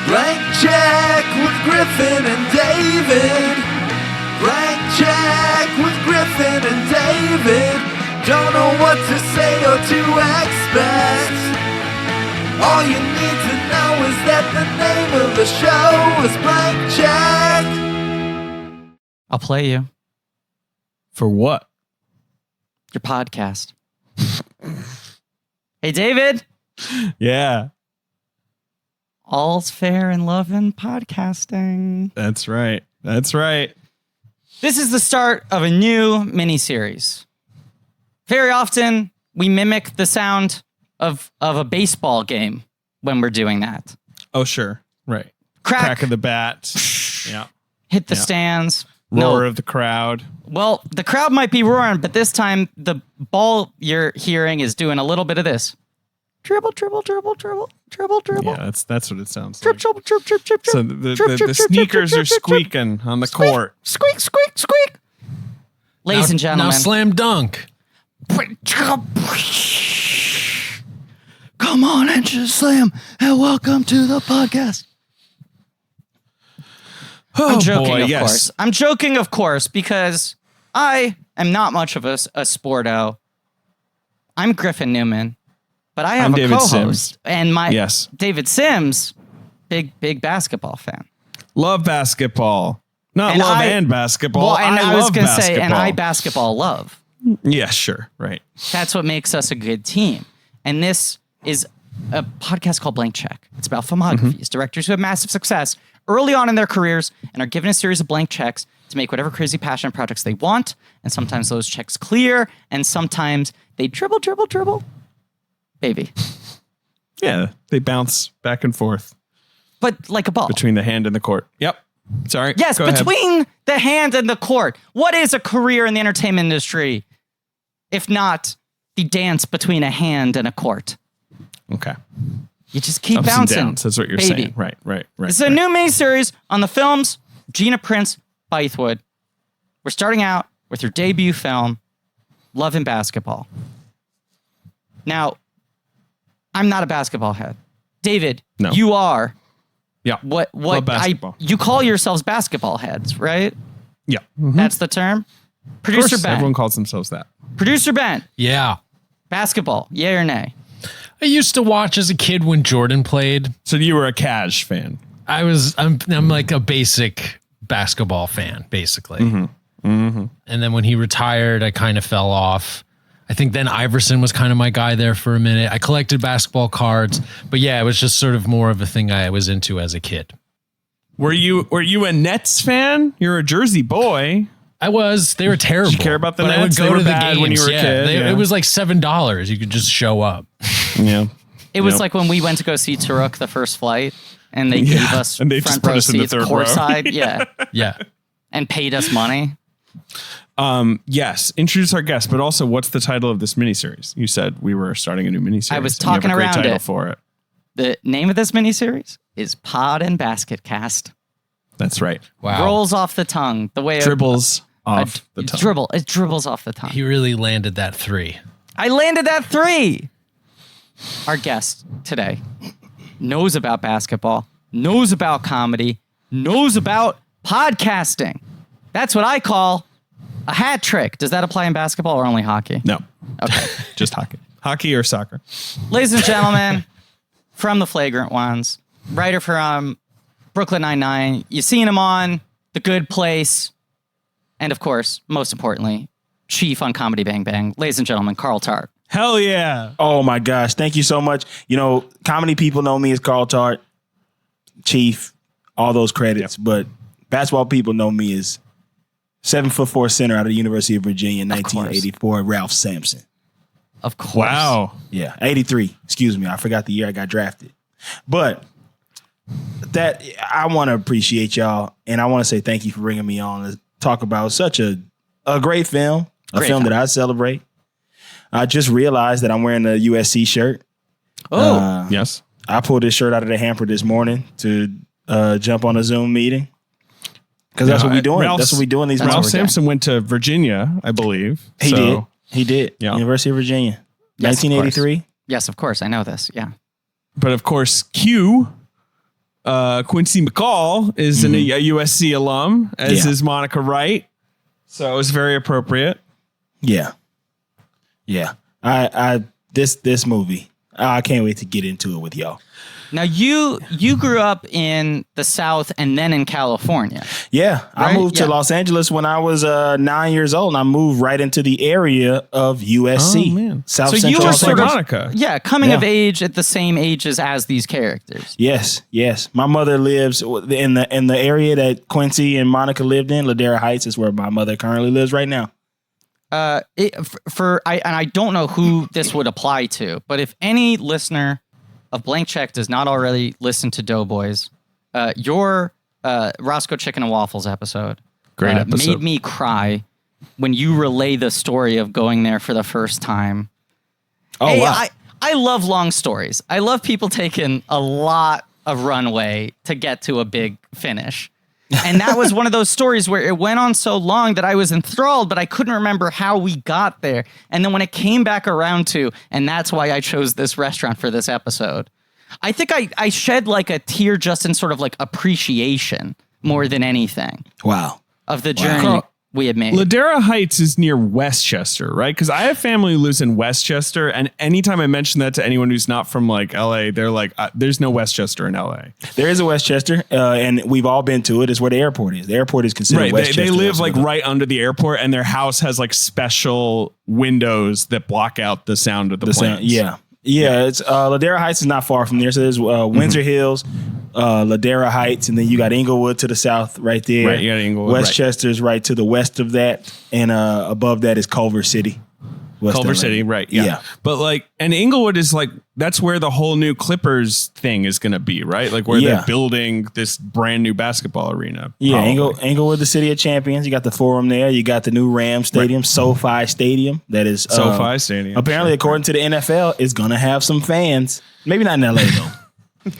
Blank check with Griffin and David. Blank check with Griffin and David. Don't know what to say or to expect. All you need to know is that the name of the show is Blank Check. I'll play you. For what? Your podcast. Hey, David. Yeah. All's fair in love and podcasting. That's right. That's right. This is the start of a new mini-series. Very often, we mimic the sound of a baseball game when we're doing that. Oh, sure. Right. Crack of the bat. Yeah. Hit the stands. Roar of the crowd. Well, the crowd might be roaring, but this time the ball you're hearing is doing a little bit of this. Dribble, dribble, dribble, dribble, dribble, dribble. Yeah, that's what it sounds Drip, like. drip, drip, drip, drip, So drip. the sneakers are squeaking on the court. Squeak, squeak, squeak. Ladies and gentlemen. Now slam dunk. Come on, Engine Slam, and welcome to the podcast. Oh, I'm joking, boy, of yes. course. I'm joking, of course, because I am not much of a sporto. I'm Griffin Newman, but I have I'm a David co-host, Sims. and Yes. David Sims, big basketball fan. Love basketball. Not And love and basketball. Well, and I was love going to basketball. say, and I basketball love. Yeah, sure. Right. That's what makes us a good team. And this is a podcast called Blank Check. It's about filmographies, directors who have massive success early on in their careers and are given a series of blank checks to make whatever crazy passion projects they want. And sometimes those checks clear, and sometimes they dribble, dribble, dribble. Baby. Yeah, they bounce back and forth But like a ball. between the hand and the court. Yep. Sorry. Yes, Go ahead. between the hand and the court. What is a career in the entertainment industry if not the dance between a hand and a court? Okay. You just keep Ups and bouncing. downs. That's what you're baby. saying. Right. It's a new miniseries on the films Gina Prince-Bythewood. We're starting out with her debut film, Love and Basketball. Now, I'm not a basketball head. David, No. you are. Yeah. What Love basketball. you call yourselves basketball heads, right? Yeah. That's the term. Of Producer course, Ben. everyone calls themselves that. Producer Ben. Yeah. Basketball, yay or nay? I used to watch as a kid when Jordan played. So you were a Cash fan. I'm like a basic basketball fan, basically. And then when he retired, I kind of fell off. I think then Iverson was kind of my guy there for a minute. I collected basketball cards, but yeah, it was just sort of more of a thing I was into as a kid. Were you a Nets fan? You're a Jersey boy. I was. They were terrible. Did you care about the but Nets? I They would go were to the bad games when you were a kid, yeah. It was like $7. You could just show up. Yeah. It was like when we went to go see Turok the first flight, and they gave us and they front just put row us in the seats, third row. courtside, yeah, Yeah. and paid us money. Yes. Introduce our guest, but also what's the title of this miniseries? You said we were starting a new miniseries. I was and you have talking a great around title it. for it. The name of this miniseries is Pod and Basket Cast. That's right. Wow. Rolls off the tongue the way Dribbles off the tongue. It dribbles off the tongue. He really landed that 3. I landed that 3. Our guest today knows about basketball, knows about comedy, knows about podcasting. That's what I call a hat trick. Does that apply in basketball or only hockey? No. Okay. Just hockey. Hockey or soccer. Ladies and gentlemen, from the Flagrant Ones, writer from Brooklyn Nine-Nine. You've seen him on The Good Place. And of course, most importantly, chief on Comedy Bang Bang. Ladies and gentlemen, Carl Tart. Hell yeah. Oh my gosh. Thank you so much. You know, comedy people know me as Carl Tart, Chief, all those credits, but basketball people know me as 7'4" center out of the University of Virginia in 1984, Ralph Sampson. Of course. Wow. Yeah, 83. Excuse me. I forgot the year I got drafted. But that I want to appreciate y'all, and I want to say thank you for bringing me on to talk about such a great film, a film that I celebrate. I just realized that I'm wearing a USC shirt. Oh, Yes. I pulled this shirt out of the hamper this morning to jump on a Zoom meeting. Because that's what we doing. That's what we doing these Ralph months. Sampson went to Virginia, I believe. He did. He did. Yeah. University of Virginia. Yes, of 1983. yes, of course. I know this. Yeah. But of course, Q Quincy McCall is a USC alum, as is Monica Wright. So it was very appropriate. Yeah. This movie, I can't wait to get into it with y'all. Now you grew up in the South and then in California. Yeah, I moved to Los Angeles when I was 9 years old, and I moved right into the area of USC. Oh, man. South So Central you were Los sort of Monica. coming of age at the same ages as these characters. Yes. My mother lives in the area that Quincy and Monica lived in. Ladera Heights is where my mother currently lives right now. I don't know who this would apply to, but if any listener of Blank Check does not already listen to Doughboys, your Roscoe Chicken and Waffles episode, Great episode, made me cry when you relay the story of going there for the first time. Oh, wow. I love long stories. I love people taking a lot of runway to get to a big finish. And that was one of those stories where it went on so long that I was enthralled, but I couldn't remember how we got there. And then when it came back around to, and that's why I chose this restaurant for this episode, I think I shed like a tear just in sort of like appreciation more than anything. Wow. Of the journey we had made. Ladera Heights is near Westchester, right? Because I have family who lives in Westchester, and anytime I mention that to anyone who's not from like LA, they're like, there's no Westchester in LA. There is a Westchester, and we've all been to it. It's where the airport is. The airport is considered Westchester. They live like right under the airport, and their house has like special windows that block out the sound of the planes. Yeah, it's Ladera Heights is not far from there. So there's Windsor Hills, Ladera Heights, and then you got Inglewood to the south right there. Right, you got Inglewood. Westchester's right to the west of that, and above that is Culver City. Culver City, right? Yeah. But like, and Inglewood is like, that's where the whole new Clippers thing is going to be, right? Like where they're building this brand new basketball arena. Yeah, Inglewood, the city of champions. You got the Forum there. You got the new Rams Stadium, SoFi Stadium. That is SoFi Stadium. Apparently, according to the NFL, is going to have some fans. Maybe not in LA though,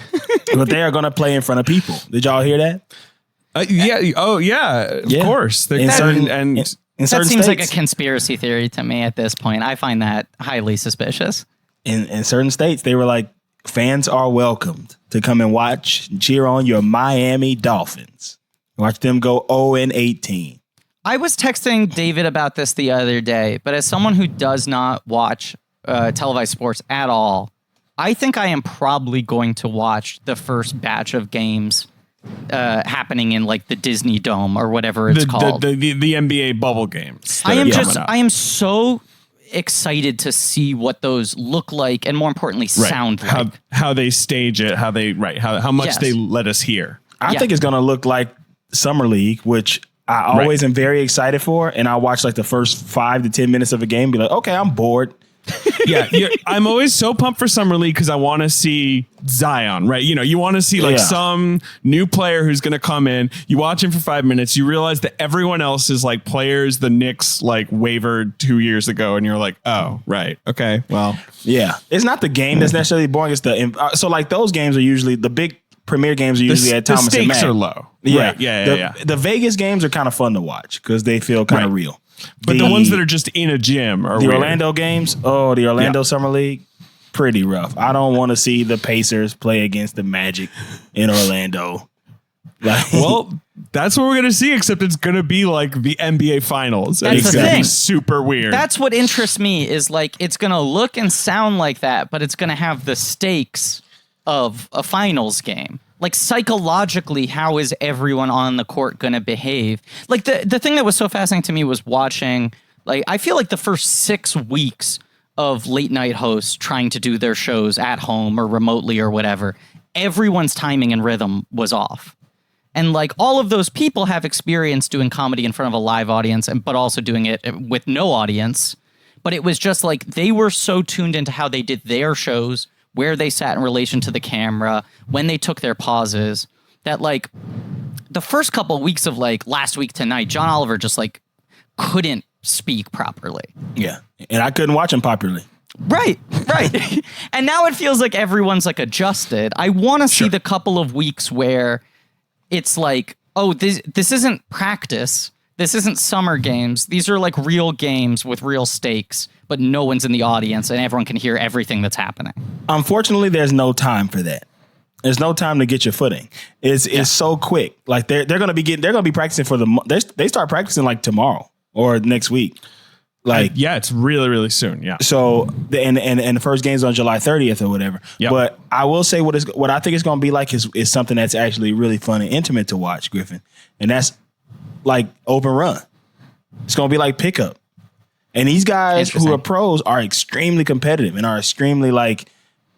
but they are going to play in front of people. Did y'all hear that? Yeah. Oh, yeah. Of course. That Seems like a conspiracy theory to me at this point. I find that highly suspicious. In certain states, they were like, fans are welcomed to come and watch and cheer on your Miami Dolphins. Watch them go 0-18. I was texting David about this the other day, but as someone who does not watch televised sports at all, I think I am probably going to watch the first batch of games happening in like the Disney Dome or whatever it's called. The NBA bubble games. I am so excited to see what those look like and more importantly sound like. How they stage it, how much they let us hear. I think it's going to look like Summer League, which I always am very excited for. And I watch like the first 5 to 10 minutes of a game and be like, okay, I'm bored. I'm always so pumped for Summer League because I want to see Zion, right? You know, you want to see like some new player who's going to come in. You watch him for 5 minutes. You realize that everyone else is like players the Knicks like wavered 2 years ago. And you're like, oh, right. Okay, well. Yeah. It's not the game that's necessarily boring. It's the so like those games are usually the big premier games are usually at Thomas and Mack. The stakes are low. Yeah. Right. Yeah. The Vegas games are kind of fun to watch because they feel kind of real. But the ones that are just in a gym are weird. Orlando games, the Orlando Summer League, pretty rough. I don't want to see the Pacers play against the Magic in Orlando. Well, that's what we're going to see, except it's going to be like the NBA Finals. That's it's going to be super weird. That's what interests me is like it's going to look and sound like that, but it's going to have the stakes of a finals game. Like psychologically, how is everyone on the court going to behave? Like the thing that was so fascinating to me was watching, like, I feel like the first 6 weeks of late night hosts trying to do their shows at home or remotely or whatever, everyone's timing and rhythm was off. And like all of those people have experience doing comedy in front of a live audience, but also doing it with no audience. But it was just like they were so tuned into how they did their shows, where they sat in relation to the camera, when they took their pauses, that like the first couple of weeks of like last week tonight, John Oliver just like couldn't speak properly. Yeah. And I couldn't watch him popularly. Right. And now it feels like everyone's like adjusted. I want to see the couple of weeks where it's like, oh, this isn't practice. This isn't summer games. These are like real games with real stakes, but no one's in the audience and everyone can hear everything that's happening. Unfortunately, there's no time for that. There's no time to get your footing. It's so quick. Like they're gonna be practicing for they start practicing like tomorrow or next week. Like it's really, really soon. Yeah. So and the first game's on July 30th or whatever. Yep. But I will say what I think it's gonna be like is something that's actually really fun and intimate to watch, Griffin. And that's like open run. It's gonna be like pickup. And these guys who are pros are extremely competitive and are extremely like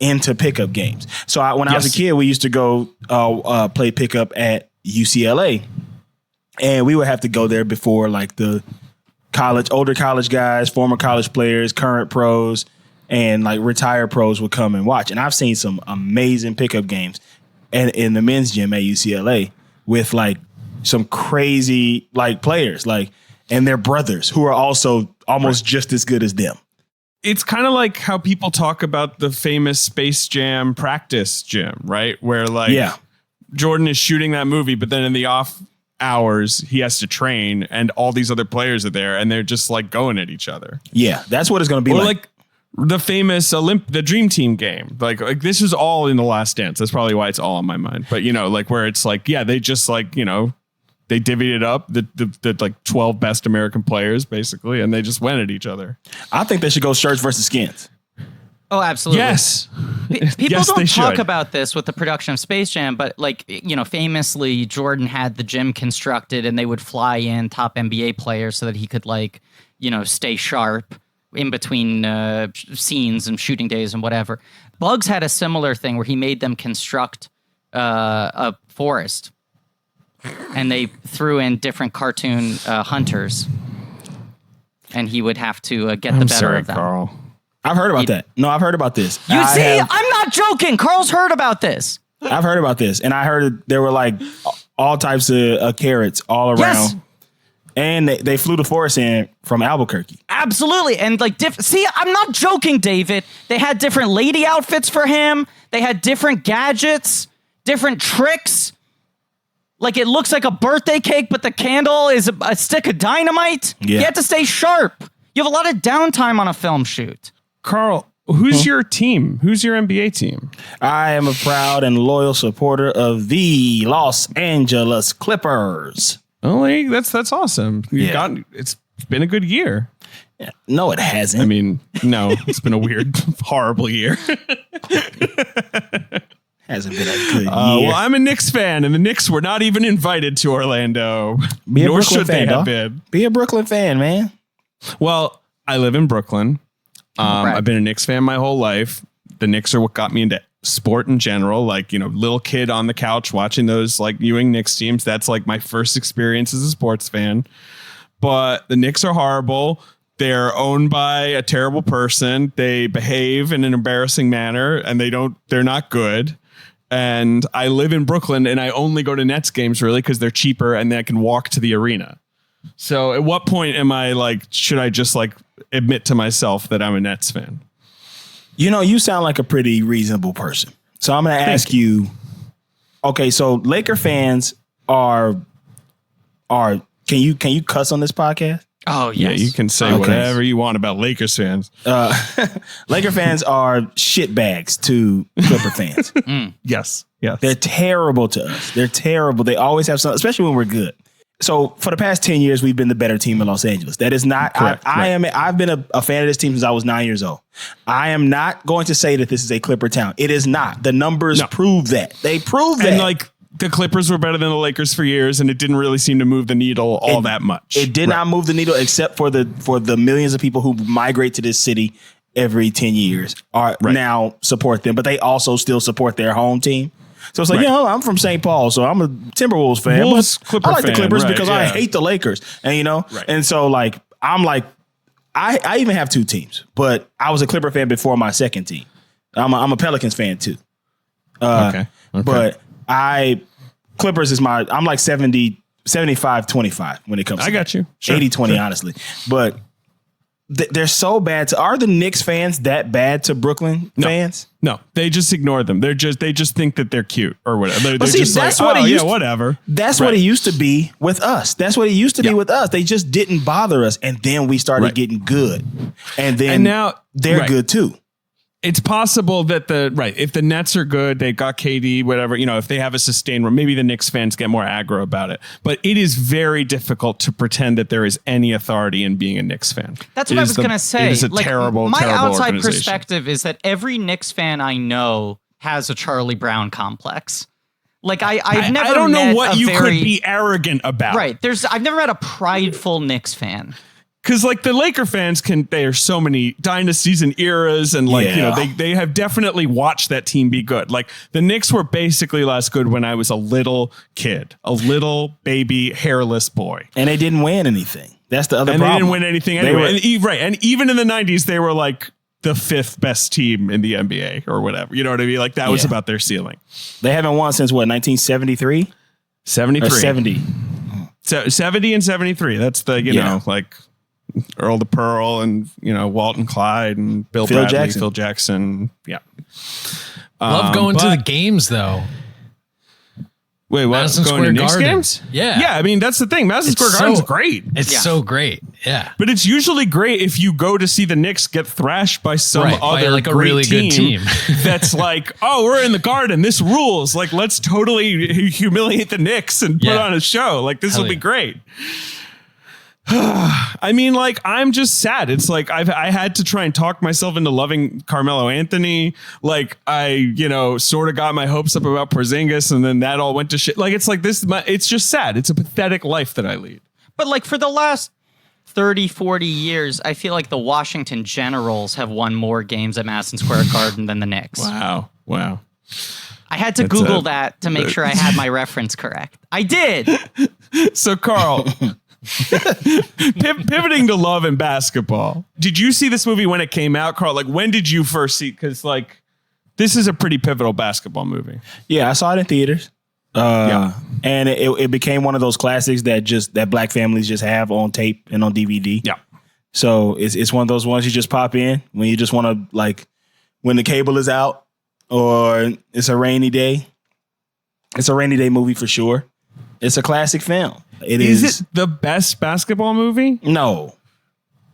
into pickup games. So when I was a kid, we used to go play pickup at UCLA, and we would have to go there before like the older college guys, former college players, current pros, and like retired pros would come and watch. And I've seen some amazing pickup games in the men's gym at UCLA with like some crazy like players, like, and their brothers who are also almost just as good as them. It's kind of like how people talk about the famous Space Jam practice gym, right? Where like Jordan is shooting that movie, but then in the off hours he has to train and all these other players are there and they're just like going at each other. Yeah, that's what it's going to be like the famous the Dream Team game. Like this is all in The Last Dance. That's probably why it's all on my mind. But you know, like where it's like, they just like, you know, they divvied it up, the like 12 best American players, basically, and they just went at each other. I think they should go shirts versus skins. Oh, absolutely. Yes. People don't talk about this with the production of Space Jam, but like, you know, famously, Jordan had the gym constructed and they would fly in top NBA players so that he could like, you know, stay sharp in between scenes and shooting days and whatever. Bugs had a similar thing where he made them construct a forest. And they threw in different cartoon hunters, and he would have to get the better of them. Carl. I've heard about that. No, I've heard about this. I'm not joking. Carl's heard about this. I've heard about this, and I heard there were like all types of carrots all around. Yes. And they flew the forest in from Albuquerque. Absolutely, and like see, I'm not joking, David. They had different lady outfits for him. They had different gadgets, different tricks. Like it looks like a birthday cake, but the candle is a stick of dynamite. Yeah. You have to stay sharp. You have a lot of downtime on a film shoot. Carl, who's your team? Who's your NBA team? I am a proud and loyal supporter of the Los Angeles Clippers. Oh, that's awesome. It's been a good year. Yeah. No, it hasn't. I mean, no, it's been a weird, horrible year. Hasn't been a good year. Well, I'm a Knicks fan, and the Knicks were not even invited to Orlando. Nor should they have been. Be a Brooklyn fan, man. Well, I live in Brooklyn. I've been a Knicks fan my whole life. The Knicks are what got me into sport in general. Like, you know, little kid on the couch watching those like Ewing Knicks teams. That's like my first experience as a sports fan. But the Knicks are horrible. They're owned by a terrible person. They behave in an embarrassing manner, and they're not good. And I live in Brooklyn, and I only go to Nets games really because they're cheaper and I can walk to the arena. So at what point am I like, should I just like admit to myself that I'm a Nets fan? You know, you sound like a pretty reasonable person. So I'm going to ask you, okay, so Laker fans are, can you cuss on this podcast? Oh, yes. Yeah, you can say whatever you want about Lakers fans. Laker fans are shitbags to Clipper fans. Yes. They're terrible to us. They're terrible. They always have something, especially when we're good. So for the past 10 years, we've been the better team in Los Angeles. That is not, I've been a fan of this team since I was 9 years old. I am not going to say that this is a Clipper town. It is not. The numbers prove that. They prove that. And like, the Clippers were better than the Lakers for years, and it didn't really seem to move the needle all that much. It did not move the needle, except for the millions of people who migrate to this city every 10 years now support them, but they also still support their home team. So it's like, I'm from St. Paul, so I'm a Timberwolves fan. But I like the Clippers because I hate the Lakers, and and so like I'm like I even have two teams, but I was a Clipper fan before my second team. I'm a Pelicans fan too. Okay. But Clippers is I'm like 75-25 when it comes to I got you. Sure, 80-20, honestly. But they're so bad. Are the Knicks fans that bad to Brooklyn fans? No, they just ignore them. They just think that they're cute or whatever. They're see, just that's like, what whatever. That's what it used to be with us. That's what it used to be with us. They just didn't bother us. And then we started getting good. And then now they're good too. It's possible that if the Nets are good, they got KD, whatever, if they have a sustained run, maybe the Knicks fans get more aggro about it. But it is very difficult to pretend that there is any authority in being a Knicks fan. That's what I was going to say. It is a terrible, my terrible outside organization. perspective is that every Knicks fan I know has a Charlie Brown complex. Like I've never. I don't know met what a you very, could be arrogant about. Right. I've never met a prideful Knicks fan. Because like the Laker fans there's so many dynasties and eras and they have definitely watched that team be good. Like the Knicks were basically last good when I was a little kid, a little baby hairless boy. And they didn't win anything. That's the other problem. And they didn't win anything anyway. And even in the 90s, they were like the 5th best team in the NBA or whatever. You know what I mean? Like that was about their ceiling. They haven't won since what, 1973? 73. Or 70. So 70 and 73. That's the, like Earl the Pearl and, Walton Clyde and Phil Jackson. Yeah. Love going to the games though. Wait, what? Madison Going Square to Knicks Garden. games? Yeah. Yeah, I mean, that's the thing. Madison Square Garden's great. It's so great. Yeah. But it's usually great if you go to see the Knicks get thrashed by some other like a great really good team. That's like, oh, we're in the Garden. This rules. Like, let's totally humiliate the Knicks and put on a show. Like, this will be great. I mean, like, I'm just sad. It's like I had to try and talk myself into loving Carmelo Anthony. Like, I, sort of got my hopes up about Porzingis, and then that all went to shit. Like, it's like this. It's just sad. It's a pathetic life that I lead. But like for the last 30, 40 years, I feel like the Washington Generals have won more games at Madison Square Garden than the Knicks. Wow. I had to Google that to make sure I had my reference correct. I did. So, Carl. Pivoting to love and basketball. Did you see this movie when it came out, Carl? Like, when did you first see? Because like, this is a pretty pivotal basketball movie. Yeah, I saw it in theaters. And it became one of those classics that black families just have on tape and on DVD. Yeah. So it's one of those ones you just pop in when you just want to, like, when the cable is out or it's a rainy day. It's a rainy day movie for sure. It's a classic film. Is it the best basketball movie? No.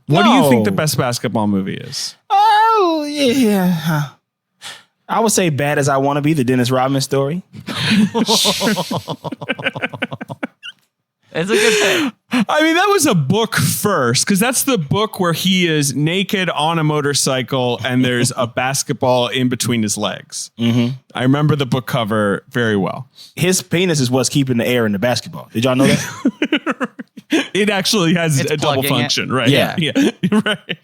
What do you think the best basketball movie is? Oh, yeah. I would say Bad as I Want to Be, the Dennis Rodman story. It's a good thing. I mean, that was a book first, because that's the book where he is naked on a motorcycle and there's a basketball in between his legs. Mm-hmm. I remember the book cover very well. His penis is what's keeping the air in the basketball. Did y'all know that? It actually has a double function, right? Yeah. Right.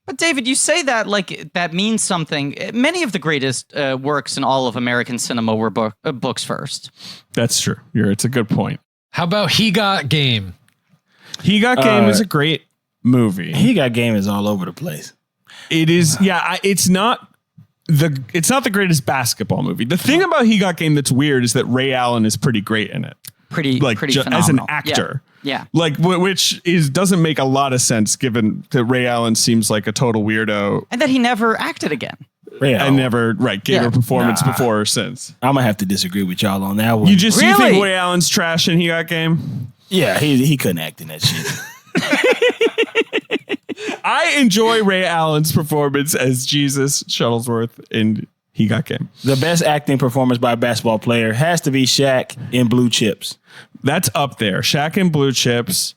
But David, you say that like that means something. Many of the greatest works in all of American cinema were books first. That's true. It's a good point. How about He Got Game? He Got Game is a great movie. He Got Game is all over the place. It is. Yeah, it's not the greatest basketball movie. The thing about He Got Game that's weird is that Ray Allen is pretty great in it. Pretty phenomenal. As an actor. Yeah. Like, which doesn't make a lot of sense given that Ray Allen seems like a total weirdo. And that he never acted again. I never gave a performance before or since. I'm gonna have to disagree with y'all on that one. You think Ray Allen's trash in He Got Game? Yeah, he couldn't act in that shit. I enjoy Ray Allen's performance as Jesus Shuttlesworth in He Got Game. The best acting performance by a basketball player has to be Shaq in Blue Chips. That's up there. Shaq in Blue Chips.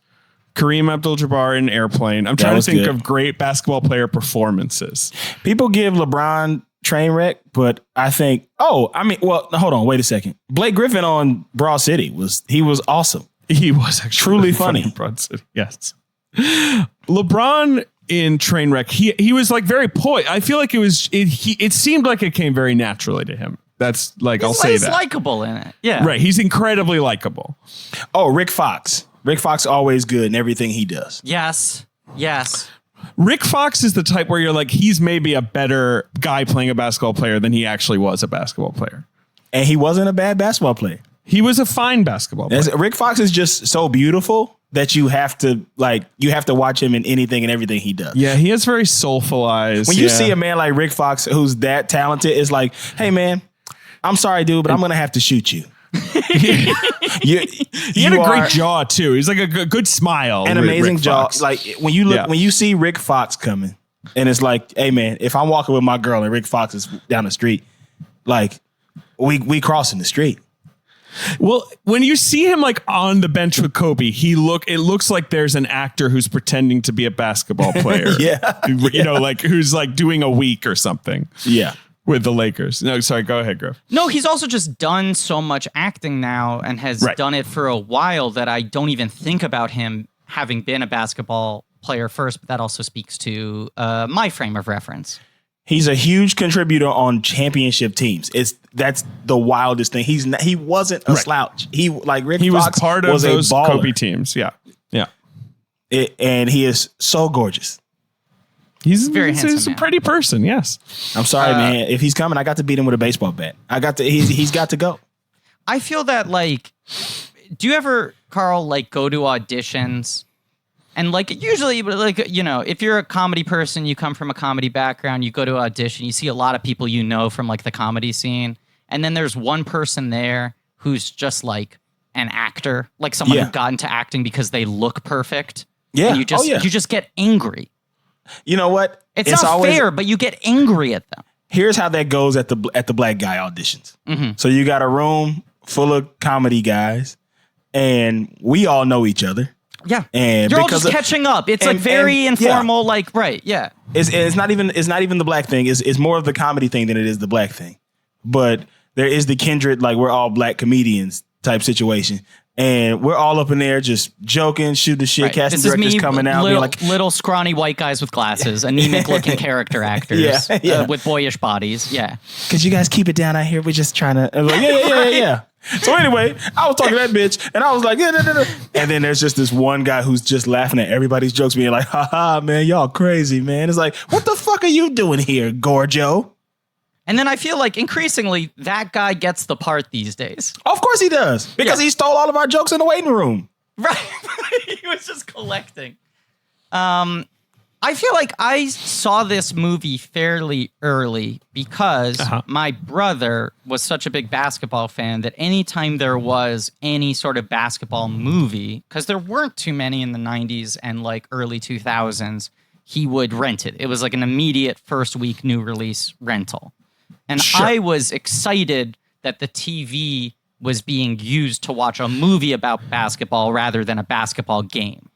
Kareem Abdul-Jabbar in Airplane. I'm trying to think of great basketball player performances. People give LeBron Trainwreck, but I think, hold on, wait a second. Blake Griffin on Broad City was awesome. He was actually truly funny. Broad City. Yes. LeBron in Trainwreck, he was like very poised. I feel like it seemed like it came very naturally to him. That's like, I'll say that. He's likable in it. Yeah. Right. He's incredibly likable. Oh, Rick Fox. Rick Fox always good in everything he does. Yes. Rick Fox is the type where you're like, he's maybe a better guy playing a basketball player than he actually was a basketball player. And he wasn't a bad basketball player. He was a fine basketball player. Rick Fox is just so beautiful that you have to watch him in anything and everything he does. Yeah, he has very soulful eyes. When you see a man like Rick Fox who's that talented, it's like, hey man, I'm sorry, dude, but I'm gonna have to shoot you. He had a great jaw too. He's like a good smile. An amazing Rick jaw. Fox. Like when you see Rick Fox coming, And it's like, hey man, if I'm walking with my girl and Rick Fox is down the street, like we crossing the street. Well, when you see him like on the bench with Kobe, it looks like there's an actor who's pretending to be a basketball player. You know, like who's like doing a week or something. Yeah. With the Lakers. No, sorry, go ahead, Griff. No, he's also just done so much acting now and has done it for a while that I don't even think about him having been a basketball player first, but that also speaks to my frame of reference. He's a huge contributor on championship teams. That's the wildest thing. He wasn't a slouch. He was part of those Kobe teams. Yeah. And he is so gorgeous. He's a pretty person. Yes. I'm sorry, man. If he's coming, I got to beat him with a baseball bat. He's got to go. I feel that do you ever, Carl, go to auditions? And usually, if you're a comedy person, you come from a comedy background, you go to audition, you see a lot of people from the comedy scene. And then there's one person there who's just an actor, someone who got into acting because they look perfect. Yeah. And you just get angry. You know what? It's not always fair, but you get angry at them. Here's how that goes at the black guy auditions. Mm-hmm. So you got a room full of comedy guys, and we all know each other. Yeah, and you're all just catching up. It's very informal, yeah. It's not even the black thing. It's more of the comedy thing than it is the black thing. But there is the kindred, we're all black comedians type situation, and we're all up in there just joking, shooting shit. Casting directors coming out, little scrawny white guys with glasses, anemic looking character actors, with boyish bodies. Yeah, could you guys keep it down out here? We're just trying to. Yeah. So anyway, I was talking to that bitch, and I was like, and then there's just this one guy who's just laughing at everybody's jokes, being like, haha, man, y'all crazy, man. It's like, what the fuck are you doing here, Gorjo? And then I feel like increasingly that guy gets the part these days. Of course he does, because he stole all of our jokes in the waiting room. Right. He was just collecting. I feel like I saw this movie fairly early because my brother was such a big basketball fan that anytime there was any sort of basketball movie, because there weren't too many in the 90s and early 2000s, he would rent it. It was an immediate first week new release rental. And I was excited that the TV was being used to watch a movie about basketball rather than a basketball game.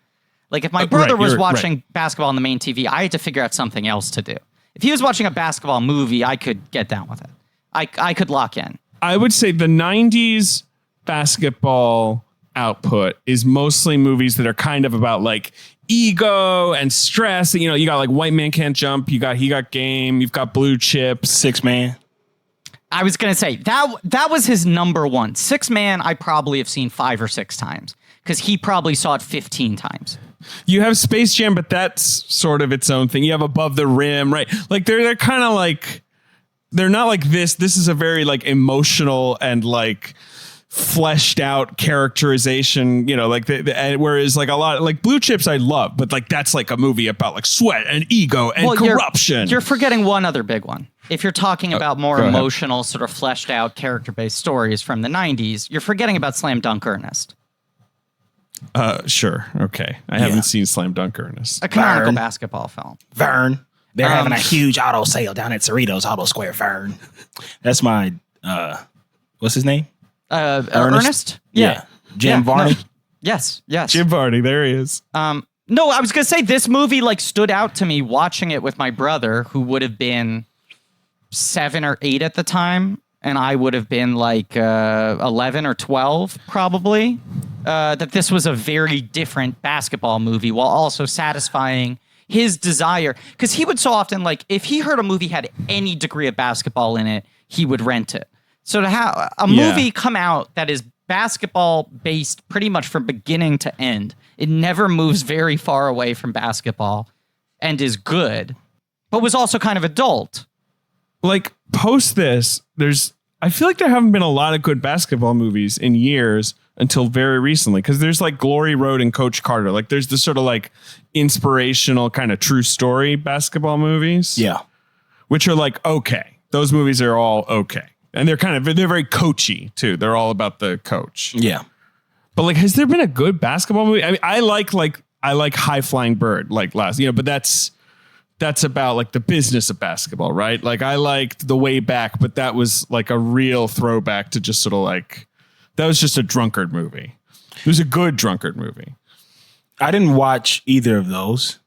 If my brother was watching basketball on the main TV, I had to figure out something else to do. If he was watching a basketball movie, I could get down with it. I could lock in. I would say the 90s basketball output is mostly movies that are kind of about ego and stress. You got White Man Can't Jump. He Got Game. You've got Blue Chips. 6 Man. I was going to say that was his number one. 6 Man I probably have seen 5 or 6 times because he probably saw it 15 times. You have Space Jam, but that's sort of its own thing. You have Above the Rim, right? They're kind of they're not like this. This is a very emotional and fleshed out characterization, whereas a lot Blue Chips I love, but that's a movie about sweat and ego and corruption. You're forgetting one other big one. If you're talking about more emotional, sort of fleshed out character-based stories from the 90s, you're forgetting about Slam Dunk Ernest. Sure. Okay. I haven't seen Slam Dunk Ernest. A canonical basketball film. Vern. They're having a huge auto sale down at Cerritos Auto Square. Vern. That's my, what's his name? Ernest? Yeah. Jim Varney? No. Yes. Jim Varney. There he is. No, I was going to say this movie stood out to me watching it with my brother, who would have been 7 or 8 at the time. And I would have been 11 or 12, probably. That this was a very different basketball movie while also satisfying his desire. Because he would so often, if he heard a movie had any degree of basketball in it, he would rent it. So to have a movie come out that is basketball based pretty much from beginning to end, it never moves very far away from basketball and is good, but was also kind of adult. Post this, I feel like there haven't been a lot of good basketball movies in years until very recently, because there's Glory Road and Coach Carter. There's this sort of inspirational kind of true story basketball movies. Yeah. Which are okay. Those movies are all okay. And they're very coachy too. They're all about the coach. Yeah. But has there been a good basketball movie? I mean, I like High Flying Bird last, but that's about like the business of basketball, right? Like I liked The Way Back, but that was like a real throwback to just sort of like, that was just a drunkard movie. It was a good drunkard movie. I didn't watch either of those.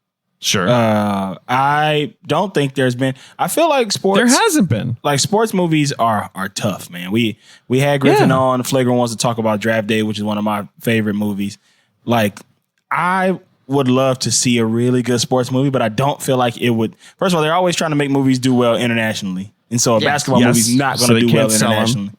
Sure. I don't think there's been. I feel like sports. There hasn't been. Like sports movies are tough, man. We had Griffin on. Flagrant wants to talk about Draft Day, which is one of my favorite movies. Like I would love to see a really good sports movie, but I don't feel like it would. First of all, they're always trying to make movies do well internationally, and so a basketball movie's not going to do well internationally.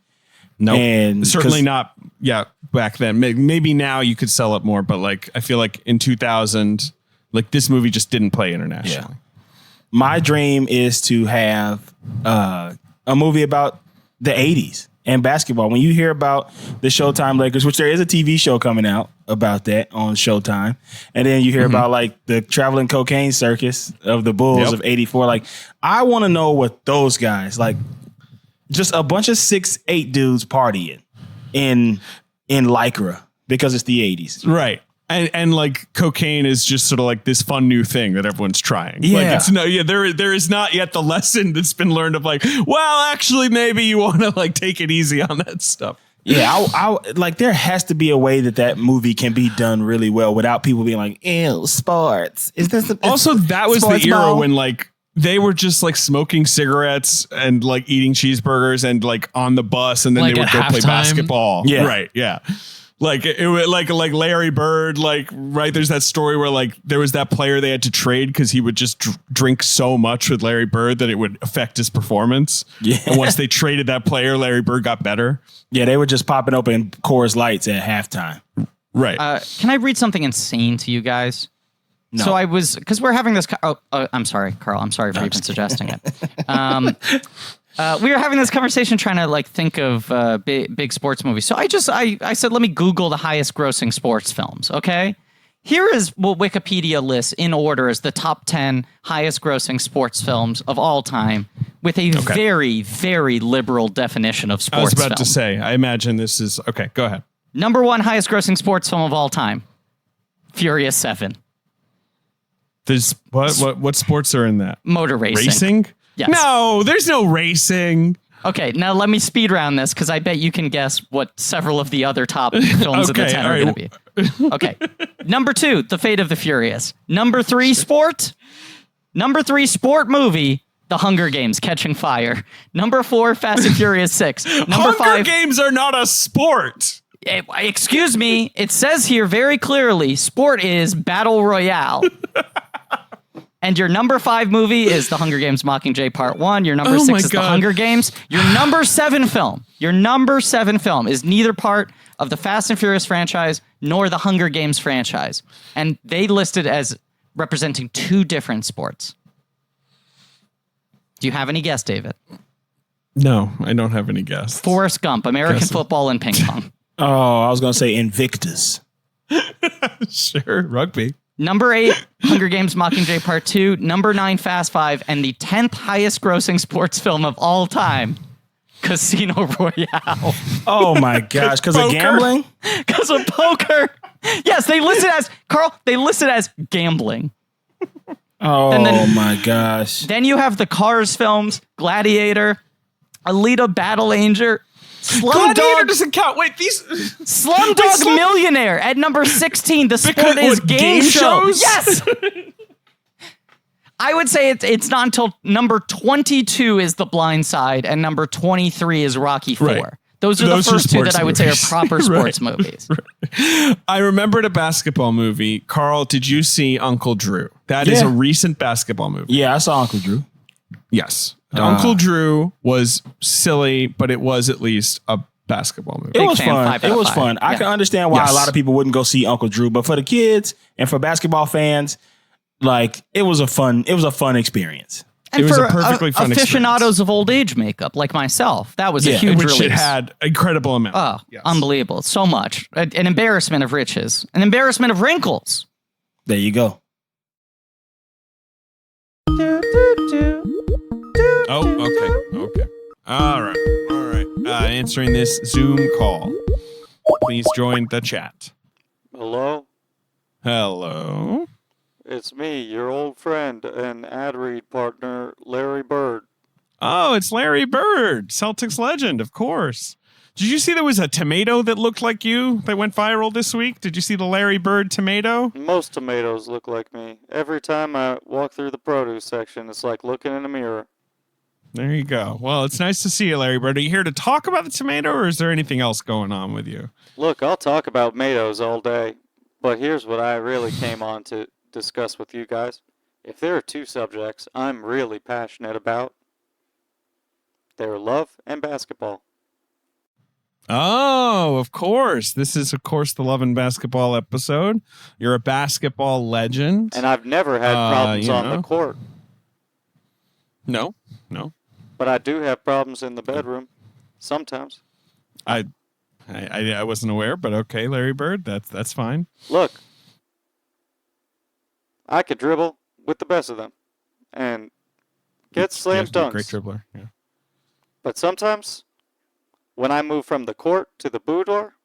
No, and certainly not. Yeah, back then. Maybe now you could sell it more, but like I feel like in 2000. Like this movie just didn't play internationally. Yeah. My dream is to have a movie about the 80s and basketball. When you hear about the Showtime Lakers, which there is a TV show coming out about that on Showtime, and then you hear about like the traveling cocaine circus of the Bulls of 84. Like I want to know what those guys, like just a bunch of 6'8" dudes partying in Lycra because it's the 80s. Right. And like cocaine is just sort of like this fun new thing that everyone's trying. Yeah. Like there is not yet the lesson that's been learned of like, well, actually, maybe you want to like take it easy on that stuff. Yeah, I like there has to be a way that movie can be done really well without people being like, ew, sports. Is this also that was the era ball? when like they were just like smoking cigarettes and like eating cheeseburgers and like on the bus and then Like they would at go play halftime? basketball. Yeah. Right. Yeah. Like it was like Larry Bird, like, right. There's that story where like there was that player they had to trade because he would just drink so much with Larry Bird that it would affect his performance. Yeah. And once they traded that player, Larry Bird got better. Yeah, they were just popping open Coors Lights at halftime. Right. Can I read something insane to you guys? No. So because we're having this. I'm sorry, Carl. I'm sorry for even suggesting it. We were having this conversation trying to like think of big sports movies. So I said, let me Google the highest grossing sports films. Okay. Here is what Wikipedia lists in order as the top 10 highest grossing sports films of all time with a very, very liberal definition of sports I was about film. to say, I imagine this is okay. Go ahead. Number 1 highest grossing sports film of all time. Furious 7. There's what sports are in that? Motor racing. Racing? Yes. No, there's no racing. Okay, now let me speed round this because I bet you can guess what several of the other top films of the 10 are going to be. Okay. Number 2, The Fate of the Furious. Number 3, sport. Number 3, sport movie, The Hunger Games, Catching Fire. Number 4, Fast and Furious 6. Number Hunger 5, Games are not a sport. excuse me, it says here very clearly, sport is Battle Royale. And your number 5 movie is The Hunger Games Mockingjay Part 1. Your number 6 is The Hunger Games. Your number 7 film is neither part of the Fast and Furious franchise nor the Hunger Games franchise. And they listed as representing 2 different sports. Do you have any guess, David? No, I don't have any guess. Forrest Gump, American football, and ping pong. Oh, I was going to say Invictus. Sure, rugby. Number 8, Hunger Games Mockingjay Part 2. Number 9, Fast 5. And the 10th highest grossing sports film of all time, Casino Royale. Oh my gosh, because of gambling? Because of poker. Yes, they listed as gambling. Oh And then- my gosh. Then you have the Cars films, Gladiator, Alita Battle Angel, Gladiator doesn't count. Wait, these Slumdog Millionaire at number 16. The sport is game shows. Yes. I would say it's not until number 22 is The Blind Side and number 23 is Rocky 4. Right. Those are the first 2 that I would say are movies. proper sports movies. I remembered a basketball movie. Carl, did you see Uncle Drew? That is a recent basketball movie. Yeah, I saw Uncle Drew. Yes. Uncle Drew was silly, but it was at least a basketball movie. It was fan, fun. 5 out It of was 5. fun. I can understand why a lot of people wouldn't go see Uncle Drew, but for the kids and for basketball fans, like it was a fun experience. And It was for a perfectly fun aficionados of old age makeup like myself, that was a huge Which release. it had incredible amount. Oh, Yes. unbelievable. So much. An embarrassment of riches. An embarrassment of wrinkles. There you go. Oh, okay. All right. Answering this Zoom call. Please join the chat. Hello? Hello. It's me, your old friend and ad read partner, Larry Bird. Oh, it's Larry Bird, Celtics legend, of course. Did you see there was a tomato that looked like you that went viral this week? Did you see the Larry Bird tomato? Most tomatoes look like me. Every time I walk through the produce section, it's like looking in a mirror. There you go. Well, it's nice to see you, Larry Bird. Are you here to talk about the tomato, or is there anything else going on with you? Look, I'll talk about tomatoes all day, but here's what I really came on to discuss with you guys. If there are two subjects I'm really passionate about, they're love and basketball. Oh, of course. This is, of course, the Love and Basketball episode. You're a basketball legend. And I've never had problems on the court. No. But I do have problems in the bedroom. Sometimes. I wasn't aware, but okay, Larry Bird, that's fine. Look, I could dribble with the best of them and get slam dunks. Great dribbler. Yeah. But sometimes, when I move from the court to the boudoir,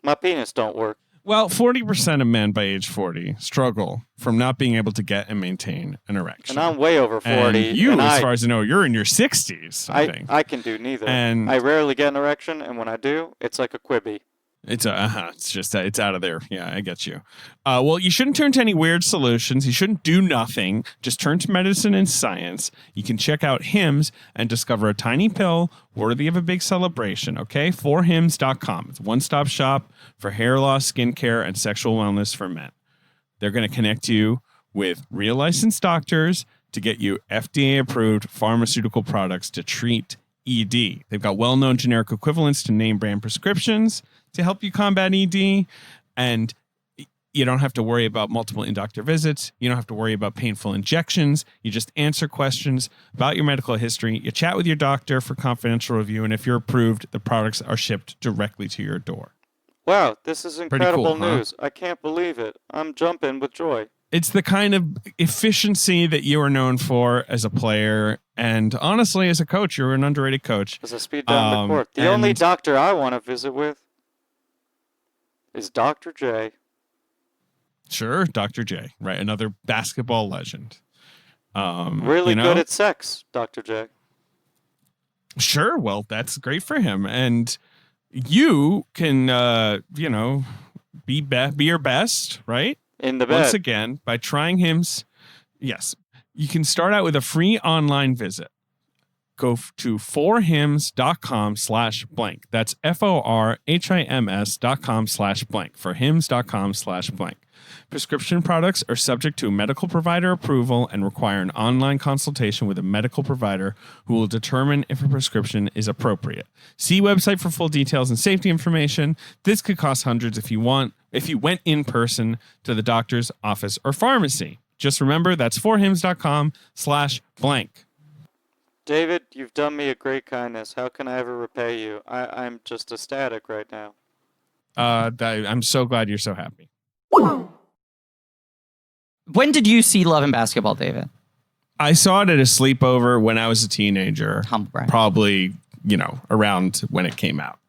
my penis don't work. Well, 40% of men by age 40 struggle from not being able to get and maintain an erection. And I'm way over 40. And you, as far as I know, you're in your 60s, I think. I can do neither. And I rarely get an erection, and when I do, it's like a Quibi. It's just it's out of there. Yeah, I get you. Well, you shouldn't turn to any weird solutions. You shouldn't do nothing. Just turn to medicine and science. You can check out Hims and discover a tiny pill worthy of a big celebration. Okay, 4hims.com. It's a one-stop shop for hair loss, skincare, and sexual wellness for men. They're going to connect you with real licensed doctors to get you FDA-approved pharmaceutical products to treat ED. They've got well-known generic equivalents to name brand prescriptions to help you combat ED, and you don't have to worry about multiple in-doctor visits. You don't have to worry about painful injections. You just answer questions about your medical history. You chat with your doctor for confidential review, and if you're approved, the products are shipped directly to your door. Wow, this is incredible cool, news. Huh? I can't believe it. I'm jumping with joy. It's the kind of efficiency that you are known for as a player, and honestly, as a coach, you're an underrated coach. As a speed down the court. The only doctor I want to visit with is Dr. J. Sure, Dr. J. Right, another basketball legend. Really good at sex, Dr. J. Sure, well, that's great for him, and you can, be your best, right? In the bed. Once again, by trying Hims, yes, you can start out with a free online visit. Go to 4hims.com/blank. That's FORHIMS.com/blank. For hims.com/blank. Prescription products are subject to medical provider approval and require an online consultation with a medical provider who will determine if a prescription is appropriate. See website for full details and safety information. This could cost hundreds if you went in person to the doctor's office or pharmacy. Just remember, that's 4hims.com/blank. David, you've done me a great kindness. How can I ever repay you? I'm just ecstatic right now. I'm so glad you're so happy. When did you see Love and Basketball, David? I saw it at a sleepover when I was a teenager. Humble brag. Probably, around when it came out.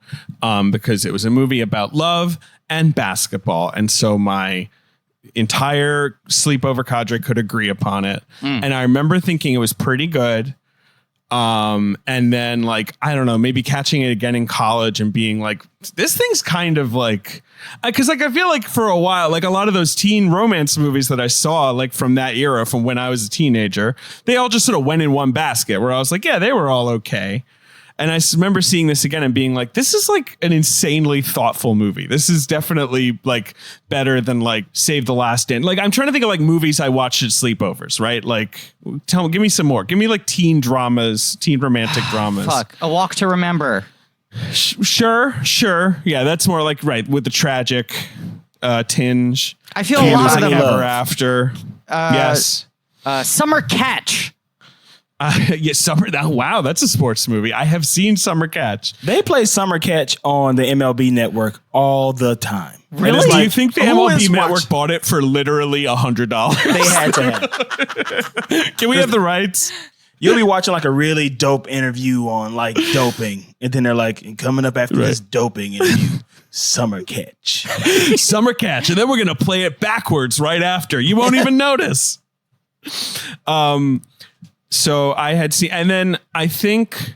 Because it was a movie about love and basketball. And so my entire sleepover cadre could agree upon it. And I remember thinking it was pretty good. And then I don't know, maybe catching it again in college and being like, this thing's kind of because I feel like for a while, a lot of those teen romance movies that I saw, from that era, from when I was a teenager, they all just sort of went in one basket where I was like, yeah, they were all okay. And I remember seeing this again and being like, this is an insanely thoughtful movie. This is definitely better than Save the Last Dance. I'm trying to think of movies I watched at sleepovers, right? Give me some more. Give me teen dramas, teen romantic dramas. Fuck, A Walk to Remember. Sure. Yeah, that's more right with the tragic tinge. I feel a lot of them. Ever After. Yes. Summer Catch. Summer. Wow, that's a sports movie. I have seen Summer Catch. They play Summer Catch on the MLB Network all the time. Really? Do you think the MLB Network bought it for literally $100? They had to have. Can we have the rights? You'll be watching like a really dope interview on like doping, and then they're like, and coming up after this doping interview, summer catch. Summer catch. And then we're going to play it backwards right after. You won't even notice. So I had seen, and then I think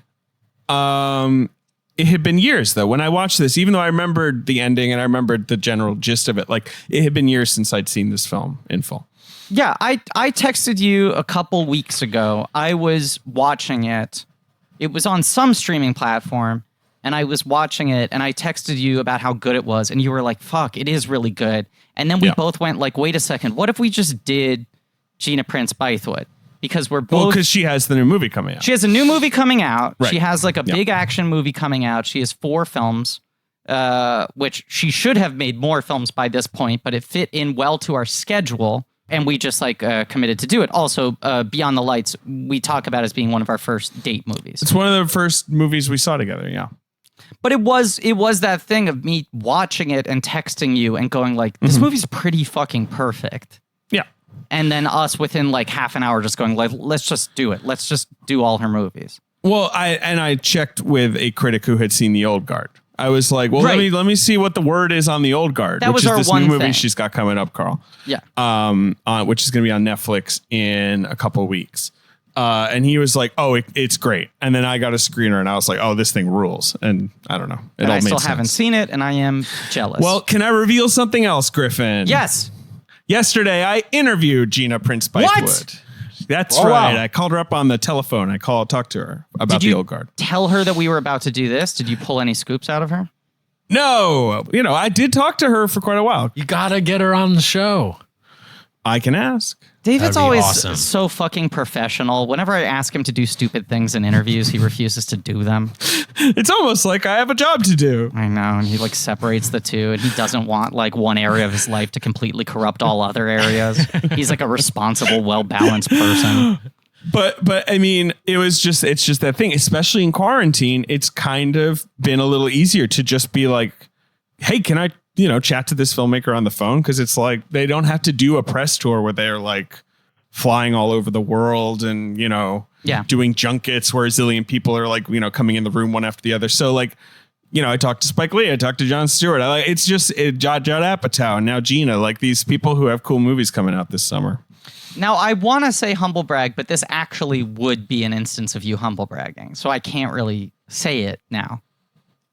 it had been years though when I watched this, even though I remembered the ending and I remembered the general gist of it, like it had been years since I'd seen this film in full. Yeah, I texted you a couple weeks ago. I was watching it. It was on some streaming platform, and I was watching it, and I texted you about how good it was, and you were like, fuck, it is really good. And then we both went like, wait a second, what if we just did Gina Prince-Bythewood? Because we're both... Well, because she has the new movie coming out. She has a new movie coming out. Right. She has like a big action movie coming out. She has 4 films, which she should have made more films by this point, but it fit in well to our schedule. And we just like committed to do it. Also, Beyond the Lights, we talk about as being one of our first date movies. It's one of the first movies we saw together. Yeah. But it was that thing of me watching it and texting you and going like, this movie's pretty fucking perfect. Yeah. And then us within like half an hour just going like, let's just do it. Let's just do all her movies. Well, I checked with a critic who had seen The Old Guard. I was like, well, let me see what the word is on The Old Guard, that which was is our this one new movie thing. she's got coming up, Carl. Yeah. Which is going to be on Netflix in a couple of weeks. And he was like, oh, it's great. And then I got a screener and I was like, oh, this thing rules. And I don't know. It all I made still sense. haven't seen it and I am jealous. Well, can I reveal something else, Griffin? yes. Yesterday, I interviewed Gina Prince-Bythewood. What? That's Oh, right. wow. I called her up on the telephone. I talked to her about Did you The Old Guard. tell her that we were about to do this? Did you pull any scoops out of her? No, I did talk to her for quite a while. You gotta get her on the show. I can ask. David's That'd be always awesome. so fucking professional. Whenever I ask him to do stupid things in interviews, he refuses to do them. It's almost like I have a job to do. I know, and he like separates the two, and he doesn't want like one area of his life to completely corrupt all other areas. He's like a responsible, well-balanced person. But I mean, it's just that thing, especially in quarantine, it's kind of been a little easier to just be like, hey, can I, chat to this filmmaker on the phone? Because it's like they don't have to do a press tour where they're like flying all over the world and, doing junkets where a zillion people are like, coming in the room one after the other. So like, I talked to Spike Lee, I talked to Jon Stewart. It's just Judd Apatow and now Gina, like these people who have cool movies coming out this summer. Now, I want to say humble brag, but this actually would be an instance of you humble bragging. So I can't really say it now.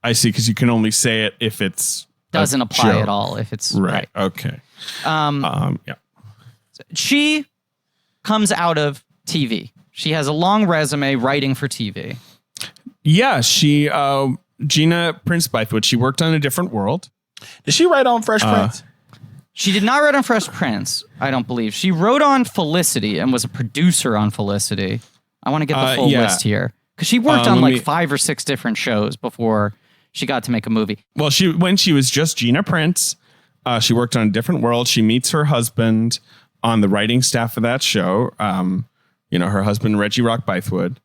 I see, because you can only say it if it's Doesn't apply at all if it's right. Okay. Yeah. She comes out of TV. She has a long resume writing for TV. Yeah, she Gina Prince-Bythewood. She worked on A Different World. Did she write on Fresh Prince? She did not write on Fresh Prince, I don't believe. She wrote on Felicity and was a producer on Felicity. I want to get the full list here. Because she worked on like 5 or 6 different shows before she got to make a movie. Well, when she was just Gina Prince, she worked on A Different World. She meets her husband on the writing staff of that show. Her husband, Reggie Rock Bythewood.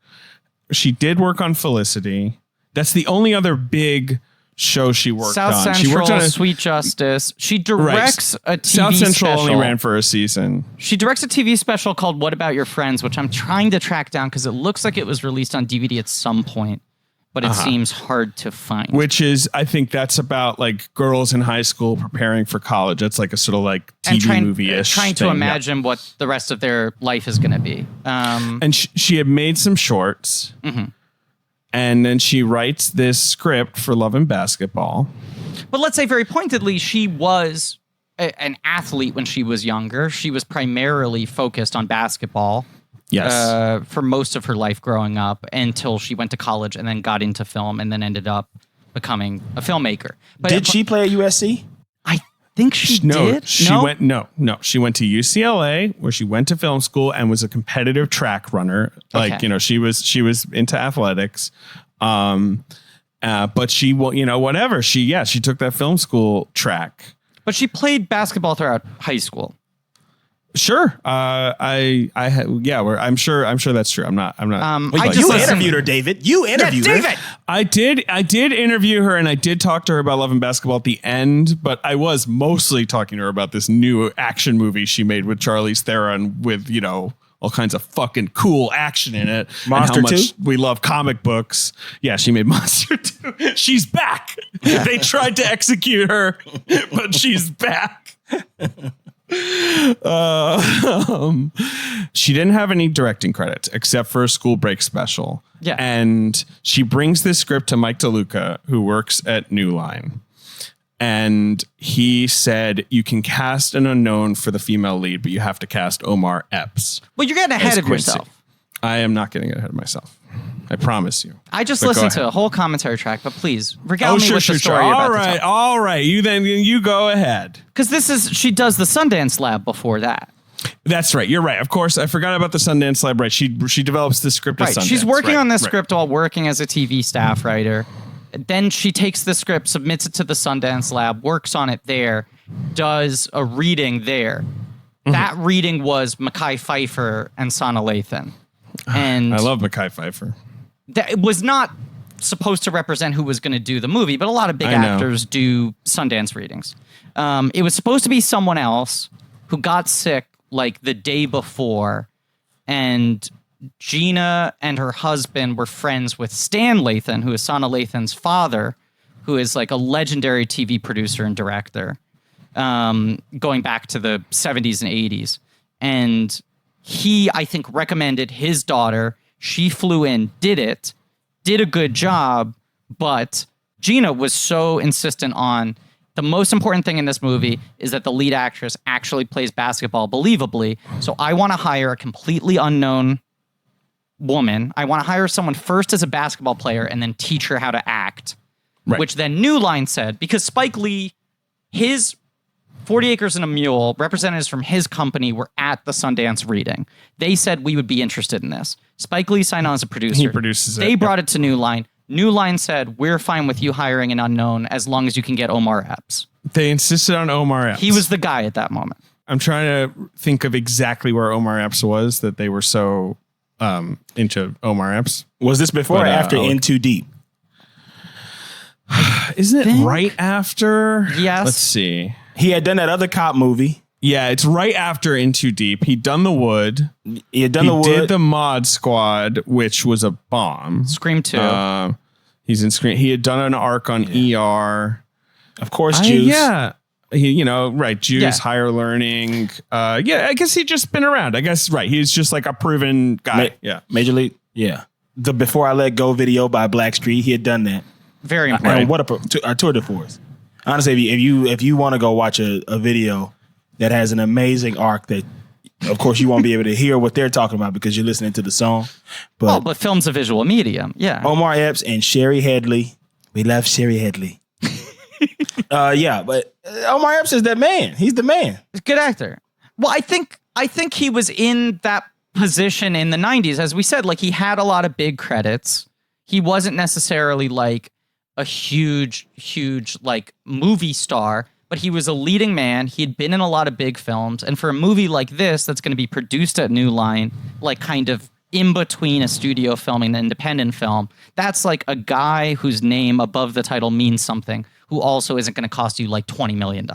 She did work on Felicity. That's the only other big show she worked South on. Central, She worked on Sweet Justice. She directs a TV South Central special. only ran for a season. She directs a TV special called What About Your Friends, which I'm trying to track down because it looks like it was released on DVD at some point, but it seems hard to find. Which is, I think that's about like girls in high school preparing for college. That's like a sort of like TV movie-ish trying to thing. imagine what the rest of their life is going to be. And she had made some shorts. Mm-hmm. And then she writes this script for Love and Basketball. But let's say very pointedly, she was an athlete when she was younger. She was primarily focused on basketball. Yes. For most of her life growing up until she went to college and then got into film and then ended up becoming a filmmaker. But Did she play at USC? I think she did. She went She went to UCLA where she went to film school and was a competitive track runner. Like, Okay. she was into athletics. But she, whatever. She took that film school track. But she played basketball throughout high school. Sure. I'm sure that's true. I'm not. I just You listened- interviewed her, David. You interviewed her. David! I did interview her and I did talk to her about Love and Basketball at the end, but I was mostly talking to her about this new action movie she made with Charlize Theron with, all kinds of fucking cool action in it. Monster and how much 2? we love comic books. Yeah, she made Monster 2. She's back. They tried to execute her, but she's back. She didn't have any directing credits except for a school break special. Yeah. And she brings this script to Mike DeLuca, who works at New Line. And he said, you can cast an unknown for the female lead, but you have to cast Omar Epps. Well, you're getting ahead as of Quincy. yourself. I am not getting ahead of myself. I promise you. I just But go listened to ahead. a whole commentary track, but please regale me with the story about the time. All right. You go ahead. Because she does the Sundance Lab before that. That's right. You're right. Of course, I forgot about the Sundance Lab. Right. She develops the script at Right. Sundance. She's working Right, on this right. script while working as a TV staff writer. Then she takes the script, submits it to the Sundance Lab, works on it there, does a reading there. Mm-hmm. That reading was Mekhi Phifer and Sanaa Lathan. And I love Mekhi Phifer. it was not supposed to represent who was going to do the movie, but a lot of big I know. actors do Sundance readings. It was supposed to be someone else who got sick like the day before, and Gina and her husband were friends with Stan Lathan, who is Sanaa Lathan's father, who is like a legendary TV producer and director, going back to the 70s and 80s. And he, I think, recommended his daughter. She flew in, did a good job, but Gina was so insistent on the most important thing in this movie is that the lead actress actually plays basketball believably. So I want to hire a completely unknown woman. I want to hire someone first as a basketball player and then teach her how to act, Right. which then New Line said, because Spike Lee, his 40 Acres and a Mule, representatives from his company were at the Sundance reading. They said we would be interested in this. Spike Lee signed on as a producer. He produces it, They yeah. brought it to New Line. New Line said, we're fine with you hiring an unknown as long as you can get Omar Epps. They insisted on Omar Epps. He was the guy at that moment. I'm trying to think of exactly where Omar Epps was that they were so into Omar Epps. Was this before But, or after I'll- In Too Deep? Isn't it think- right after? Yes. Let's see. He had done that other cop movie. Yeah, it's right after In Too Deep. He'd done The Wood. He had done He the did Wood. The Mod Squad, which was a bomb. Scream 2. He's in Screen. He had done an arc on ER. Of course, Juice. Yeah. He, right. Juice, Yeah. Higher Learning. Yeah, I guess he'd just been around. I guess, right. He's just like a proven guy. Yeah. Major League. Yeah. The Before I Let Go video by Blackstreet. He had done that. Very important. And what a tour de force. Honestly, if you want to go watch a video that has an amazing arc that, of course, you won't be able to hear what they're talking about because you're listening to the song. Oh, but film's a visual medium. Yeah. Omar Epps and Sherry Headley. We love Sherry Headley. Yeah, but Omar Epps is that man. He's the man. Good actor. Well, I think he was in that position in the 90s. As we said, like he had a lot of big credits. He wasn't necessarily like a huge like movie star, but he was a leading man. He had been in a lot of big films. And for a movie like this that's going to be produced at New Line, like kind of in between a studio filming and an independent film, that's like a guy whose name above the title means something, who also isn't going to cost you like $20 million.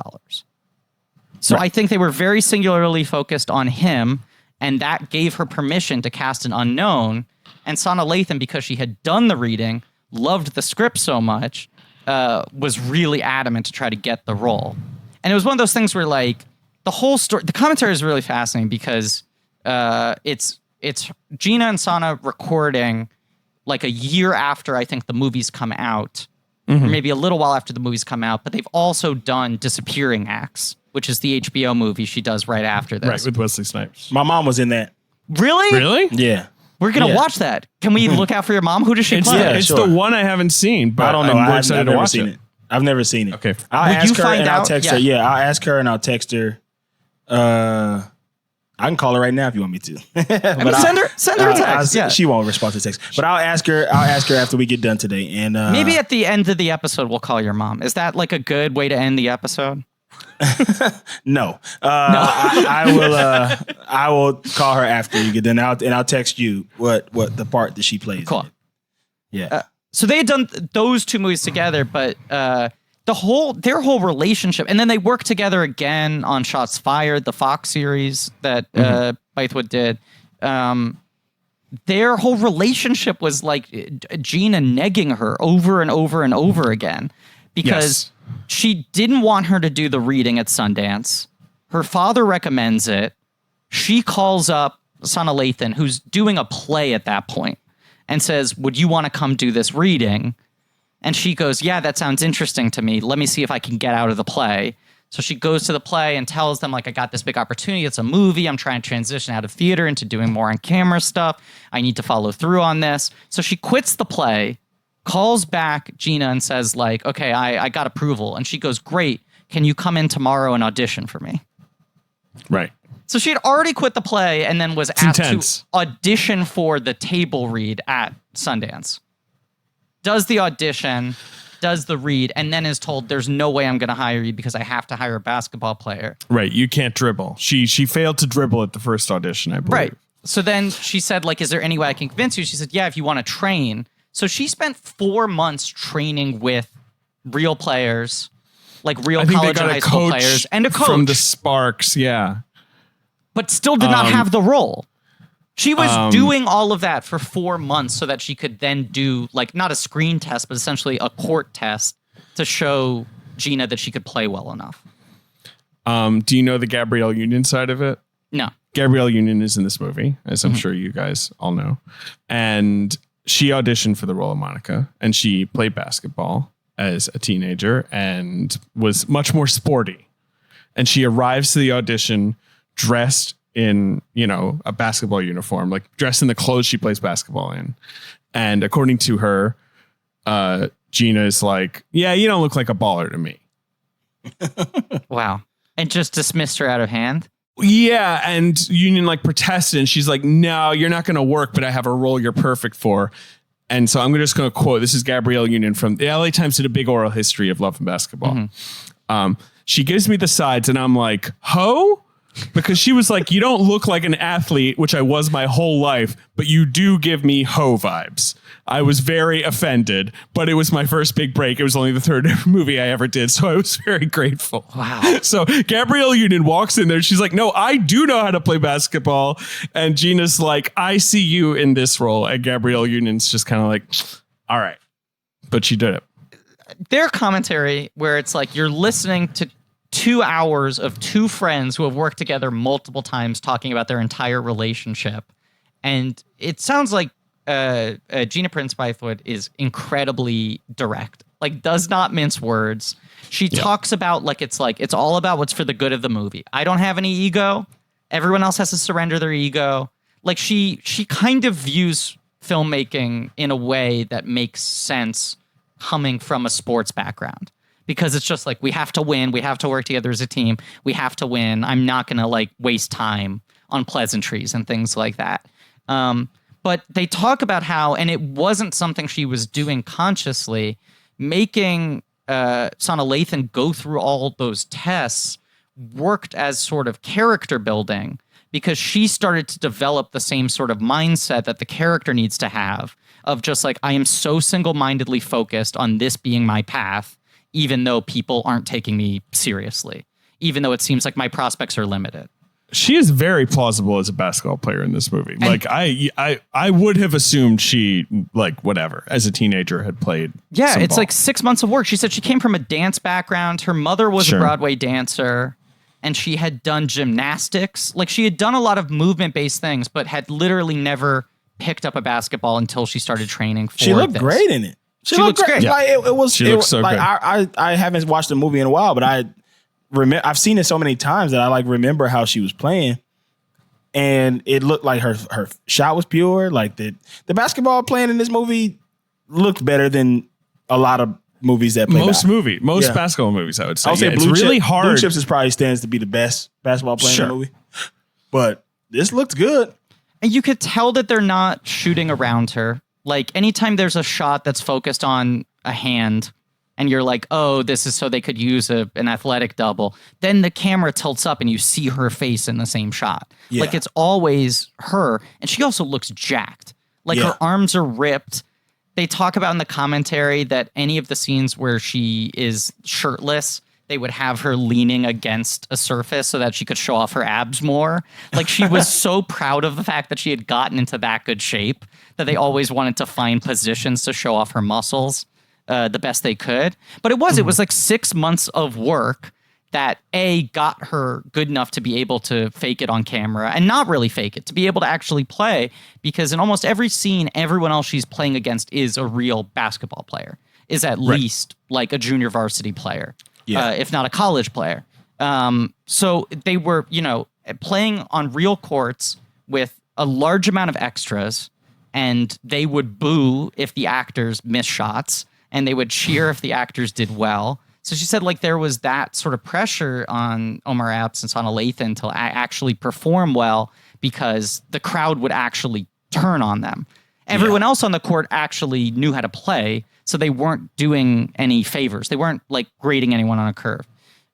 So I think they were very singularly focused on him, and that gave her permission to cast an unknown. And Sanaa Lathan, because she had done the reading, loved the script so much, was really adamant to try to get the role. And it was one of those things where like the whole story, the commentary is really fascinating because it's Gina and Sanaa recording like a year after I think the movies come out, or maybe a little while after the movies come out, but they've also done Disappearing Acts, which is the HBO movie she does right after this. Right, with Wesley Snipes. My mom was in that. Really? Really? Yeah. We're going to Yeah. watch that. Can we look out for your mom? Who does she It's, play? Yeah, it's sure. the one I haven't seen, but I don't know. I'm I've excited to never watch seen it. I've never seen it. Okay. I'll Would ask you her find and I'll out? text Yeah. her. Yeah, I'll ask her and I'll text her. I can call her right now if you want me to. But send her a text. Yeah. She won't respond to text. But I'll ask her after we get done today. And Maybe at the end of the episode, we'll call your mom. Is that like a good way to end the episode? no. I will call her after you get done. I'll text you what the part that she plays. Cool. in it. Yeah. So they had done those two movies together, but their whole relationship, and then they worked together again on Shots Fired, the Fox series that Bythewood did. their whole relationship was like Gina negging her over and over and over again because she didn't want her to do the reading at Sundance. Her father recommends it. She calls up Sanaa Lathan, who's doing a play at that point, and says, would you want to come do this reading? And she goes, yeah, that sounds interesting to me. Let me see if I can get out of the play. So she goes to the play and tells them, like, I got this big opportunity. It's a movie. I'm trying to transition out of theater into doing more on camera stuff. I need to follow through on this. So she quits the play, calls back Gina and says, like, okay, I got approval. And she goes, great. Can you come in tomorrow and audition for me? Right. So she had already quit the play and then was asked to audition for the table read at Sundance. Does the audition, does the read, and then is told there's no way I'm going to hire you because I have to hire a basketball player. Right. You can't dribble. She failed to dribble at the first audition, I believe. Right. So then she said, like, is there any way I can convince you? She said, yeah, if you want to train. So she spent 4 months training with real players, like real college and high school players, and a coach. From the Sparks, yeah. But still did not have the role. She was doing all of that for 4 months so that she could then do, like, not a screen test, but essentially a court test to show Gina that she could play well enough. Do you know the Gabrielle Union side of it? No. Gabrielle Union is in this movie, as I'm sure you guys all know. And she auditioned for the role of Monica, and she played basketball as a teenager and was much more sporty. And she arrives to the audition dressed in, you know, a basketball uniform, like dressed in the clothes she plays basketball in. And according to her, Gina is like, yeah, you don't look like a baller to me. Wow. And just dismissed her out of hand? Yeah. And Union like protested and she's like, no, you're not going to work, but I have a role you're perfect for. And so I'm just going to quote, this is Gabrielle Union from the LA Times, did a big oral history of Love and Basketball. She gives me the sides and I'm like, ho? Because she was like, you don't look like an athlete, which I was my whole life, but you do give me ho vibes. I was very offended, but it was my first big break. It was only the third movie I ever did, so I was very grateful. Wow. So Gabrielle Union walks in there. She's like, no, I do know how to play basketball. And Gina's like, I see you in this role. And Gabrielle Union's just kind of like, all right. But she did it. Their commentary where it's like you're listening to 2 hours of two friends who have worked together multiple times talking about their entire relationship. And it sounds like Gina Prince-Bythewood is incredibly direct, like does not mince words. She talks about it's all about what's for the good of the movie. I don't have any ego. Everyone else has to surrender their ego. Like she kind of views filmmaking in a way that makes sense coming from a sports background. Because it's just like, we have to win. We have to work together as a team. We have to win. I'm not going to like waste time on pleasantries and things like that. But they talk about how, and it wasn't something she was doing consciously, making Sanaa Lathan go through all those tests worked as sort of character building because she started to develop the same sort of mindset that the character needs to have of just like, I am so single-mindedly focused on this being my path, even though people aren't taking me seriously, even though it seems like my prospects are limited. She is very plausible as a basketball player in this movie. Like I would have assumed she, like, whatever, as a teenager had played. Yeah, it's ball. like 6 months of work. She said she came from a dance background. Her mother was a Broadway dancer and she had done gymnastics. Like she had done a lot of movement-based things, but had literally never picked up a basketball until she started training for this. She looked great in it. She looked great. Yeah. Like it was. She looks so like, good. I haven't watched the movie in a while, but I've seen it so many times that I like remember how she was playing, and it looked like her shot was pure. Like the basketball playing in this movie looked better than a lot of movies that play. Most basketball movies, I would say. I would say it's really hard. Blue Chips probably stands to be the best basketball player in the movie, but this looked good. And you could tell that they're not shooting around her. Like anytime there's a shot that's focused on a hand and you're like, oh, this is so they could use an athletic double, then the camera tilts up and you see her face in the same shot. Yeah. Like it's always her. And she also looks jacked. Like her arms are ripped. They talk about in the commentary that any of the scenes where she is shirtless, they would have her leaning against a surface so that she could show off her abs more. Like she was so proud of the fact that she had gotten into that good shape that they always wanted to find positions to show off her muscles the best they could. But it was like 6 months of work that got her good enough to be able to fake it on camera and not really fake it, to be able to actually play, because in almost every scene, everyone else she's playing against is a real basketball player, is at least like a junior varsity player. If not a college player. So they were, playing on real courts with a large amount of extras, and they would boo if the actors missed shots, and they would cheer if the actors did well. So she said like there was that sort of pressure on Omar Epps and Sanaa Lathan to actually perform well, because the crowd would actually turn on them. Everyone else on the court actually knew how to play, so they weren't doing any favors. They weren't like grading anyone on a curve.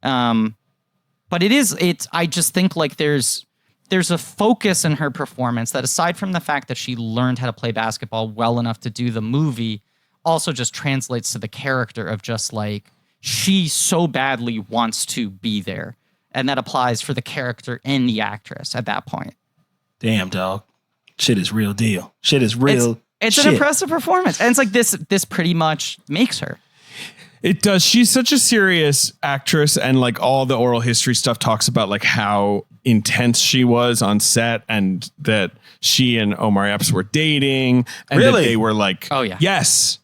But I just think like there's a focus in her performance that, aside from the fact that she learned how to play basketball well enough to do the movie, also just translates to the character of just like, she so badly wants to be there. And that applies for the character and the actress at that point. Damn, dog. Shit is real deal. Shit is real. It's an impressive performance. And it's like this pretty much makes her. It does. She's such a serious actress, and like all the oral history stuff talks about like how intense she was on set, and that she and Omar Epps were dating, and that they were like, oh yeah, yes.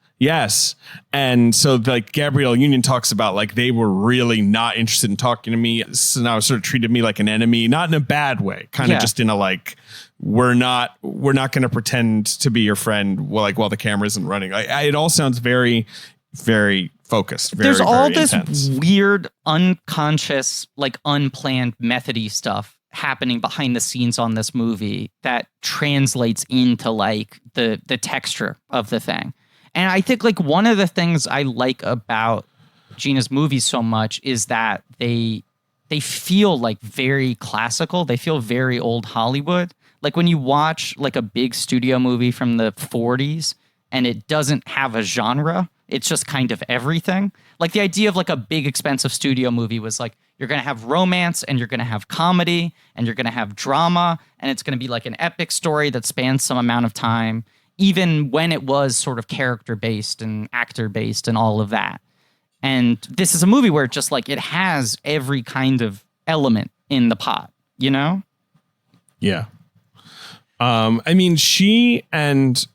And so like Gabrielle Union talks about like they were really not interested in talking to me. Sanaa sort of treated me like an enemy, not in a bad way, kind of just in a like, we're not going to pretend to be your friend while the camera isn't running. It all sounds very, very focused. There's all this intense, weird, unconscious, like unplanned methody stuff happening behind the scenes on this movie that translates into like the texture of the thing. And I think like one of the things I like about Gina's movies so much is that they feel like very classical. They feel very old Hollywood. Like when you watch like a big studio movie from the 40s and it doesn't have a genre, it's just kind of everything. Like the idea of like a big expensive studio movie was like, you're going to have romance and you're going to have comedy and you're going to have drama, and it's going to be like an epic story that spans some amount of time, even when it was sort of character based and actor based and all of that. And this is a movie where just like it has every kind of element in the pot, you know? Yeah. I mean, she and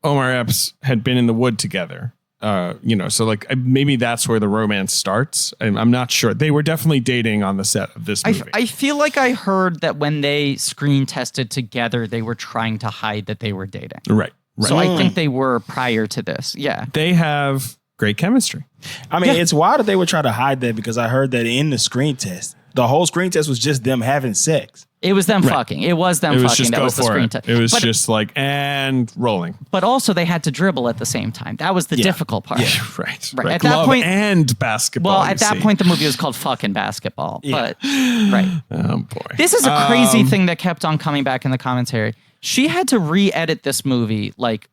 Omar Epps had been in the wood together, so like maybe that's where the romance starts. I'm not sure. They were definitely dating on the set of this movie. I feel like I heard that when they screen tested together, they were trying to hide that they were dating. Right. So I think they were prior to this. Yeah. They have great chemistry. I mean, it's wild that they would try to hide that, because I heard that in the screen test, the whole screen test was just them having sex. It was them fucking. It was them fucking. That was the screen test. It was just like, and rolling. But also they had to dribble at the same time. That was the difficult part. Yeah, right. At that point, and basketball. Well, at that point, the movie was called fucking basketball. Yeah. But right. Oh boy. This is a crazy thing that kept on coming back in the commentary. She had to re-edit this movie like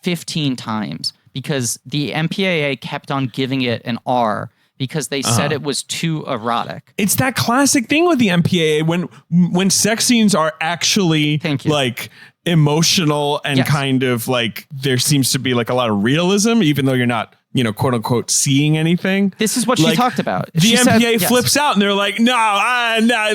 15 times because the MPAA kept on giving it an R, because they said it was too erotic. It's that classic thing with the MPAA when sex scenes are actually like emotional and kind of like there seems to be like a lot of realism, even though you're not, quote unquote, seeing anything. This is what she talked about. The MPAA flips out and they're like, no,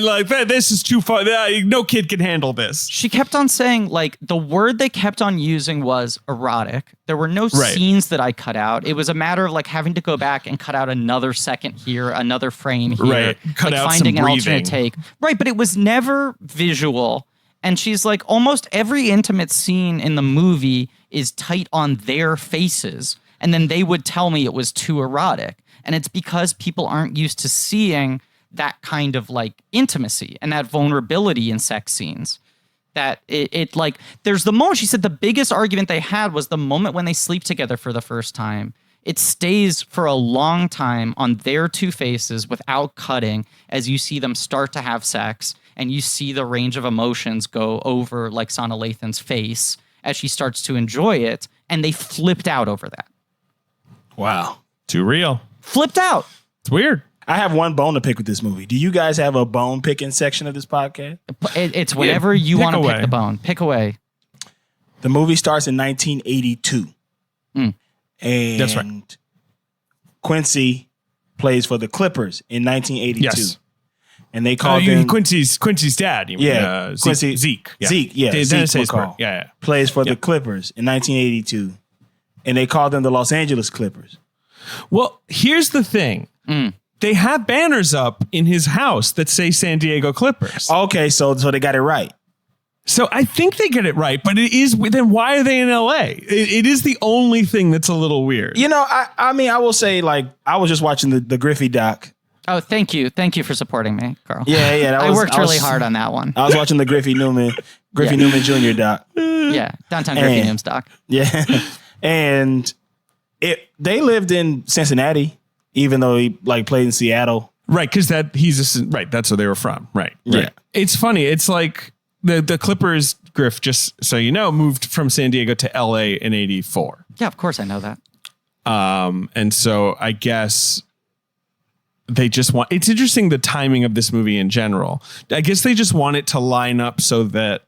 like this is too far. No kid can handle this. She kept on saying like the word they kept on using was erotic. There were no scenes that I cut out. It was a matter of like having to go back and cut out another second here, another frame here, right. Cut like out finding some an alternate take. Right, but it was never visual. And she's like, almost every intimate scene in the movie is tight on their faces. And then they would tell me it was too erotic. And it's because people aren't used to seeing that kind of like intimacy and that vulnerability in sex scenes. That it like, there's the moment, she said the biggest argument they had was the moment when they sleep together for the first time. It stays for a long time on their two faces without cutting as you see them start to have sex, and you see the range of emotions go over like Sanaa Lathan's face as she starts to enjoy it, and they flipped out over that. Wow. Too real. Flipped out. It's weird. I have one bone to pick with this movie. Do you guys have a bone picking section of this podcast? It's whenever you want to away. pick the bone. Pick away. The movie starts in 1982. And That's right. Quincy plays for the Clippers in 1982. Yes. And they called him Quincy's dad. You mean, Yeah, Quincy Zeke. Yeah. Zeke, yeah, Dennis Zeke Haysbert. McCall. Yeah. plays for the Clippers in 1982. And they called them the Los Angeles Clippers. Well, here's the thing. They have banners up in his house that say San Diego Clippers. Okay, so they got it right. So I think they get it right, but it is. Then why are they in LA? It is the only thing that's a little weird. You know, I mean, I will say, like, I was just watching the Griffin doc. Oh, thank you. Thank you for supporting me, Carl. Yeah. I worked really hard on that one. I was watching the Griffin Newman Jr. doc. Yeah, Downtown Griffin Newman's doc. Yeah. And they lived in Cincinnati, even though he played in Seattle. Right, because that's where they were from. Right. Yeah. It's funny. It's like the Clippers, Griff, just so you know, moved from San Diego to LA in '84. Yeah, of course I know that. And so I guess they just want. It's interesting the timing of this movie in general. I guess they just want it to line up so that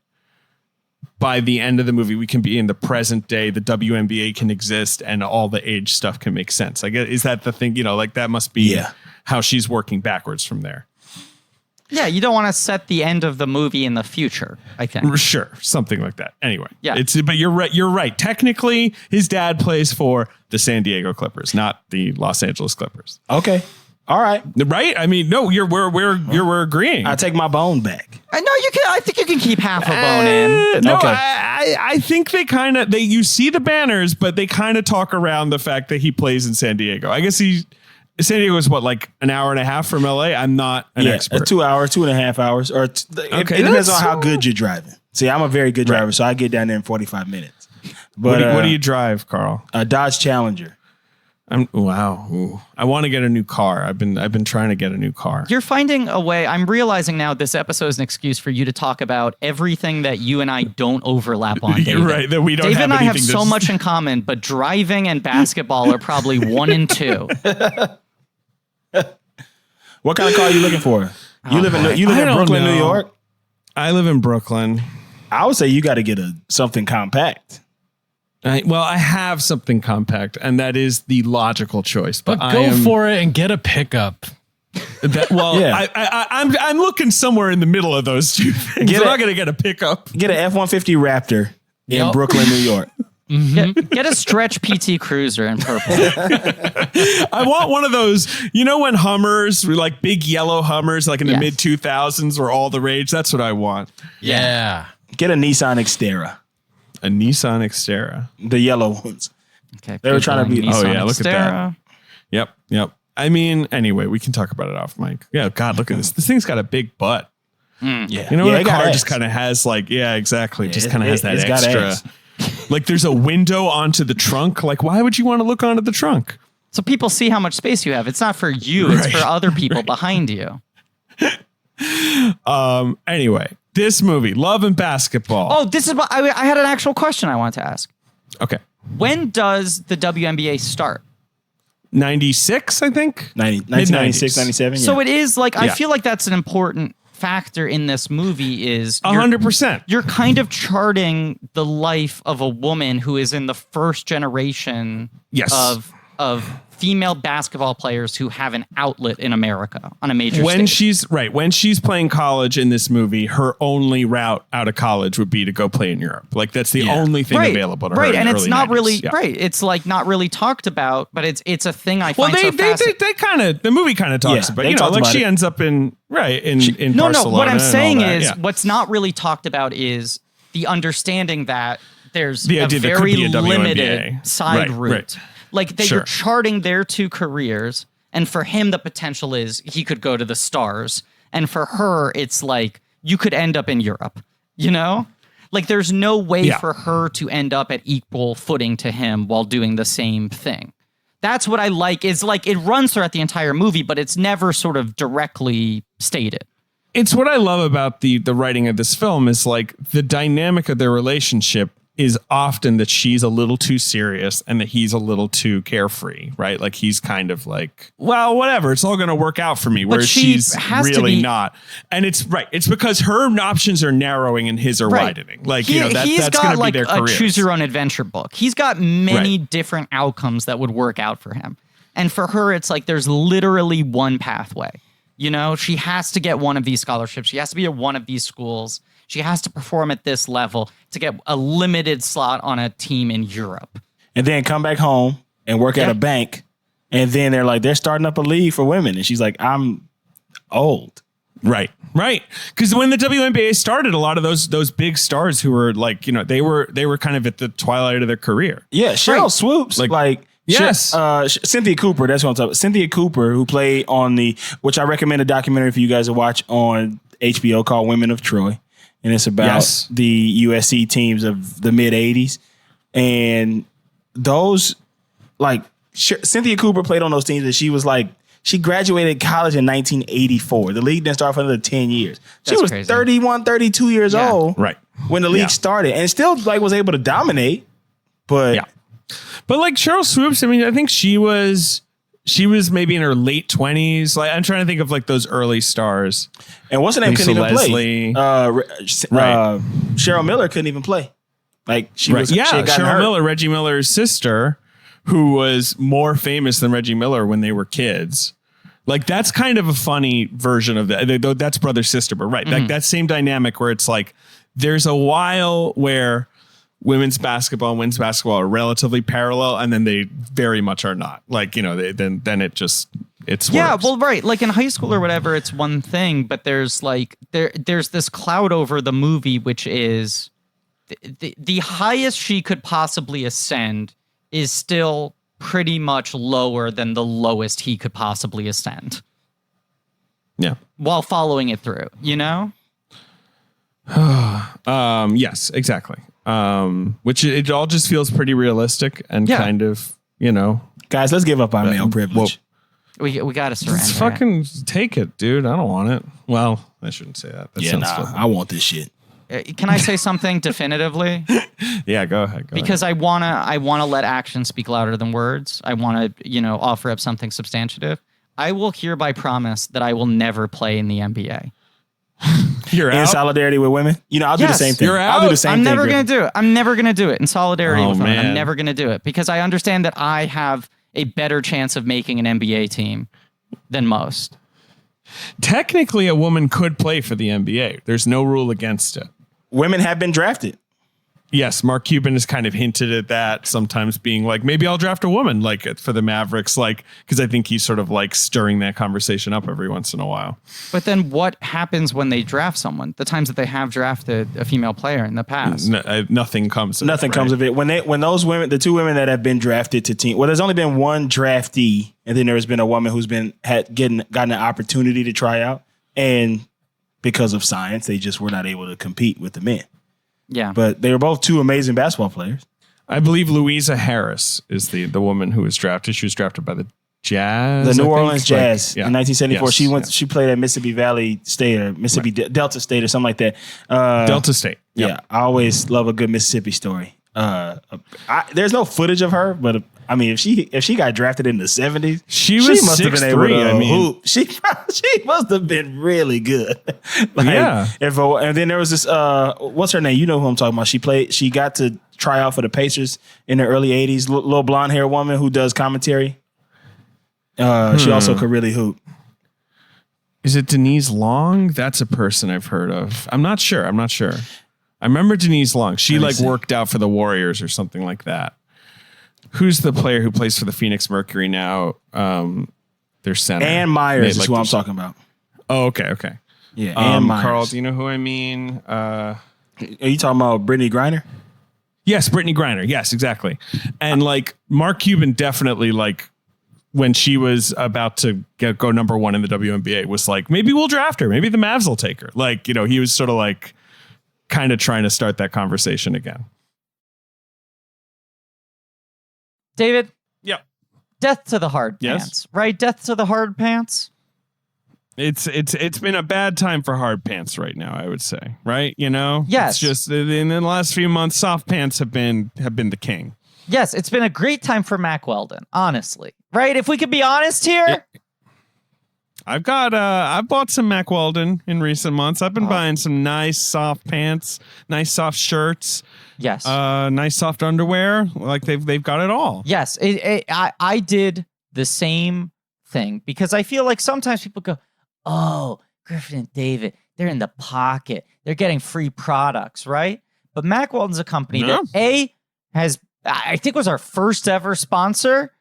by the end of the movie, we can be in the present day, the WNBA can exist, and all the age stuff can make sense. I guess, is that the thing? That must be how she's working backwards from there. Yeah, you don't want to set the end of the movie in the future, I think. Sure, something like that. Anyway, Yeah. But you're right. You're right. Technically, his dad plays for the San Diego Clippers, not the Los Angeles Clippers. Okay. All right. Right? I mean, no, we're agreeing. I take my bone back. I know you can. I think you can keep half a bone in. No, Okay. I think they you see the banners, but they kind of talk around the fact that he plays in San Diego. I guess San Diego is what, like an hour and a half from LA? I'm not an expert. 2 hours, 2.5 hours. Or it depends on how good you're driving. See, I'm a very good driver, so I get down there in 45 minutes. But what do you drive, Carl? A Dodge Challenger. Wow. Ooh. I want to get a new car. I've been trying to get a new car. You're finding a way. I'm realizing now this episode is an excuse for you to talk about everything that you and I don't overlap on. David. You're right that we don't. David have and I have anything so much in common, but driving and basketball are probably 1 and 2. What kind of car are you looking for? You live in Brooklyn, New York? I live in Brooklyn. I would say you got to get something compact. I have something compact, and that is the logical choice. But go for it and get a pickup. I'm looking somewhere in the middle of those two things. I'm not going to get a pickup. Get an F-150 Raptor in Brooklyn, New York. Get a stretch PT Cruiser in purple. I want one of those, when Hummers, like big yellow Hummers, like in the mid 2000s were all the rage. That's what I want. Yeah. Get a Nissan Xterra. A Nissan Xterra. The yellow ones. Okay, they were trying to be. Nissan look at that. Yep. I mean, anyway, we can talk about it off mic. Yeah, God, look at this. This thing's got a big butt. Yeah. When a car just kind of has exactly. Yeah, just kind of has that got extra. ass. Like there's a window onto the trunk. Like, why would you want to look onto the trunk? So people see how much space you have. It's not for you. It's for other people behind you. Anyway, this movie, Love and Basketball. Oh, this is what I had an actual question I wanted to ask. Okay. When does the WNBA start? 96, I think. 1996, 97. Yeah. So it is I feel like that's an important factor in this movie is 100%. You're kind of charting the life of a woman who is in the first generation of female basketball players who have an outlet in America on a major stage. When she's playing college in this movie, her only route out of college would be to go play in Europe. Like that's the only thing available to her. Right, in and the it's early not 90s. really it's not really talked about, but it's a thing I find so fascinating. They kind of the movie kind of talks about she ends up in Barcelona. No, what I'm saying that, is what's not really talked about is the understanding that there's the a idea very there could be a limited WNBA. side route. Right. Like you're charting their two careers, and for him the potential is he could go to the stars, and for her it's like you could end up in Europe. Like there's no way for her to end up at equal footing to him while doing the same thing. That's what I like. Is like it runs throughout the entire movie, but it's never sort of directly stated. It's what I love about the writing of this film is like the dynamic of their relationship is often that she's a little too serious and that he's a little too carefree, right? Like he's kind of like, well, whatever, it's all going to work out for me. Whereas she's really not. And it's right. It's because her options are narrowing and his are widening. Like, that's going to be their career. He's got a choose your own adventure book. He's got many different outcomes that would work out for him. And for her, it's like there's literally one pathway. She has to get one of these scholarships. She has to be at one of these schools. She has to perform at this level to get a limited slot on a team in Europe. And then come back home and work at a bank. And then they're starting up a league for women. And she's like, I'm old. Right. Because when the WNBA started, a lot of those big stars who were like, they were kind of at the twilight of their career. Yeah. Cheryl Swoops. Yes. Cynthia Cooper. That's what I'm talking about. Cynthia Cooper, who played on which I recommend a documentary for you guys to watch on HBO called Women of Troy. And it's about the USC teams of the mid 80s. And those, Cynthia Cooper played on those teams, and she was she graduated college in 1984. The league didn't start for another 10 years. She was crazy. 31, 32 years old when the league started, and still was able to dominate. But Cheryl Swoops, I mean, I think she was maybe in her late 20s. Like, I'm trying to think of those early stars. And what's her name? Couldn't even play. Cheryl Miller couldn't even play. Cheryl Miller, Reggie Miller's sister, who was more famous than Reggie Miller when they were kids. That's kind of a funny version of that. That's brother sister, but that same dynamic where it's there's a while where women's basketball and men's basketball are relatively parallel, and then they very much are not. Then it's right. Like in high school or whatever, it's one thing, but there's there's this cloud over the movie, which is the highest she could possibly ascend is still pretty much lower than the lowest he could possibly ascend. Yeah, while following it through, Yes, exactly. Which it all just feels pretty realistic and kind of, Guys, let's give up our male privilege. We got to surrender. Just fucking take it, dude. I don't want it. Well, I shouldn't say that. I want this shit. Can I say something definitively? Yeah, go ahead. Because I wanna let action speak louder than words. I want to, offer up something substantive. I will hereby promise that I will never play in the NBA. You're out? In solidarity with women? I'll do the same thing. You're out? I'll do the same thing. I'm never going to do it. I'm never going to do it in solidarity with women. Man. I'm never going to do it because I understand that I have a better chance of making an NBA team than most. Technically, a woman could play for the NBA. There's no rule against it. Women have been drafted. Yes, Mark Cuban has kind of hinted at that, sometimes being like, maybe I'll draft a woman for the Mavericks, because I think he's sort of stirring that conversation up every once in a while. But then what happens when they draft someone? The times that they have drafted a female player in the past, nothing comes. Nothing comes of it. When those women, the two women that have been drafted to team, there's only been one draftee, and then there's been a woman who's gotten an opportunity to try out, and because of science, they just were not able to compete with the men. Yeah. But they were both two amazing basketball players. I believe Louisa Harris is the woman who was drafted. She was drafted by the Jazz. The New Orleans Jazz in 1974. Yes, She played at Mississippi Valley State or Mississippi Delta State or something like that. Delta State. Yep. Yeah. I always love a good Mississippi story. There's no footage of her, but I mean, if she got drafted in the 70s, she must have been able to hoop. She must have been really good. And then there was this what's her name? You know who I'm talking about. She got to try out for the Pacers in the early 80s. Little blonde hair woman who does commentary. She also could really hoop. Is it Denise Long? That's a person I've heard of. I'm not sure. I remember Denise Long. She worked out for the Warriors or something like that. Who's the player who plays for the Phoenix Mercury now? Their center. Ann Myers is who I'm talking about. Oh, okay. Yeah, Ann Myers. Carl, do you know who I mean? Are you talking about Brittany Griner? Yes, Brittany Griner. Yes, exactly. And Mark Cuban definitely when she was about to go number one in the WNBA was maybe we'll draft her. Maybe the Mavs will take her. He was sort of kind of trying to start that conversation again. David? Yep. Death to the hard pants, right? Death to the hard pants? It's been a bad time for hard pants right now, I would say, right? You know, Yes. It's just in the last few months, soft pants have been the king. Yes, it's been a great time for Mack Weldon, honestly. Right? If we could be honest here. I've bought some Mack Weldon in recent months. I've been buying some nice soft pants, nice soft shirts. Yes. Nice soft underwear. Like they've got it all. Yes. I did the same thing because I feel like sometimes people go, oh, Griffin and David, they're in the pocket. They're getting free products, right? But Mack Weldon's a company that has, I think, was our first ever sponsor.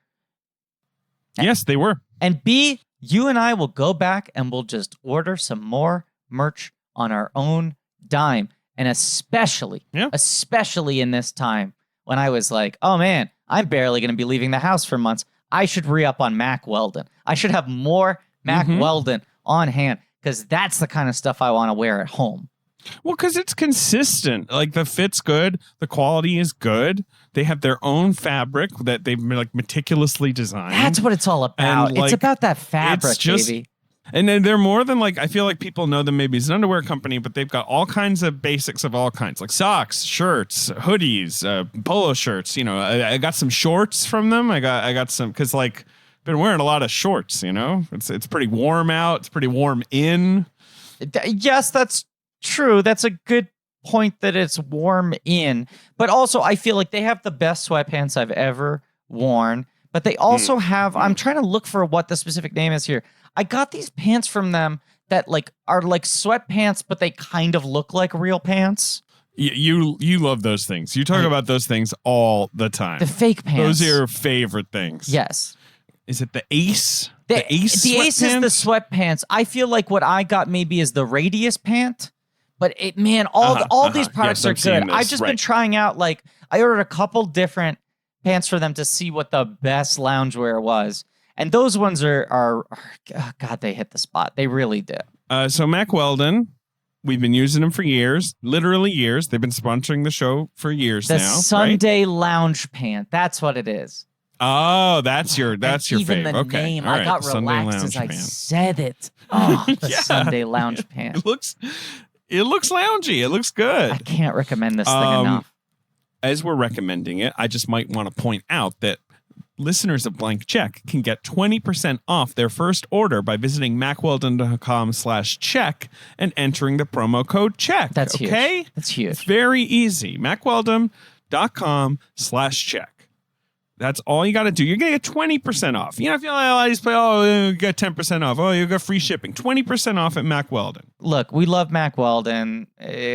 Yes, they were. And B, you and I will go back and we'll just order some more merch on our own dime. And especially in this time when I was like, oh man, I'm barely going to be leaving the house for months. I should re-up on Mack Weldon. I should have more Mack Weldon on hand because that's the kind of stuff I want to wear at home. Well, because it's consistent. Like the fit's good, the quality is good. They have their own fabric that they've like meticulously designed. That's what it's all about. And, it's about that fabric, baby. And then they're more than like, I feel like people know them maybe as an underwear company, but they've got all kinds of basics of all kinds, like socks, shirts, hoodies, polo shirts. You know, I got some shorts from them. I got some because like been wearing a lot of shorts. You know, it's pretty warm out. It's pretty warm in. Yes, that's true. That's a good point that it's warm in. But also, I feel like they have the best sweatpants I've ever worn. But they also have, I'm trying to look for what the specific name is here. I got these pants from them that like are like sweatpants, but they kind of look like real pants. You love those things. You talk about those things all the time. The fake pants. Those are your favorite things. Yes. Is it the Ace? The Ace is the sweatpants. I feel like what I got maybe is the Radius pant. But all these products are good. I've just been trying out, like, I ordered a couple different pants for them to see what the best loungewear was. And those ones are oh God, they hit the spot. They really do. So Mack Weldon, we've been using them for years, literally years. They've been sponsoring the show for years now. The Sunday lounge pant. That's what it is. Oh, that's your even fave. the Okay. name. All right. I got Sunday relaxed as lounge I pant. said it. Oh, the Sunday lounge pant. It looks loungy. It looks good. I can't recommend this thing enough. As we're recommending it, I just might want to point out that listeners of Blank Check can get 20% off their first order by visiting mackweldon.com/check and entering the promo code check. That's huge. Okay? That's huge. It's very easy. mackweldon.com/check. That's all you got to do. You're going to get 20% off. You know, if you're like, I just play, you get 10% off. Oh, you got free shipping. 20% off at Mack Weldon. Look, we love Mack Weldon.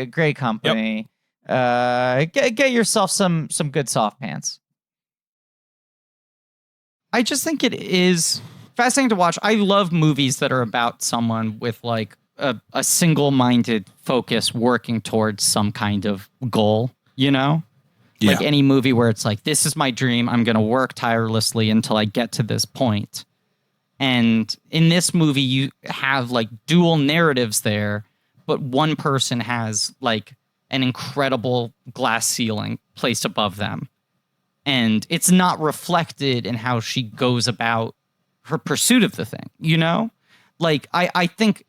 Great company. Get yourself some good soft pants. I just think it is fascinating to watch. I love movies that are about someone with like a single-minded focus working towards some kind of goal, you know? Like any movie where it's like, this is my dream. I'm going to work tirelessly until I get to this point. And in this movie, you have like dual narratives there, but one person has like an incredible glass ceiling placed above them. And it's not reflected in how she goes about her pursuit of the thing, you know? Like, I think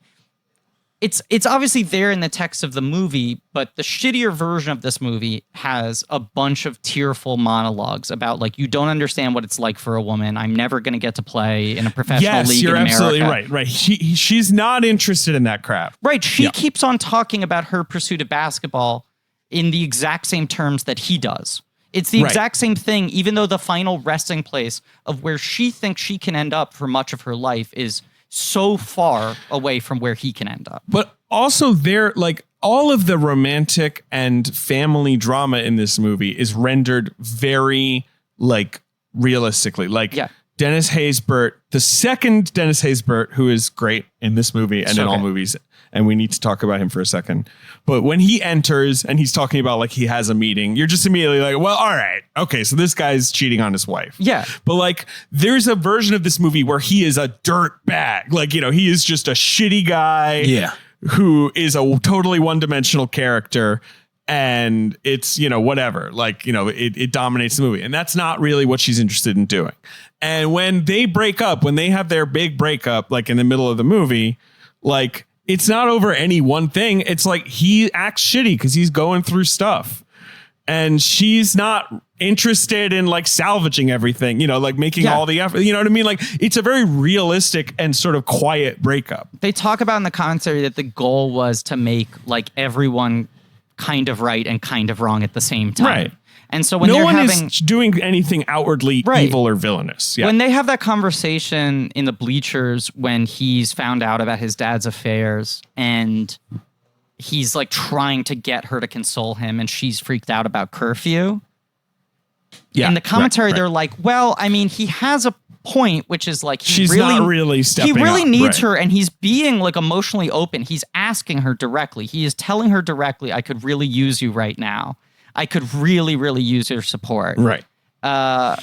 it's obviously there in the text of the movie, but the shittier version of this movie has a bunch of tearful monologues about, like, you don't understand what it's like for a woman. I'm never going to get to play in a professional league in America. Yes, you're absolutely right. She's not interested in that crap. Right. She keeps on talking about her pursuit of basketball in the exact same terms that he does. It's the exact same thing, even though the final resting place of where she thinks she can end up for much of her life is so far away from where he can end up. But also there, like, all of the romantic and family drama in this movie is rendered very, like, realistically. Like, Dennis Haysbert, the second Dennis Haysbert, who is great in this movie and in all movies, and we need to talk about him for a second. But when he enters and he's talking about, like, he has a meeting, you're just immediately like, well, all right. Okay, so this guy's cheating on his wife. Yeah. But, like, there's a version of this movie where he is a dirt bag. Like, you know, he is just a shitty guy who is a totally one-dimensional character. And it's, you know, whatever, like, you know, it dominates the movie. And that's not really what she's interested in doing. And when they break up, when they have their big breakup, like in the middle of the movie, Like, it's not over any one thing. It's like he acts shitty because he's going through stuff. And she's not interested in like salvaging everything, you know, like making all the effort. You know what I mean? Like, it's a very realistic and sort of quiet breakup. They talk about in the commentary that the goal was to make like everyone kind of right and kind of wrong at the same time. Right. And so when no they're one having is doing anything outwardly evil or villainous. Yeah. When they have that conversation in the bleachers when he's found out about his dad's affairs and he's like trying to get her to console him and she's freaked out about curfew. Yeah. In the commentary, they're like, well, I mean, he has a point, which is like, she's not really stepping He really up, needs her and he's being like emotionally open. He's asking her directly. He is telling her directly, I could really use you right now. I could really, really use your support. Right.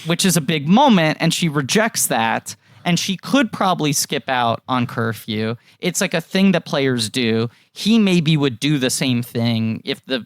Which is a big moment. And she rejects that. And she could probably skip out on curfew. It's like a thing that players do. He maybe would do the same thing if the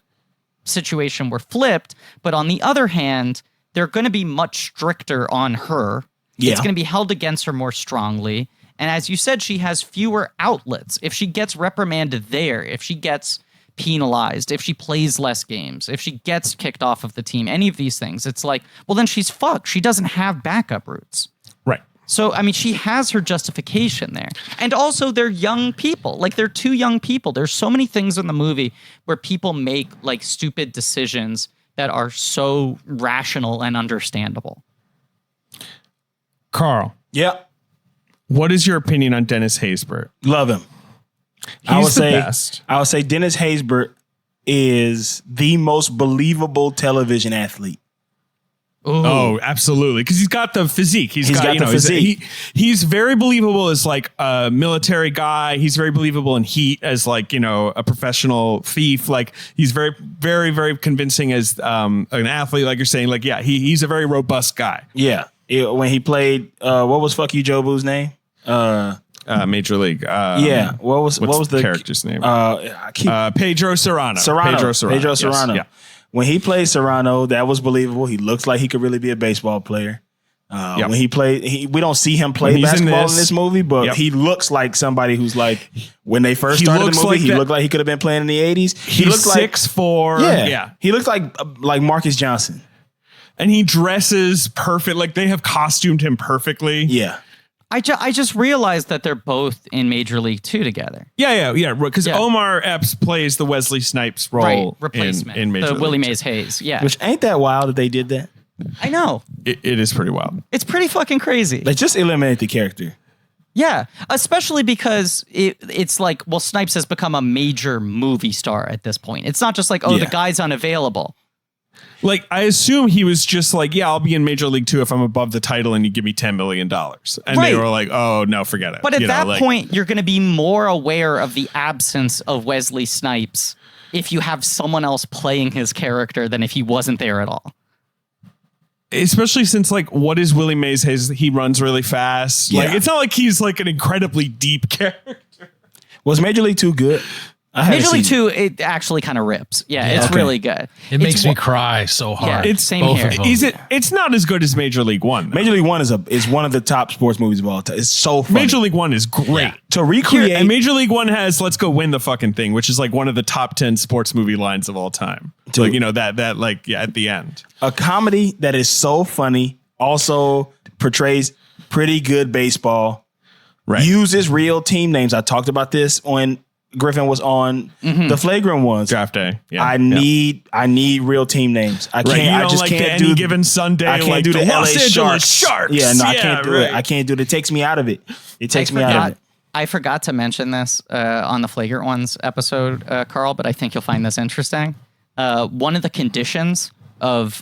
situation were flipped. But on the other hand, they're going to be much stricter on her. Yeah. It's going to be held against her more strongly. And as you said, she has fewer outlets. If she gets reprimanded there, if she gets penalized, if she plays less games, if she gets kicked off of the team, any of these things, it's like, well, then she's fucked. She doesn't have backup routes. Right. So, I mean, she has her justification there. And also, they're young people. Like, they're two young people. There's so many things in the movie where people make, like, stupid decisions that are so rational and understandable. Carl. Yeah. What is your opinion on Dennis Haysbert? Love him. He's the best. I would say Dennis Haysbert is the most believable television athlete. Ooh. Oh, absolutely. Because he's got the physique. He's got the physique. He's very believable as like a military guy. He's very believable in Heat as like, you know, a professional thief. Like he's very, very, very convincing as an athlete. Like you're saying, like, yeah, he's a very robust guy. Yeah. When he played, what was Fuck You Jobu's name? Major League. Yeah. What was the character's name? Pedro Serrano. Pedro Serrano. Yes. Yeah. When he played Serrano, that was believable. He looks like he could really be a baseball player. When he played, we don't see him play basketball in this movie, but he looks like somebody who's like, when they first started the movie, he looked like he could have been playing in the 80s. He looks like 6'4". Yeah. He looks like Marcus Johnson. And he dresses perfect. Like they have costumed him perfectly. Yeah. I just realized that they're both in Major League 2 together. Yeah. Because Omar Epps plays the Wesley Snipes role replacement in Major the League Willie 2. Mays Hayes. Yeah. Which ain't that wild that they did that? I know. It is pretty wild. It's pretty fucking crazy. They just eliminate the character. Yeah, especially because it's like, well, Snipes has become a major movie star at this point. It's not just like, the guy's unavailable. Like, I assume he was just like, yeah, I'll be in Major League 2 if I'm above the title and you give me $10 million. And they were like, oh, no, forget it. But at that point, you're going to be more aware of the absence of Wesley Snipes if you have someone else playing his character than if he wasn't there at all. Especially since, like, what is Willie Mays Hayes? He runs really fast. Yeah. Like, it's not like he's like an incredibly deep character. Was Major League 2 good? Major League 2, it actually kind of rips. Yeah, it's really good. It makes me cry so hard. Yeah, it's same here. It's not as good as Major League 1. Though. Major League 1 is one of the top sports movies of all time. It's so funny. Major League 1 is great. Yeah. To recreate, and Major League 1 has "Let's Go Win the Fucking Thing," which is like one of the top 10 sports movie lines of all time. So, like, you know, that at the end, a comedy that is so funny, also portrays pretty good baseball. Right. Uses real team names. I talked about this when Griffin was on the Flagrant Ones. Draft Day. Yeah. I need real team names. I can't. I just can't do any given Sunday. I can't do the LA Sharks. Yeah, no, I can't do it. I can't do it. It takes me out of it. It takes me out of it. I forgot to mention this on the Flagrant Ones episode, Carl, but I think you'll find this interesting. One of the conditions of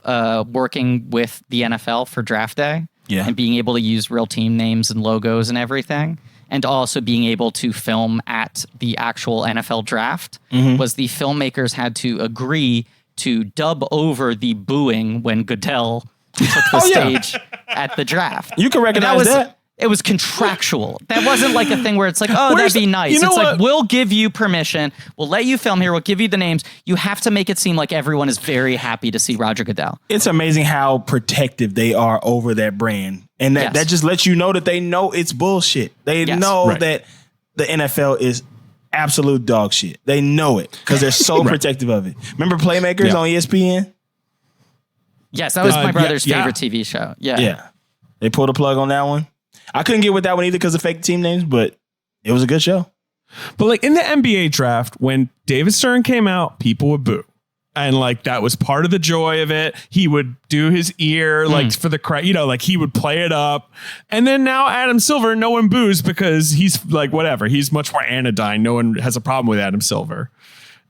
working with the NFL for Draft Day and being able to use real team names and logos and everything, and also being able to film at the actual NFL draft, was the filmmakers had to agree to dub over the booing when Goodell took the stage at the draft. You can recognize that. It was contractual. That wasn't like a thing where it's like, oh, that'd be nice. It's like, we'll give you permission. We'll let you film here. We'll give you the names. You have to make it seem like everyone is very happy to see Roger Goodell. It's amazing how protective they are over that brand. And that just lets you know that they know it's bullshit. They know that the NFL is absolute dog shit. They know it because they're so protective of it. Remember Playmakers on ESPN? Yes, that was my brother's yeah. favorite TV show. Yeah. Yeah. They pulled a plug on that one. I couldn't get with that one either because of fake team names, but it was a good show. But like in the NBA draft, when David Stern came out, people would boo. And like that was part of the joy of it. He would do his ear like for the crowd, like he would play it up. And then now Adam Silver, no one boos because he's like whatever. He's much more anodyne. No one has a problem with Adam Silver.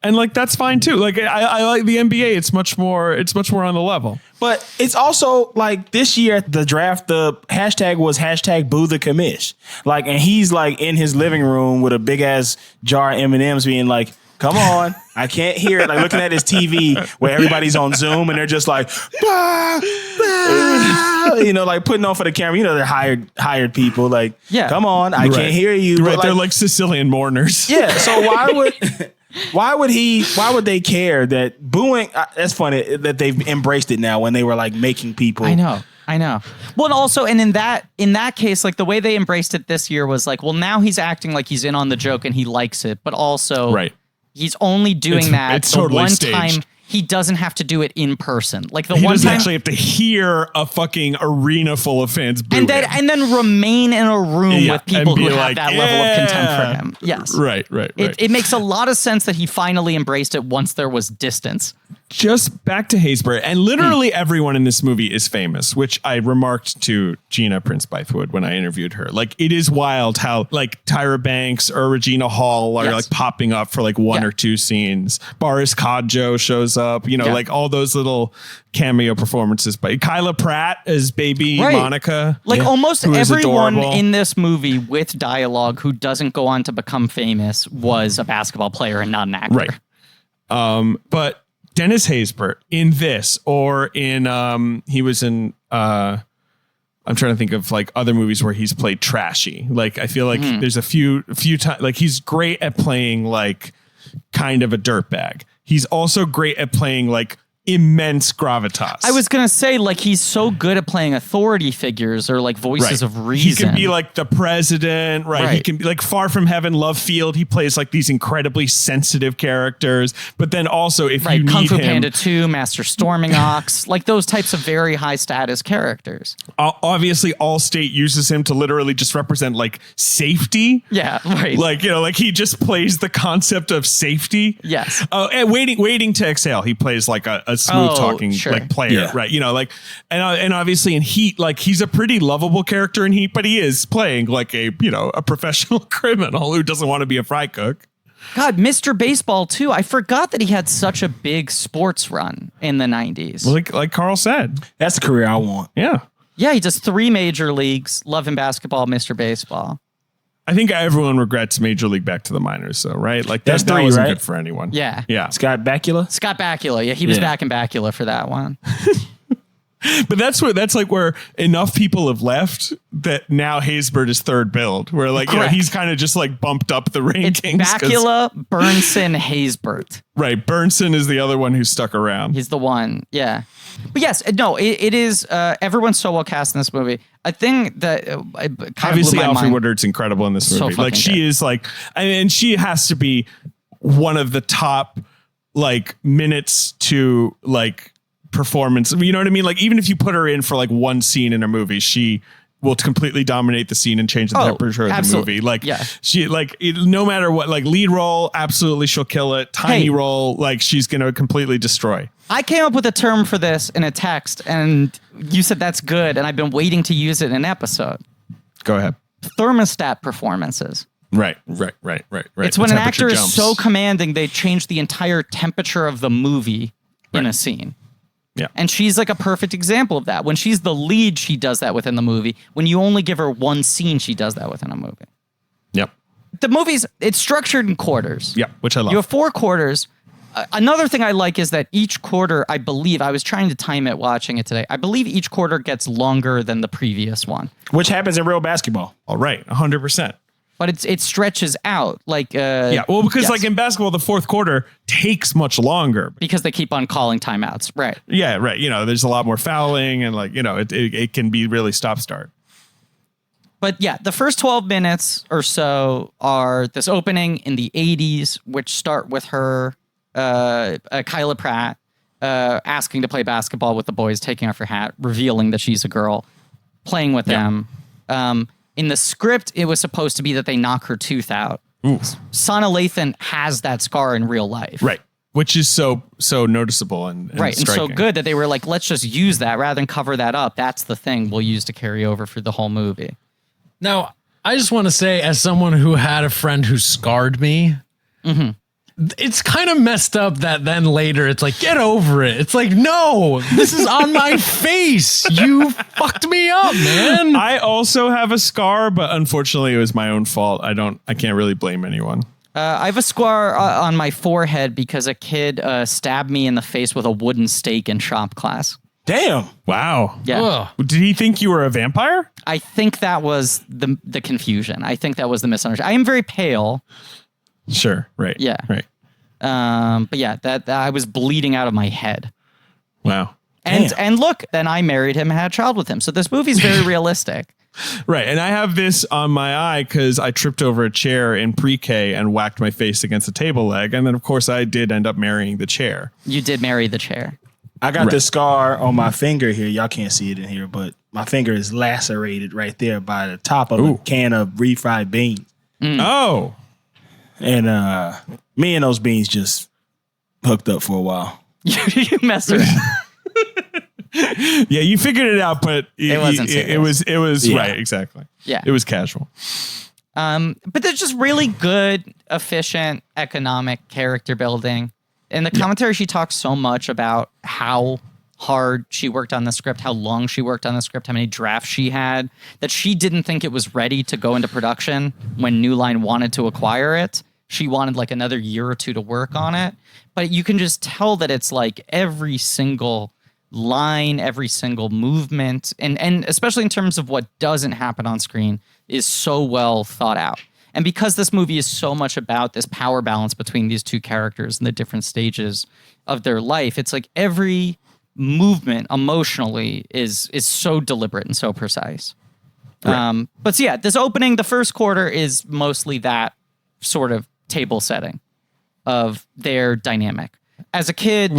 And like that's fine too. Like I like the NBA. It's much more on the level. But it's also like this year at the draft, the hashtag was #boo the commish. Like, and he's like in his living room with a big ass jar of M&Ms being like, come on, I can't hear it. Like looking at his TV where everybody's on Zoom and they're just like, bah, bah, like putting on for the camera. They're hired people. Like, come on, I can't hear you. Right, they're like Sicilian mourners. Yeah. So why would they care that booing? That's funny that they've embraced it now when they were like making people. I know. Well, and also, and in that case, like the way they embraced it this year was like, well, now he's acting like he's in on the joke and he likes it, but also he's only doing that the totally one staged. time. He doesn't have to do it in person. Like the he one doesn't time actually have to hear a fucking arena full of fans booing. and then remain in a room with people who have like, that level of contempt for him. Yes. Right. It makes a lot of sense that he finally embraced it once there was distance. Just back to Haysbert, and literally everyone in this movie is famous, which I remarked to Gina Prince-Bythewood when I interviewed her. Like, it is wild how like Tyra Banks or Regina Hall are like popping up for like one or two scenes. Boris Kodjoe shows up, like all those little cameo performances by Kyla Pratt as baby Monica. Like almost everyone adorable. in this movie with dialogue who doesn't go on to become famous was a basketball player and not an actor. Right. But Dennis Haysbert in this or in he was in I'm trying to think of like other movies where he's played trashy. Like I feel like there's a few times like he's great at playing like kind of a dirtbag. He's also great at playing like immense gravitas. I was gonna say like he's so good at playing authority figures or like voices of reason. He can be like the president, right? He can be like Far From Heaven, Love Field. He plays like these incredibly sensitive characters, but then also if you need Kung Fu him, Panda 2, Master Storming Ox, like those types of very high status characters. obviously Allstate uses him to literally just represent like safety. Yeah, right. Like like he just plays the concept of safety. Yes. Oh, and waiting to exhale. He plays like a smooth talking like player, right? Like and obviously in Heat, like he's a pretty lovable character in Heat, but he is playing like a professional criminal who doesn't want to be a fry cook. God, Mr. Baseball too. I forgot that he had such a big sports run in the 90s. Well, like Carl said, that's the career I want. Yeah, he does 3 major leagues. Love and basketball, Mr. Baseball. I think everyone regrets Major League back to the minors, though, right? Like That's that 3, wasn't right? good for anyone. Yeah. Scott Bakula. Scott Bakula. Yeah, he was back in Bakula for that one. But that's like where enough people have left that now Haysbert is third build, where like he's kind of just like bumped up the rankings. It's Bakula, Burnson, Haysbert. Right, Burnson is the other one who stuck around. He's the one, yeah. But yes, no, it is. Everyone's so well cast in this movie. I think that kind obviously of blew my Alfre mind. Woodard's incredible in this So movie. Like fucking she good. is like, and she has to be one of the top like minutes to like performance. You know what I mean? Like even if you put her in for like one scene in a movie, she will completely dominate the scene and change the temperature of the movie. Like she like no matter what, like lead role, absolutely she'll kill it. Tiny role, like she's going to completely destroy. I came up with a term for this in a text, and you said that's good, and I've been waiting to use it in an episode. Go ahead. Thermostat performances. Right. It's when an actor is so commanding, they change the entire temperature of the movie in a scene. Yeah. And she's like a perfect example of that. When she's the lead, she does that within the movie. When you only give her one scene, she does that within a movie. Yep. The movie's, it's structured in quarters. Yeah, which I love. You have 4 quarters. Another thing I like is that each quarter, I believe, I was trying to time it watching it today. I believe each quarter gets longer than the previous one. Which happens in real basketball. All right, 100%. But it stretches out like because like in basketball, the fourth quarter takes much longer because they keep on calling timeouts. Right. Yeah, right. There's a lot more fouling and like it can be really stop start. But yeah, the first 12 minutes or so are this opening in the 80s, which start with her, Kyla Pratt, asking to play basketball with the boys, taking off her hat, revealing that she's a girl, playing with them. In the script, it was supposed to be that they knock her tooth out. Ooh. Sanaa Lathan has that scar in real life. Right. Which is so noticeable and right. And so striking. good that they were like, let's just use that rather than cover that up. That's the thing we'll use to carry over for the whole movie. Now, I just want to say, as someone who had a friend who scarred me, it's kind of messed up that then later it's like, get over it. It's like, no, this is on my face. You fucked me up, man. I also have a scar, but unfortunately it was my own fault. I can't really blame anyone. I have a scar on my forehead because a kid stabbed me in the face with a wooden stake in shop class. Damn. Wow. Yeah. Ugh. Did he think you were a vampire? I think that was the confusion. I think that was the misunderstanding. I am very pale. Sure. Right. Yeah. Right. But yeah, that I was bleeding out of my head. Wow. And look, then I married him and had a child with him. So this movie's very realistic. Right. And I have this on my eye because I tripped over a chair in pre-K and whacked my face against a table leg. And then, of course, I did end up marrying the chair. You did marry the chair. I got this scar on my finger here. Y'all can't see it in here, but my finger is lacerated right there by the top of a can of refried beans. Oh. And me and those beans just hooked up for a while. You messed around. Yeah, you figured it out, but It wasn't serious. It was right, exactly. Yeah. It was casual. But there's just really good, efficient, economic character building. In the commentary, she talks so much about how hard she worked on the script, how long she worked on the script, how many drafts she had, that she didn't think it was ready to go into production when New Line wanted to acquire it. She wanted like another year or two to work on it. But you can just tell that it's like every single line, every single movement, and especially in terms of what doesn't happen on screen, is so well thought out. And because this movie is so much about this power balance between these two characters and the different stages of their life, it's like every movement emotionally is so deliberate and so precise. Right. But so yeah, this opening, the first quarter is mostly that sort of table setting of their dynamic. As a kid,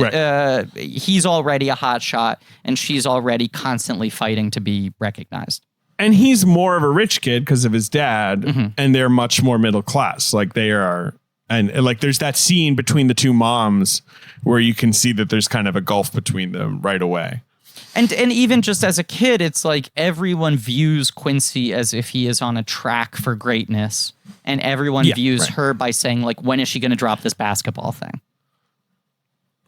he's already a hot shot, and she's already constantly fighting to be recognized. And he's more of a rich kid because of his dad, and they're much more middle class. Like they are, and like there's that scene between the two moms where you can see that there's kind of a gulf between them right away. And even just as a kid, it's like everyone views Quincy as if he is on a track for greatness, and everyone views her by saying like, when is she going to drop this basketball thing?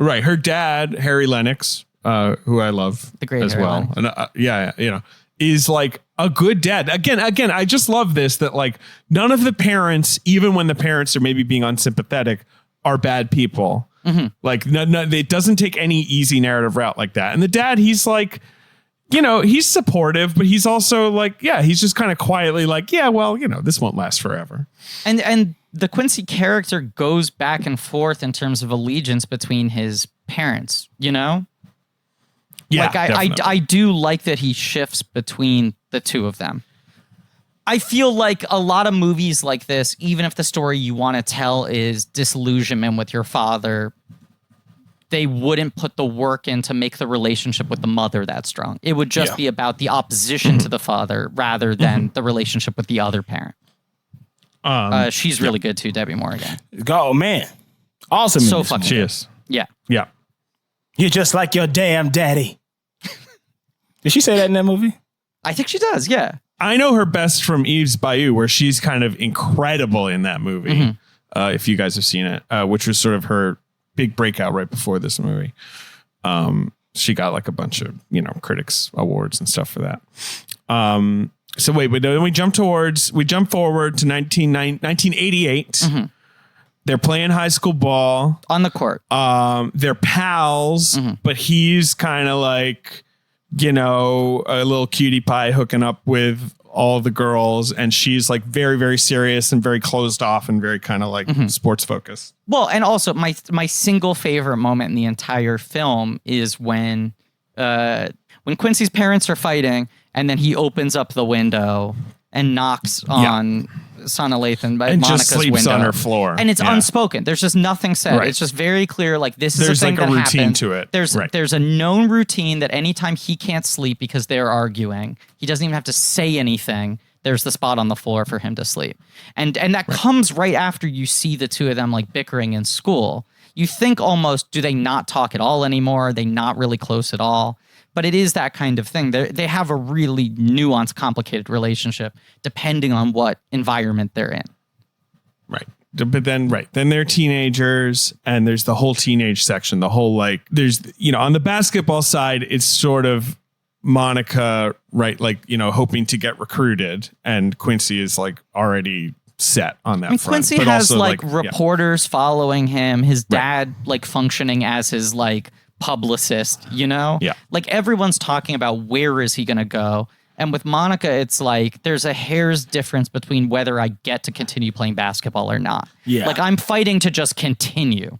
Right. Her dad, Harry Lennox, who I love the great as Harry well. Lennox. And is like a good dad. Again, I just love this, that like none of the parents, even when the parents are maybe being unsympathetic, are bad people. Like no, it doesn't take any easy narrative route like that. And the dad, he's like, he's supportive, but he's also like, he's just kind of quietly like, this won't last forever. And the Quincy character goes back and forth in terms of allegiance between his parents, Yeah, like I do like that he shifts between the two of them. I feel like a lot of movies like this, even if the story you want to tell is disillusionment with your father, they wouldn't put the work in to make the relationship with the mother that strong. It would just be about the opposition to the father rather than the relationship with the other parent. She's really good too, Debbie Morgan. Oh man, awesome! So fucking she good. is. Yeah. You're just like your damn daddy. Did she say that in that movie? I think she does. Yeah. I know her best from Eve's Bayou, where she's kind of incredible in that movie. If you guys have seen it, which was sort of her big breakout right before this movie. She got like a bunch of, critics awards and stuff for that. So wait, but then we jump forward to 1988. They're playing high school ball on the court. They're pals, but he's kind of like, a little cutie pie hooking up with all the girls, and she's like very, very serious and very closed off and very kind of like sports focused. Well, and also my single favorite moment in the entire film is when Quincy's parents are fighting, and then he opens up the window and knocks on Sanaa Lathan by and Monica's just sleeps window. on her floor. And it's unspoken. There's just nothing said. Right. It's just very clear, like, this is There's a thing like a that routine happened. to it. There's a known routine that anytime he can't sleep because they're arguing, he doesn't even have to say anything. There's the spot on the floor for him to sleep. And that comes right after you see the two of them like bickering in school. You think almost, do they not talk at all anymore? Are they not really close at all? But it is that kind of thing. They have a really nuanced, complicated relationship depending on what environment they're in. Right. But then, then they're teenagers and there's the whole teenage section, the whole like, there's, on the basketball side, it's sort of Monica, right? Like, hoping to get recruited, and Quincy is like already set on that front. Quincy but has also, like reporters following him, his dad like functioning as his like publicist, Yeah. Like everyone's talking about where is he going to go. And with Monica, it's like there's a hair's difference between whether I get to continue playing basketball or not. Yeah. Like I'm fighting to just continue.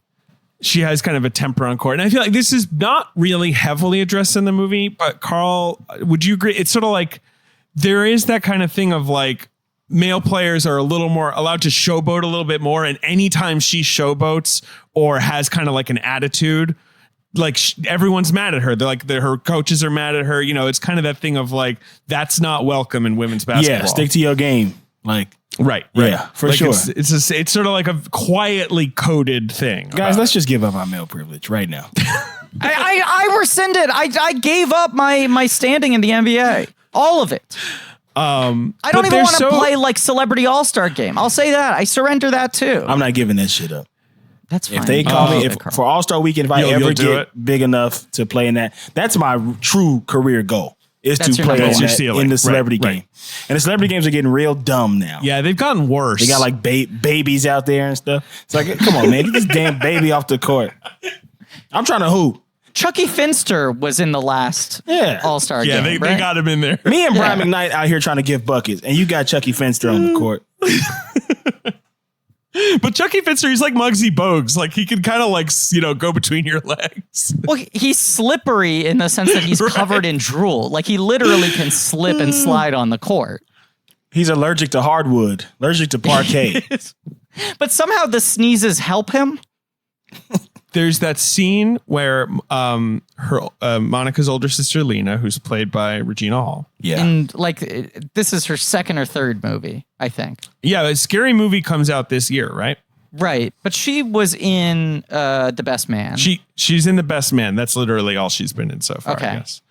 She has kind of a temper on court. And I feel like this is not really heavily addressed in the movie, but Carl, would you agree? It's sort of like there is that kind of thing of like male players are a little more allowed to showboat a little bit more. And anytime she showboats or has kind of like an attitude, like everyone's mad at her. They're like her coaches are mad at her. It's kind of that thing of like, that's not welcome in women's basketball. Yeah, stick to your game. Like, right. Yeah, for like sure. It's sort of like a quietly coded thing. Guys, let's just give up our male privilege right now. I rescinded. I gave up my standing in the NBA. All of it. I don't even want to play like Celebrity All-Star Game. I'll say that. I surrender that too. I'm not giving that shit up. That's fine. If they call me for All-Star Weekend, if I ever get big enough to play in that, that's my true career goal. Is to play in the celebrity game. And the celebrity games are getting real dumb now. Yeah, they've gotten worse. They got like babies out there and stuff. It's like, come on, man, get this damn baby off the court. I'm trying to hoop. Chucky Finster was in the last All-Star game. Yeah, they got him in there. Me and Brian McKnight out here trying to give buckets, and you got Chucky Finster on the court. But Chucky Finster, he's like Muggsy Bogues. Like he can kind of like, go between your legs. Well, he's slippery in the sense that he's covered in drool. Like he literally can slip and slide on the court. He's allergic to hardwood, allergic to parquet. But somehow the sneezes help him. There's that scene where Monica's older sister, Lena, who's played by Regina Hall. Yeah. And like this is her second or third movie, I think. Yeah, a Scary Movie comes out this year, right? Right. But she was in The Best Man. She's in The Best Man. That's literally all she's been in so far, okay. I guess.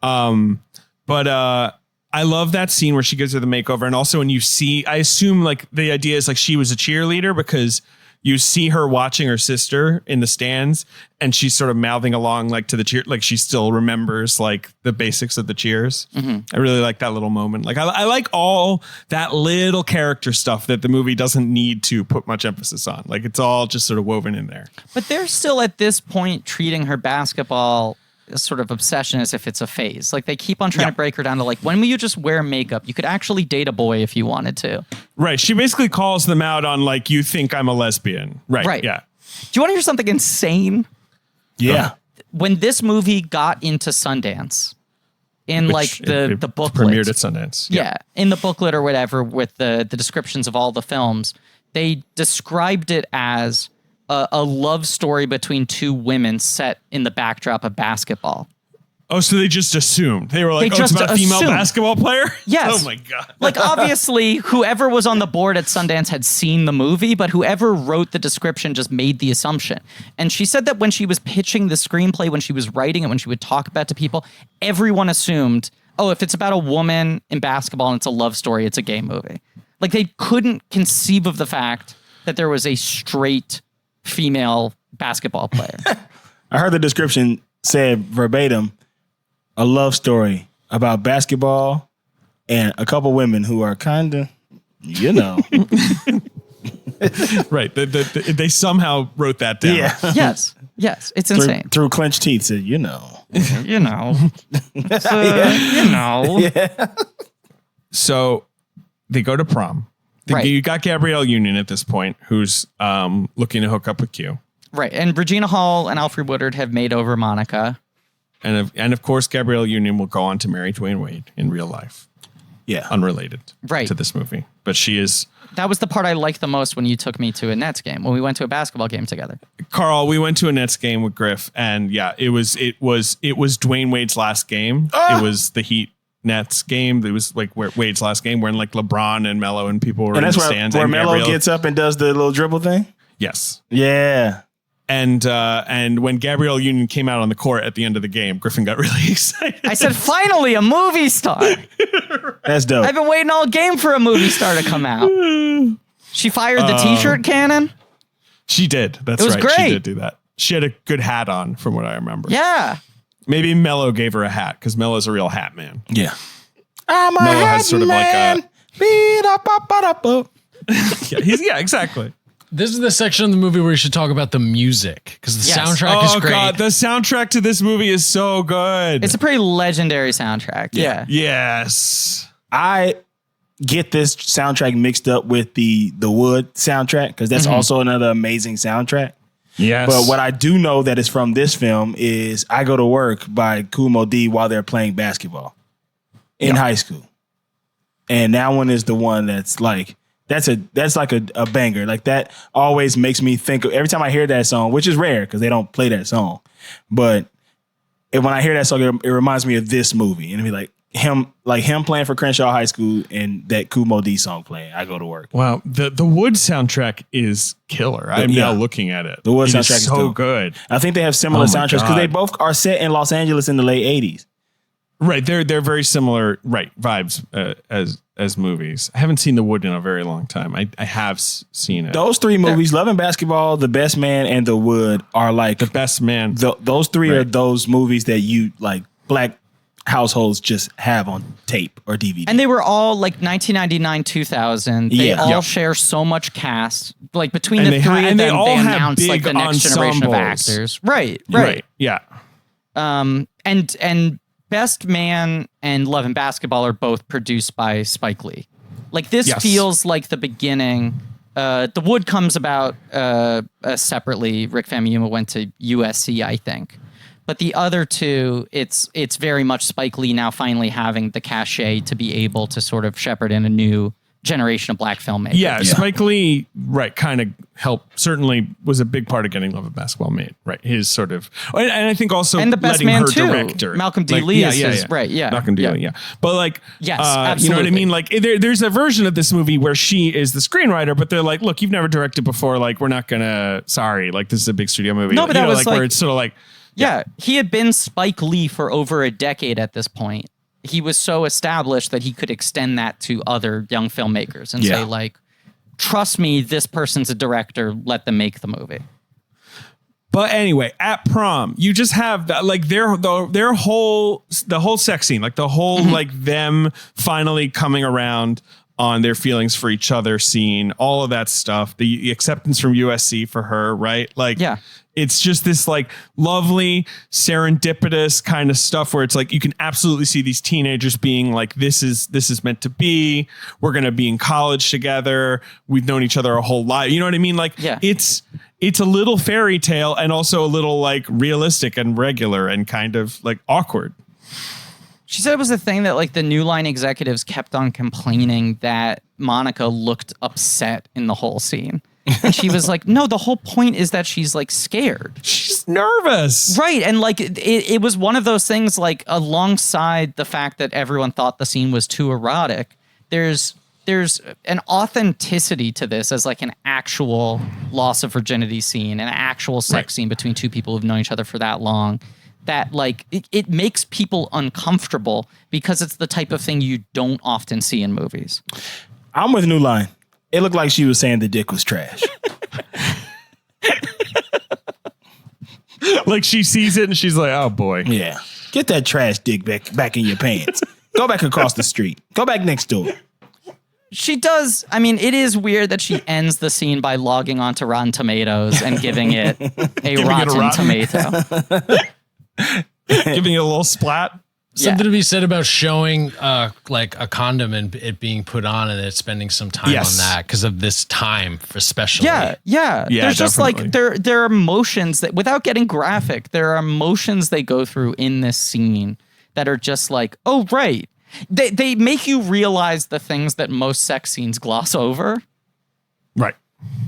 But I love that scene where she gives her the makeover. And also when you see, I assume like the idea is like she was a cheerleader because you see her watching her sister in the stands and she's sort of mouthing along like to the cheer. Like she still remembers like the basics of the cheers. Mm-hmm. I really like that little moment. Like I like all that little character stuff that the movie doesn't need to put much emphasis on. Like it's all just sort of woven in there. But they're still at this point treating her basketball sort of obsession as if it's a phase. Like they keep on trying to break her down to like, when will you just wear makeup? You could actually date a boy if you wanted to. Right. She basically calls them out on like, you think I'm a lesbian. Right. Yeah. Do you want to hear something insane? Yeah. When this movie got into Sundance, in like the booklet. Premiered at Sundance. Yeah. In the booklet or whatever with the descriptions of all the films, they described it as a love story between two women set in the backdrop of basketball. Oh, so they just assumed. They were like, They it's about a female assumed. basketball player? Yes. Oh, my God. Like, obviously, whoever was on the board at Sundance had seen the movie, but whoever wrote the description just made the assumption. And she said that when she was pitching the screenplay, when she was writing it, when she would talk about it to people, everyone assumed, oh, if it's about a woman in basketball and it's a love story, it's a gay movie. Like, they couldn't conceive of the fact that there was a straight female basketball player. I heard the description said verbatim, a love story about basketball and a couple women who are kind of, Right. They somehow wrote that down. Yeah. Yes. It's insane. Through clenched teeth said, You know. So they go to prom. You got Gabrielle Union at this point, who's looking to hook up with Q. Right. And Regina Hall and Alfred Woodard have made over Monica. And of course, Gabrielle Union will go on to marry Dwayne Wade in real life. unrelated Right. to this movie. But she is. That was the part I liked the most when you took me to a Nets game, when we went to a basketball game together. Carl, we went to a Nets game with Griff, and it was Dwayne Wade's last game. It was the Heat Nets game. It was like Wade's last game, when like LeBron and Melo and people were in the stands. Where and Melo Gabrielle gets up and does the little dribble thing. Yes. Yeah. And when Gabrielle Union came out on the court at the end of the game, Griffin got really excited. I said, finally, a movie star. That's dope. I've been waiting all game for a movie star to come out. She fired the t-shirt cannon. She did. That's It was right. great. She did do that. She had a good hat on, from what I remember. Yeah. Maybe Melo gave her a hat, because Melo's a real hat man. Yeah. I'm a Melo hat has sort of man. like a. Beat up, up, up, up. Yeah, exactly. This is the section of the movie where you should talk about the music, because the Yes. soundtrack is great. God, the soundtrack to this movie is so good. It's a pretty legendary soundtrack. Yeah. Yes. I get this soundtrack mixed up with the Wood soundtrack, because that's also another amazing soundtrack. Yes. But what I do know that is from this film is I Go to Work by Kool Moe Dee while they're playing basketball in high school. And that one is the one that's like, that's like a banger. Like that always makes me think of, every time I hear that song, which is rare because they don't play that song. But when I hear that song, it reminds me of this movie. And it'd be like him playing for Crenshaw High School and that Kool Moe Dee song playing, I Go to Work. Wow. The Wood soundtrack is killer. I'm now looking at it. The Wood It soundtrack is is so dope. good. I think they have similar Oh my soundtracks because God. they both are set in Los Angeles in the late 80s. Right. They're very similar, vibes as movies. I haven't seen The Wood in a very long time. I have seen it. Those three movies, Love and Basketball, The Best Man, and The Wood, are like The Best Man. those three are Right. those movies that you like black households just have on tape or DVD. And they were all like 1999, 2000. They Yeah. all Yep. share so much cast. Like between And the they three ha- of and they them, all they have announced like big the next generation of ensembles. actors. Right. Yeah. And Best Man and Love and Basketball are both produced by Spike Lee. Like this Yes. feels like the beginning. The Wood comes about separately. Rick Famuyiwa went to USC, I think. But the other two, it's very much Spike Lee now finally having the cachet to be able to sort of shepherd in a new generation of black filmmakers. Yeah, Spike Lee, kind of helped, certainly was a big part of getting Love and Basketball made, right? His sort of, and I think also And The Best letting Man her too. direct her. Malcolm D. Lee is his, right, yeah. Malcolm D. Yeah. Lee, yeah. But like, Yes, you know what I absolutely. mean? Like there's a version of this movie where she is the screenwriter, but they're like, look, you've never directed before. Like, we're not gonna, sorry, like this is a big studio movie. No, but you that know, was like like- where it's sort of like, Yeah, he had been Spike Lee for over a decade at this point. He was so established that he could extend that to other young filmmakers and say, like, trust me, this person's a director. Let them make the movie. But anyway, at prom, you just have that, like the whole sex scene, like the whole like them finally coming around on their feelings for each other scene, all of that stuff, the acceptance from USC for her, right? Like, Yeah. it's just this like lovely serendipitous kind of stuff where it's like you can absolutely see these teenagers being like, this is meant to be. We're gonna be in college together. We've known each other a whole life. You know what I mean? Like, Yeah. it's a little fairy tale and also a little like realistic and regular and kind of like awkward. She said it was a thing that like the New Line executives kept on complaining that Monica looked upset in the whole scene. And she was like, no, the whole point is that she's like scared. She's nervous. Right. And like it was one of those things like alongside the fact that everyone thought the scene was too erotic, there's an authenticity to this as like an actual loss of virginity scene, an actual sex scene between two people who've known each other for that long, that like it makes people uncomfortable because it's the type of thing you don't often see in movies. I'm with New Line. It looked like she was saying the dick was trash. Like she sees it and she's like, oh boy. Yeah. Get that trash dick back in your pants. Go back across the street. Go back next door. She does. I mean, it is weird that she ends the scene by logging onto Rotten Tomatoes and giving it a rotten tomato. Giving it a little splat. Something to be said about showing like a condom and it being put on and it spending some time Yes. on that because of this time, especially. Yeah. There's just definitely. like there are emotions that, without getting graphic, there are emotions they go through in this scene that are just like, oh right, They make you realize the things that most sex scenes gloss over Right.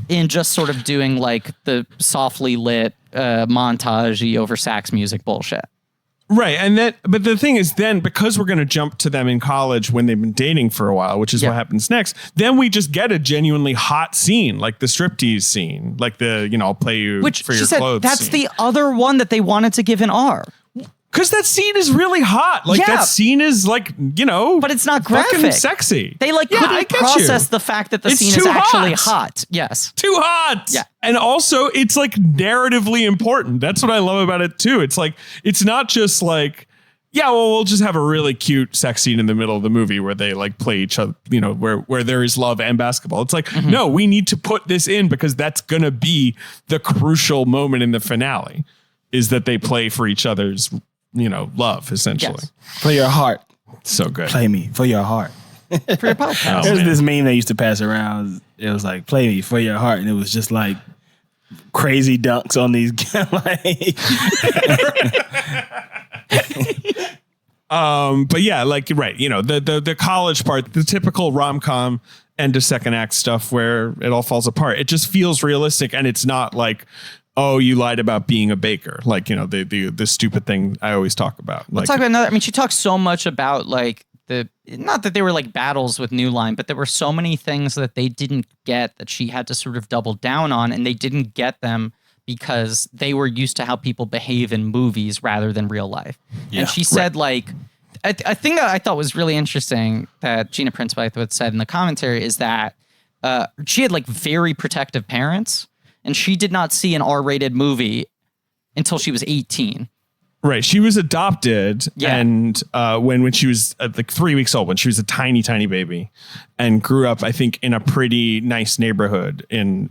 in just sort of doing like the softly lit montage-y over sax music bullshit. Right. But the thing is then, because we're going to jump to them in college when they've been dating for a while, which is what happens next, then we just get a genuinely hot scene, like the striptease scene, like the, I'll play you Which for she your said, clothes that's scene. the other one that they wanted to give an R. Because that scene is really hot. Like that scene is like, but it's not graphic. fucking sexy. They like I couldn't get process you. the fact that the It's scene too is actually hot. hot. Yes. Too hot. Yeah. And also it's like narratively important. That's what I love about it too. It's like, it's not just like, yeah, well, we'll just have a really cute sex scene in the middle of the movie where they like play each other, where there is love and basketball. It's like, no, we need to put this in because that's going to be the crucial moment in the finale is that they play for each other's, love, essentially. Yes. For your heart. So good. Play me for your heart. For your podcast. There's this meme that used to pass around. It was like, play me for your heart. And it was just like crazy dunks on these But yeah, like, right. The college part, the typical rom-com end of second act stuff where it all falls apart. It just feels realistic. And it's not like, oh, you lied about being a baker. Like, the stupid thing I always talk about. Like, Talk about another. I mean, she talks so much about like not that they were like battles with New Line, but there were so many things that they didn't get that she had to sort of double down on, and they didn't get them because they were used to how people behave in movies rather than real life. Yeah, and she said like, a thing that I thought was really interesting that Gina Prince-Bythewood said in the commentary is that she had like very protective parents, and she did not see an R-rated movie until she was 18. right. She was adopted. Yeah. And when she was like 3 weeks old, when she was a tiny, tiny baby and grew up, I think, in a pretty nice neighborhood in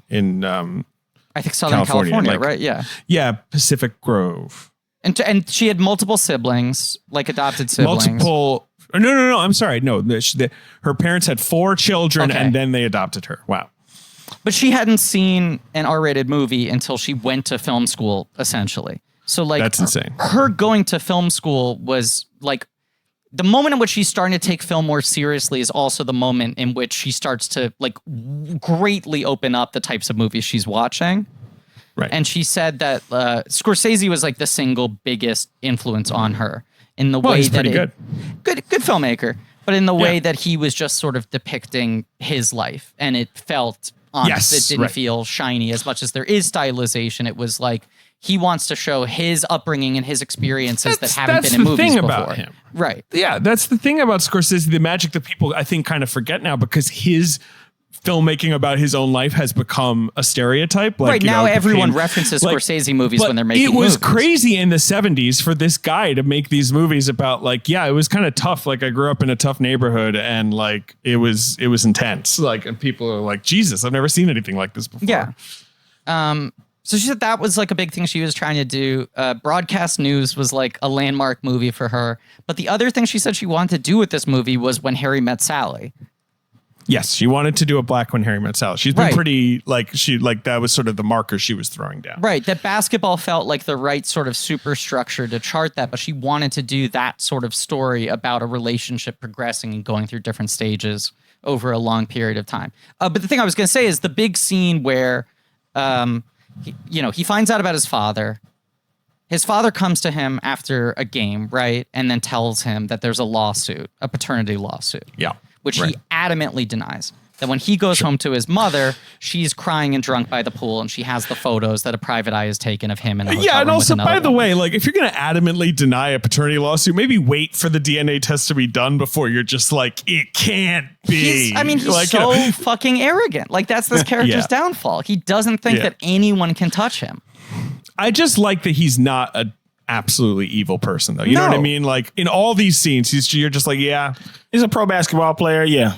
I think Southern California, like, right? Yeah. Yeah. Pacific Grove. And she had multiple siblings, like adopted siblings. Multiple. No. I'm sorry. No, her parents had 4 children Okay. and then they adopted her. Wow. But she hadn't seen an R-rated movie until she went to film school, essentially. So like That's insane. Her going to film school was like the moment in which she's starting to take film more seriously is also the moment in which she starts to like greatly open up the types of movies she's watching. Right. And she said that Scorsese was like the single biggest influence on her in the way he's that pretty good filmmaker, but in the way that he was just sort of depicting his life, and it felt honest. Yes, It didn't right. feel shiny as much as there is stylization. It was like he wants to show his upbringing and his experiences that haven't been in the movies thing before. about him. Right. Yeah, that's the thing about Scorsese, the magic that people, I think, kind of forget now because his filmmaking about his own life has become a stereotype. Like, Right, now everyone references Scorsese movies when they're making it was movies. crazy in the 70s for this guy to make these movies about like, yeah, it was kind of tough. Like I grew up in a tough neighborhood and like it was intense. Like, and people are like, Jesus, I've never seen anything like this before. Yeah. So she said that was like a big thing she was trying to do. Broadcast News was like a landmark movie for her. But the other thing she said she wanted to do with this movie was When Harry Met Sally. Yes, she wanted to do a black When Harry Met Sally. She's been Right. pretty like that was sort of the marker she was throwing down. Right. That basketball felt like the right sort of superstructure to chart that, but she wanted to do that sort of story about a relationship progressing and going through different stages over a long period of time. But the thing I was going to say is the big scene where, he finds out about his father. His father comes to him after a game, right? And then tells him that there's a lawsuit, a paternity lawsuit. Yeah. Which Right. he adamantly denies. That when he goes home to his mother, she's crying and drunk by the pool, and she has the photos that a private eye has taken of him in a hotel Yeah, and room also, with another by the woman. way, like if you're going to adamantly deny a paternity lawsuit, maybe wait for the DNA test to be done before you're just like, it can't be. He's like, so fucking arrogant. Like that's this character's downfall. He doesn't think that anyone can touch him. I just like that he's not a absolutely evil person, though. You know what I No. mean? Like in all these scenes, you're just like, yeah. He's a pro basketball player. Yeah.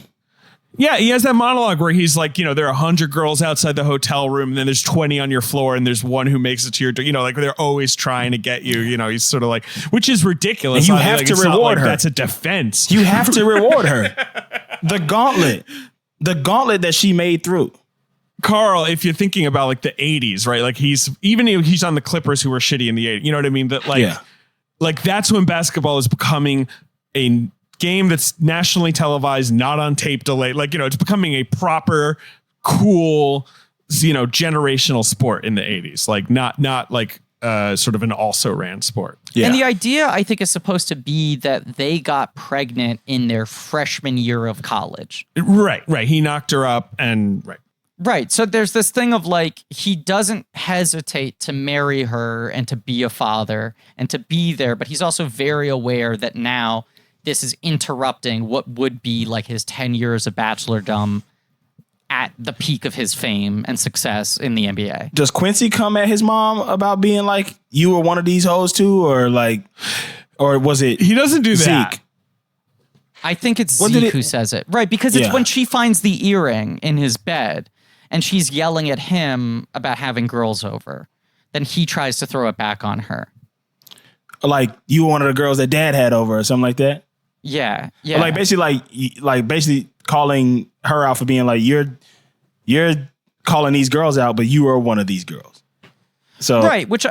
Yeah, he has that monologue where he's like, there are 100 girls outside the hotel room, and then there's 20 on your floor, and there's one who makes it to your door. Like they're always trying to get you. He's sort of like, which is ridiculous. And you I mean, have like, to it's not reward like her. That's a defense. You have to reward her. The gauntlet that she made through. Carl, if you're thinking about like the 80s, right? Like he's on the Clippers who were shitty in the 80s. You know what I mean? That like that's when basketball is becoming a game that's nationally televised, not on tape delay. Like, it's becoming a proper, cool, generational sport in the 80s. Like not like sort of an also ran sport. Yeah. And the idea, I think, is supposed to be that they got pregnant in their freshman year of college. Right. He knocked her up and Right. So there's this thing of like, he doesn't hesitate to marry her and to be a father and to be there, but he's also very aware that now this is interrupting what would be like his 10 years of bachelordom at the peak of his fame and success in the NBA. Does Quincy come at his mom about being like, you were one of these hoes too? Or was it? He doesn't do that. Zeke? I think it's Zeke who says it. Right. Because it's when she finds the earring in his bed and she's yelling at him about having girls over, then he tries to throw it back on her. Like, you were one of the girls that dad had over or something like that? Yeah. Or like basically calling her out for being like, you're calling these girls out, but you are one of these girls. So right, which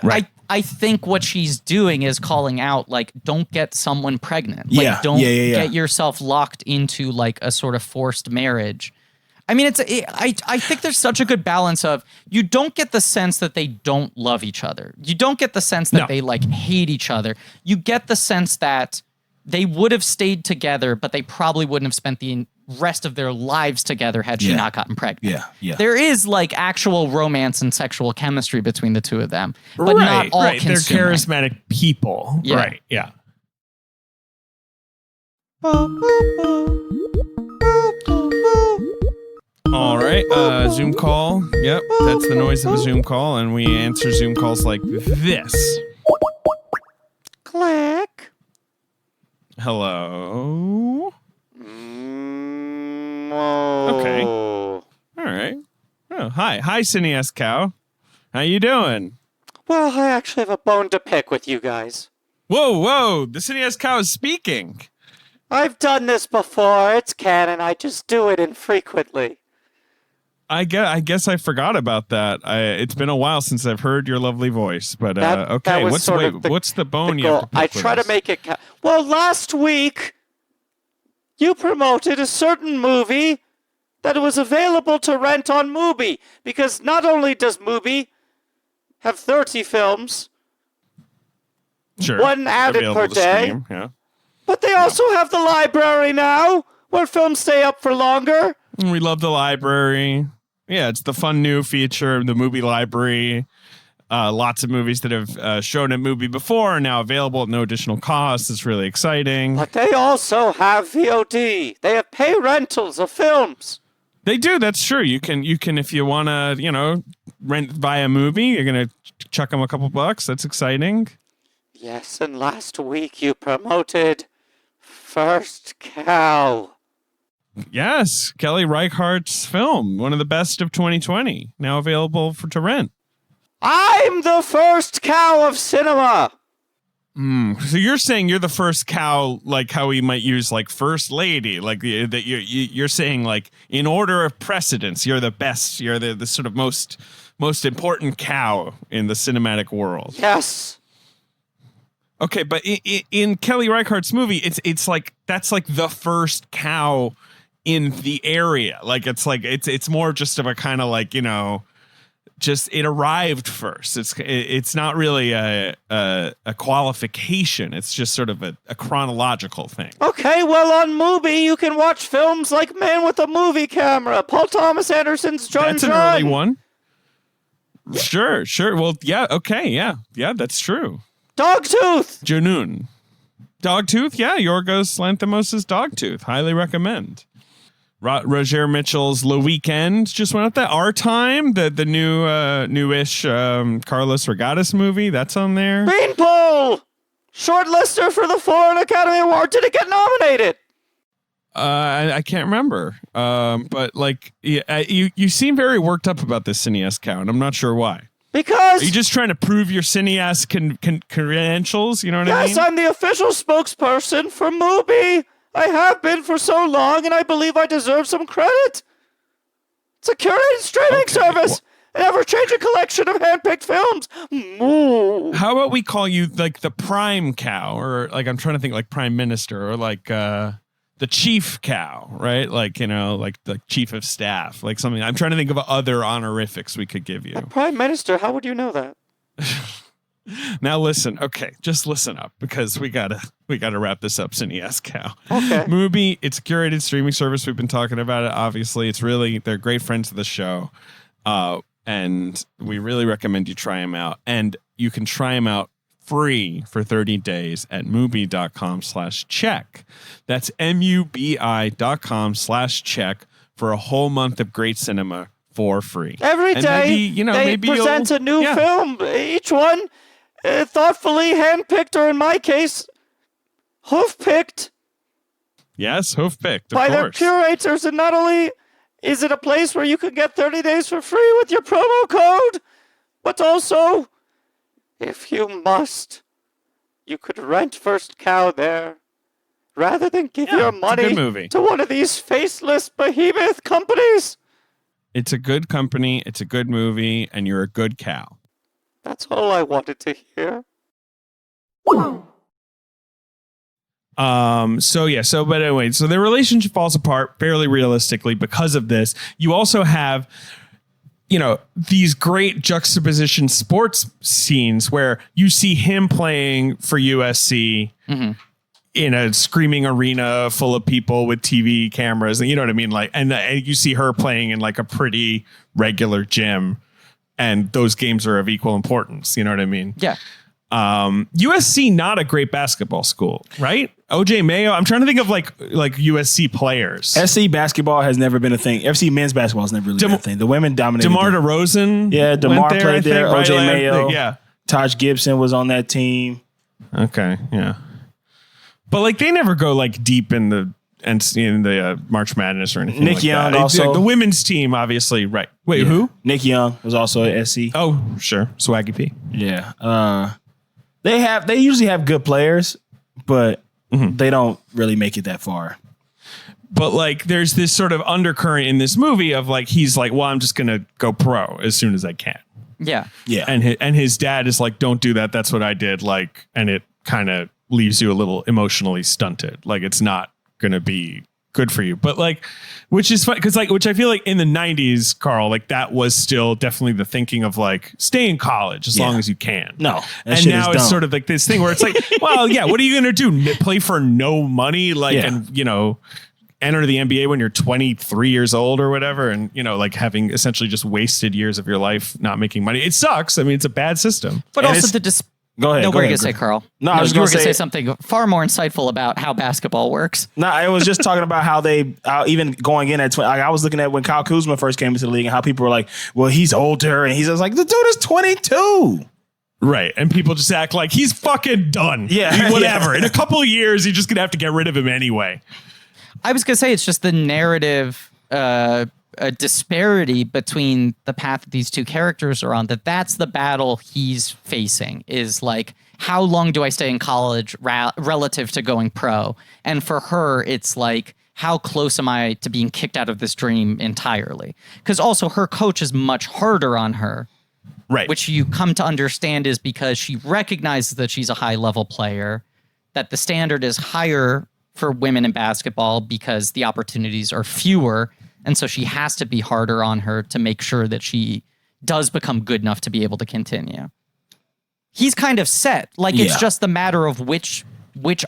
I think what she's doing is calling out, like, don't get someone pregnant. Like, don't get yourself locked into like a sort of forced marriage. I mean, I think there's such a good balance of, you don't get the sense that they don't love each other. You don't get the sense that they like hate each other. You get the sense that they would have stayed together, but they probably wouldn't have spent the rest of their lives together had she not gotten pregnant. Yeah. There is like actual romance and sexual chemistry between the two of them, but not all They're consuming. charismatic people. Yeah. Right. Yeah. All right. Zoom call. Yep. That's the noise of a Zoom call. And we answer Zoom calls like this. Click. Hello. Okay. All right. Oh, hi. Hi, Cineast Cow. How you doing? Well, I actually have a bone to pick with you guys. Whoa. The Cineast Cow is speaking. I've done this before. It's canon. I just do it infrequently. I guess I forgot about that. It's been a while since I've heard your lovely voice, but okay. What's the bone you have to pick I with try us? to make it count. Well, last week you promoted a certain movie that was available to rent on Mubi, because not only does Mubi have 30 films, Sure. one added Available per to day, stream, yeah. but they also have the library now, where films stay up for longer. We love the library. Yeah, it's the fun new feature, the movie library. Lots of movies that have shown at Mubi before are now available at no additional cost. It's really exciting. But they also have VOD. They have pay rentals of films. They do. That's true. You can if you want to, rent via Mubi, you're going to chuck them a couple bucks. That's exciting. Yes, and last week you promoted First Cow. Yes, Kelly Reichardt's film, one of the best of 2020, now available to rent. I'm the first cow of cinema. So you're saying you're the first cow, like how we might use like first lady, like that you're saying like in order of precedence, you're the best, you're the sort of most important cow in the cinematic world. Yes. Okay, but in Kelly Reichardt's movie, it's like that's like the first cow in the area. Like it's more just of a kind of like, just it arrived first. It's not really a qualification. It's just sort of a chronological thing. Okay, well on Mubi you can watch films like Man with a Movie Camera, Paul Thomas Anderson's Jun That's an early one. Sure. Well, yeah, okay, yeah, that's true. Dogtooth. Junun. Dogtooth, yeah, Yorgos Lanthimos' Dogtooth. Highly recommend. Roger Mitchell's Le Weekend just went up there. Our Time, the newish Carlos Regatas movie, that's on there. Beanpole. Shortlister for the Foreign Academy Award. Did it get nominated? I can't remember. But like, you seem very worked up about this Cineast Cow, and I'm not sure why. Because are you just trying to prove your cineast credentials? You know what I mean? Yes, I'm the official spokesperson for Mubi. I have been for so long, and I believe I deserve some credit. It's a curated streaming service. an ever-changing collection of handpicked films. Moo. How about we call you like the prime cow, or like I'm trying to think like prime minister, or like the chief cow, right? Like, like the chief of staff, like something. I'm trying to think of other honorifics we could give you. Prime Minister, how would you know that? Now listen, okay, just listen up because we gotta wrap this up, Cineast Cow. Okay. Mubi, it's a curated streaming service. We've been talking about it. Obviously, they're great friends of the show, and we really recommend you try them out. And you can try them out free for 30 days at mubi.com/check. That's mubi.com/check for a whole month of great cinema for free. Every And day, they present a new film. Each one thoughtfully handpicked, or in my case, hoof-picked. Yes, hoof-picked, by their curators. And not only is it a place where you can get 30 days for free with your promo code, but also, if you must, you could rent First Cow there rather than give your money to one of these faceless behemoth companies. It's a good company, it's a good movie, and you're a good cow. That's all I wanted to hear. But anyway, so their relationship falls apart fairly realistically because of this. You also have, these great juxtaposition sports scenes where you see him playing for USC in a screaming arena full of people with TV cameras, and you know what I mean? Like, and you see her playing in like a pretty regular gym, and those games are of equal importance. You know what I mean? Yeah. USC, not a great basketball school, right? OJ Mayo. I'm trying to think of like USC players. SC basketball has never been a thing. FC men's basketball has never really been a thing. The women dominated. DeMar DeRozan. Yeah, DeMar played there. OJ Mayo. Yeah. Taj Gibson was on that team. Okay. Yeah. But like they never go like deep in the March Madness or anything. Nick like Young that. also. The women's team, obviously, right? Wait, who? Nick Young was also at SC. Oh, sure, Swaggy P. Yeah. They usually have good players, but they don't really make it that far. But like, there's this sort of undercurrent in this movie of like he's like, well, I'm just gonna go pro as soon as I can. Yeah. Yeah. And his dad is like, don't do that. That's what I did. Like, and it kind of leaves you a little emotionally stunted. Like, it's not going to be good for you. But like, which is fun because like, which I feel like in the 90s, Carl, like that was still definitely the thinking of like, stay in college as long as you can. No. And now it's sort of like this thing where it's like, well, yeah, what are you going to do? Play for no money? Like, and enter the NBA when you're 23 years old or whatever. And, like having essentially just wasted years of your life not making money. It sucks. I mean, it's a bad system. But and also Go ahead. No, what were you going to say, Carl? No, I was going to say something far more insightful about how basketball works. No, I was just talking about how even going in at I was looking at when Kyle Kuzma first came into the league and how people were like, well, he's older. And he's just like, the dude is 22. Right. And people just act like he's fucking done. Yeah. Whatever. In a couple of years, you're just going to have to get rid of him anyway. I was going to say it's just the narrative a disparity between the path that these two characters are on, that's the battle he's facing, is like, how long do I stay in college relative to going pro? And for her, it's like, how close am I to being kicked out of this dream entirely? Because also her coach is much harder on her. Right. Which you come to understand is because she recognizes that she's a high level player, that the standard is higher for women in basketball because the opportunities are fewer. And so she has to be harder on her to make sure that she does become good enough to be able to continue. He's kind of set. Like, it's just the matter of which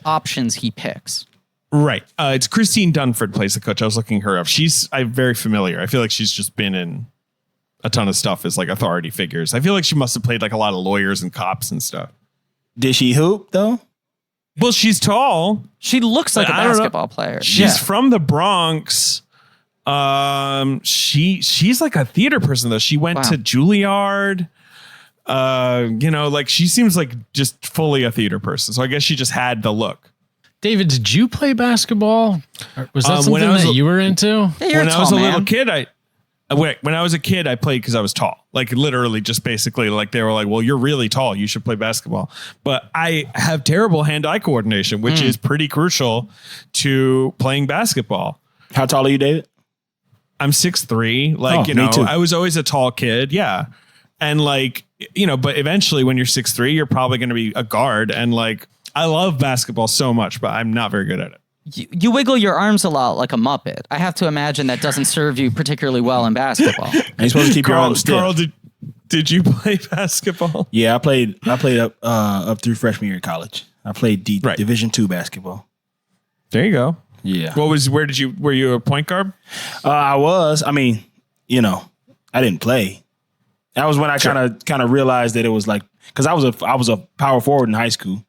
options he picks. Right. It's Christine Dunford plays the coach. I was looking her up. I'm very familiar. I feel like she's just been in a ton of stuff as like authority figures. I feel like she must have played like a lot of lawyers and cops and stuff. Did she hoop though? Well, she's tall. She looks like a basketball player. She's from the Bronx. She's like a theater person though. She went to Juilliard. Like she seems like just fully a theater person. So I guess she just had the look. David, did you play basketball? Or was that something that you were into? Yeah, when I was a little kid, when I was a kid, I played because I was tall. Like literally just basically like they were like, well, you're really tall. You should play basketball. But I have terrible hand-eye coordination, which is pretty crucial to playing basketball. How tall are you, David? I'm 6'3". Like, me too. I was always a tall kid. Yeah. And like, but eventually when you're 6'3", you're probably going to be a guard. And like, I love basketball so much, but I'm not very good at it. You wiggle your arms a lot like a Muppet. I have to imagine that doesn't serve you particularly well in basketball. And you're supposed to keep your arms stiff. Carl, did you play basketball? Yeah, I played up through freshman year of college. I played Division II basketball. There you go. Yeah. Were you a point guard? I was. I mean, I didn't play. That was when I kind of realized that it was like, because I was a power forward in high school.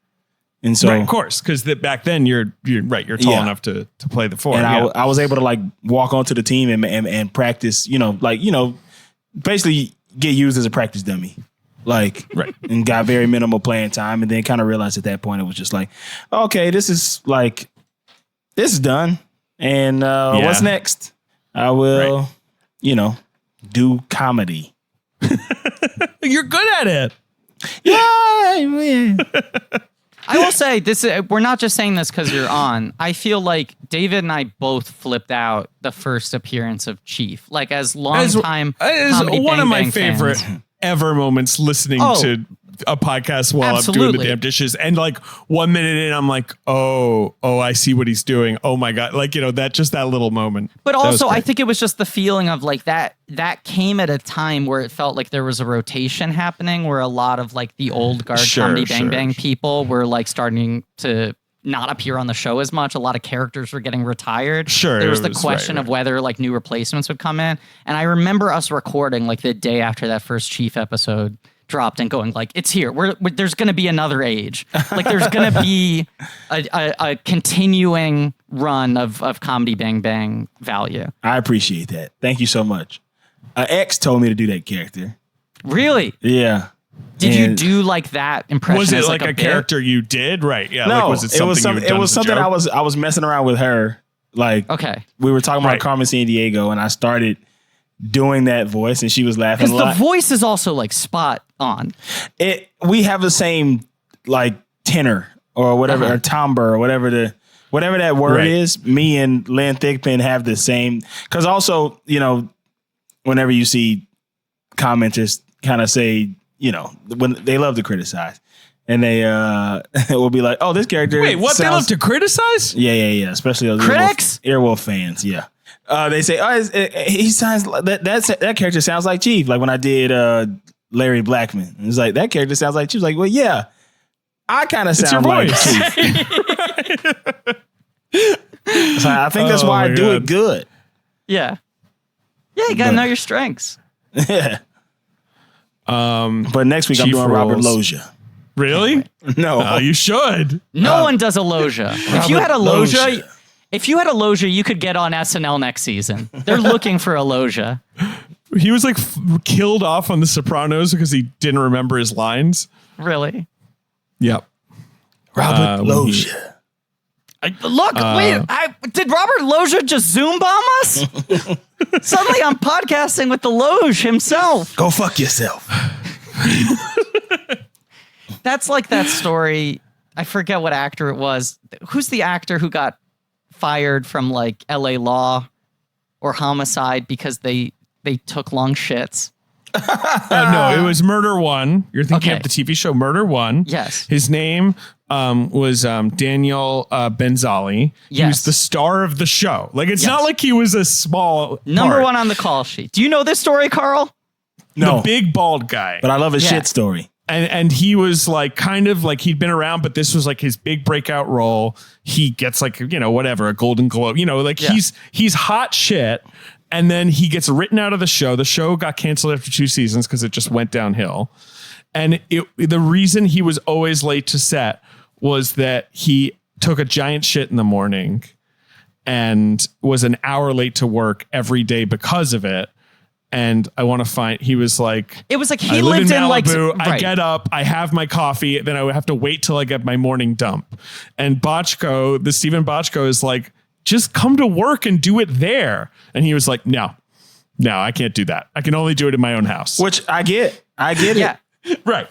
And so, right, of course, because back then you're tall enough to play the four. And I was able to like walk onto the team and practice, basically get used as a practice dummy. Like, and got very minimal playing time. And then kind of realized at that point, it was just like, okay, this is done. And what's next? I will, do comedy. You're good at it. Yeah. I will say this: we're not just saying this because you're on. I feel like David and I both flipped out the first appearance of Chief. Like as longtime comedy one Bang of my Bang favorite fans. ever moments listening to a podcast while I'm doing the damn dishes. And like 1 minute in, I'm like, oh, I see what he's doing. Oh my God. Like, that little moment. But also I think it was just the feeling of like that came at a time where it felt like there was a rotation happening where a lot of like the old guard comedy Bang Bang people were like starting to not appear on the show as much. A lot of characters were getting retired. Sure. There was the question of whether like new replacements would come in. And I remember us recording like the day after that first Chief episode dropped and going like, it's here. There's going to be another age. Like there's going to be a continuing run of comedy Bang Bang value. I appreciate that. Thank you so much. X told me to do that character. Really? Yeah. Did you do like that impression? Was it as like a character you did? Right. Yeah. No, like, was it something it was something I was messing around with her. Like, okay, we were talking about Carmen Sandiego, and I started doing that voice, and she was laughing a lot. Because the voice is also like spot on. We have the same like tenor or whatever, or timbre or whatever that word is. Me and Lynn Thigpen have the same. Because also, whenever you see commenters kind of say, when they love to criticize, and they will be like, "Oh, this character." Wait, what? They love to criticize? Yeah. Especially those critics, Earwolf fans. Yeah. They say, "Oh, he sounds like that character sounds like Chief." Like when I did Larry Blackman, it's like that character sounds like Chief. Like, well, yeah, I kind of sound like Chief. So I think that's why I do it good. Yeah, you gotta know your strengths. Yeah. But next week Chief I'm doing roles. Robert Loggia. Really? No, you should. No one does a Loggia. If you had a Loggia, you could get on SNL next season. They're looking for a Loggia. He was like killed off on The Sopranos because he didn't remember his lines. Really? Yep. Robert Loggia. Did Robert Loggia just Zoom bomb us? Suddenly I'm podcasting with the Loge himself. Go fuck yourself. That's like that story. I forget what actor it was. Who's the actor who got fired from like LA Law or Homicide because they took long shits? No, it was Murder One. You're thinking of the TV show Murder One. Yes. His name was Daniel Benzali. Yes. He was the star of the show. Like, it's not like he was a small number part. one on the call sheet. Do you know this story, Carl? No. The big bald guy. But I love his shit story. And he was like kind of like he'd been around, but this was like his big breakout role. He gets like, whatever, a Golden Globe, he's hot shit. And then he gets written out of the show. The show got canceled after 2 seasons because it just went downhill. And the reason he was always late to set was that he took a giant shit in the morning and was an hour late to work every day because of it. And I want to find, he was like, it was like he lived in Malibu. I get up, I have my coffee, then I would have to wait till I get my morning dump. And Bochco, the Stephen Bochco is like, just come to work and do it there. And he was like, no, I can't do that. I can only do it in my own house. Which I get. Yeah. it. Right.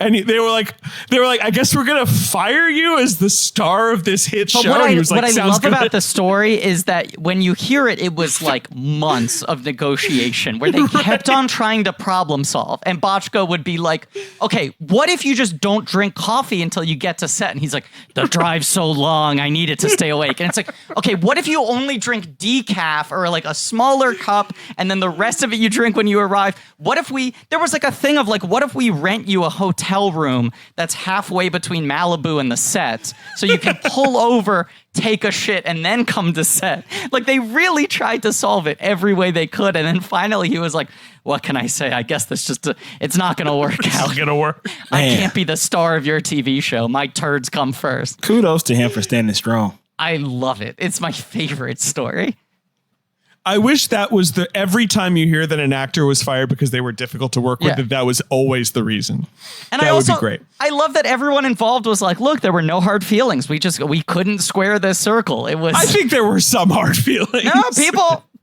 And they were like, I guess we're going to fire you as the star of this hit show. What And he was like, I sounds love good. about the story is that when you hear it, it was like months of negotiation where they kept on trying to problem solve. And Bochco would be like, okay, what if you just don't drink coffee until you get to set? And he's like, the drive's so long, I need it to stay awake. And it's like, okay, what if you only drink decaf or like a smaller cup and then the rest of it you drink when you arrive? What if there was like a thing of like, what if we rent you a hotel room that's halfway between Malibu and the set so you can pull over, take a shit, and then come to set? Like, they really tried to solve it every way they could. And then finally he was like, what can I say? I guess it's not going to work out. It's going to work. I can't be the star of your TV show. My turds come first. Kudos to him for standing strong. I love it. It's my favorite story. I wish that was every time you hear that an actor was fired because they were difficult to work with, that was always the reason. And that would be great. I love that everyone involved was like, look, there were no hard feelings. We couldn't square this circle. It was. I think there were some hard feelings. No,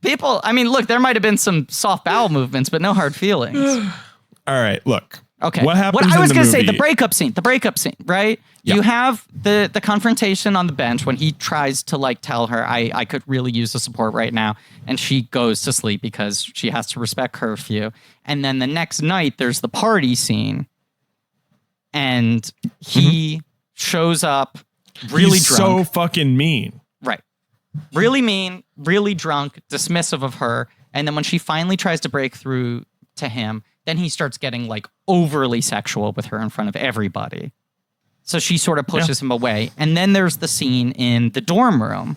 people. I mean, look, there might have been some soft bowel movements, but no hard feelings. All right, look. Okay. What happens? What I was going to say, the breakup scene, right? Yeah. You have the confrontation on the bench when he tries to like tell her, I could really use the support right now. And she goes to sleep because she has to respect curfew. And then the next night there's the party scene. And he shows up really He's drunk. so fucking mean. Right. Really mean, really drunk, dismissive of her. And then when she finally tries to break through to him, then he starts getting like overly sexual with her in front of everybody. So she sort of pushes him away. And then there's the scene in the dorm room.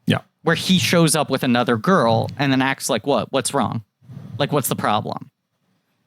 Yeah. Where he shows up with another girl and then acts like, what's wrong? Like, what's the problem?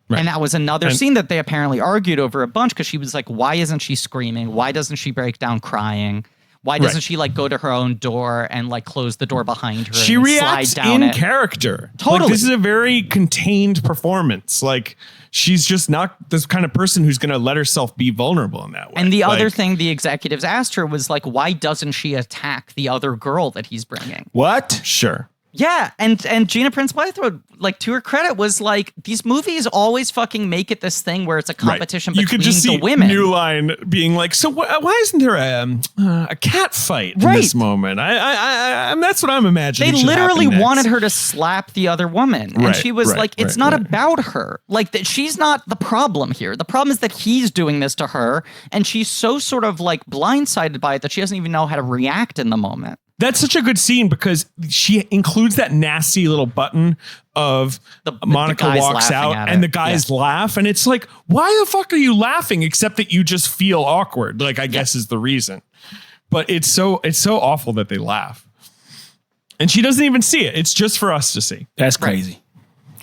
Right. And that was another scene that they apparently argued over a bunch because she was like, why isn't she screaming? Why doesn't she break down crying? Why doesn't she like go to her own door and like close the door behind her? She and reacts slide down in it? character. Totally. Like, this is a very contained performance. Like, she's just not this kind of person who's going to let herself be vulnerable in that way. And the other thing the executives asked her was like, why doesn't she attack the other girl that he's bringing? What? Sure. Yeah, and Gina Prince-Bythewood, like, to her credit, was like, these movies always fucking make it this thing where it's a competition between you could just the see women. New Line being like, so why isn't there a cat fight in this moment? I that's what I'm imagining. They literally wanted her to slap the other woman, and she was like, it's not about her. Like, that she's not the problem here. The problem is that he's doing this to her, and she's so sort of like blindsided by it that she doesn't even know how to react in the moment. That's such a good scene because she includes that nasty little button of Monica walks out and the guys laugh. And it's like, why the fuck are you laughing? Except that you just feel awkward. Like, I guess is the reason. But it's so awful that they laugh. And she doesn't even see it. It's just for us to see. That's crazy.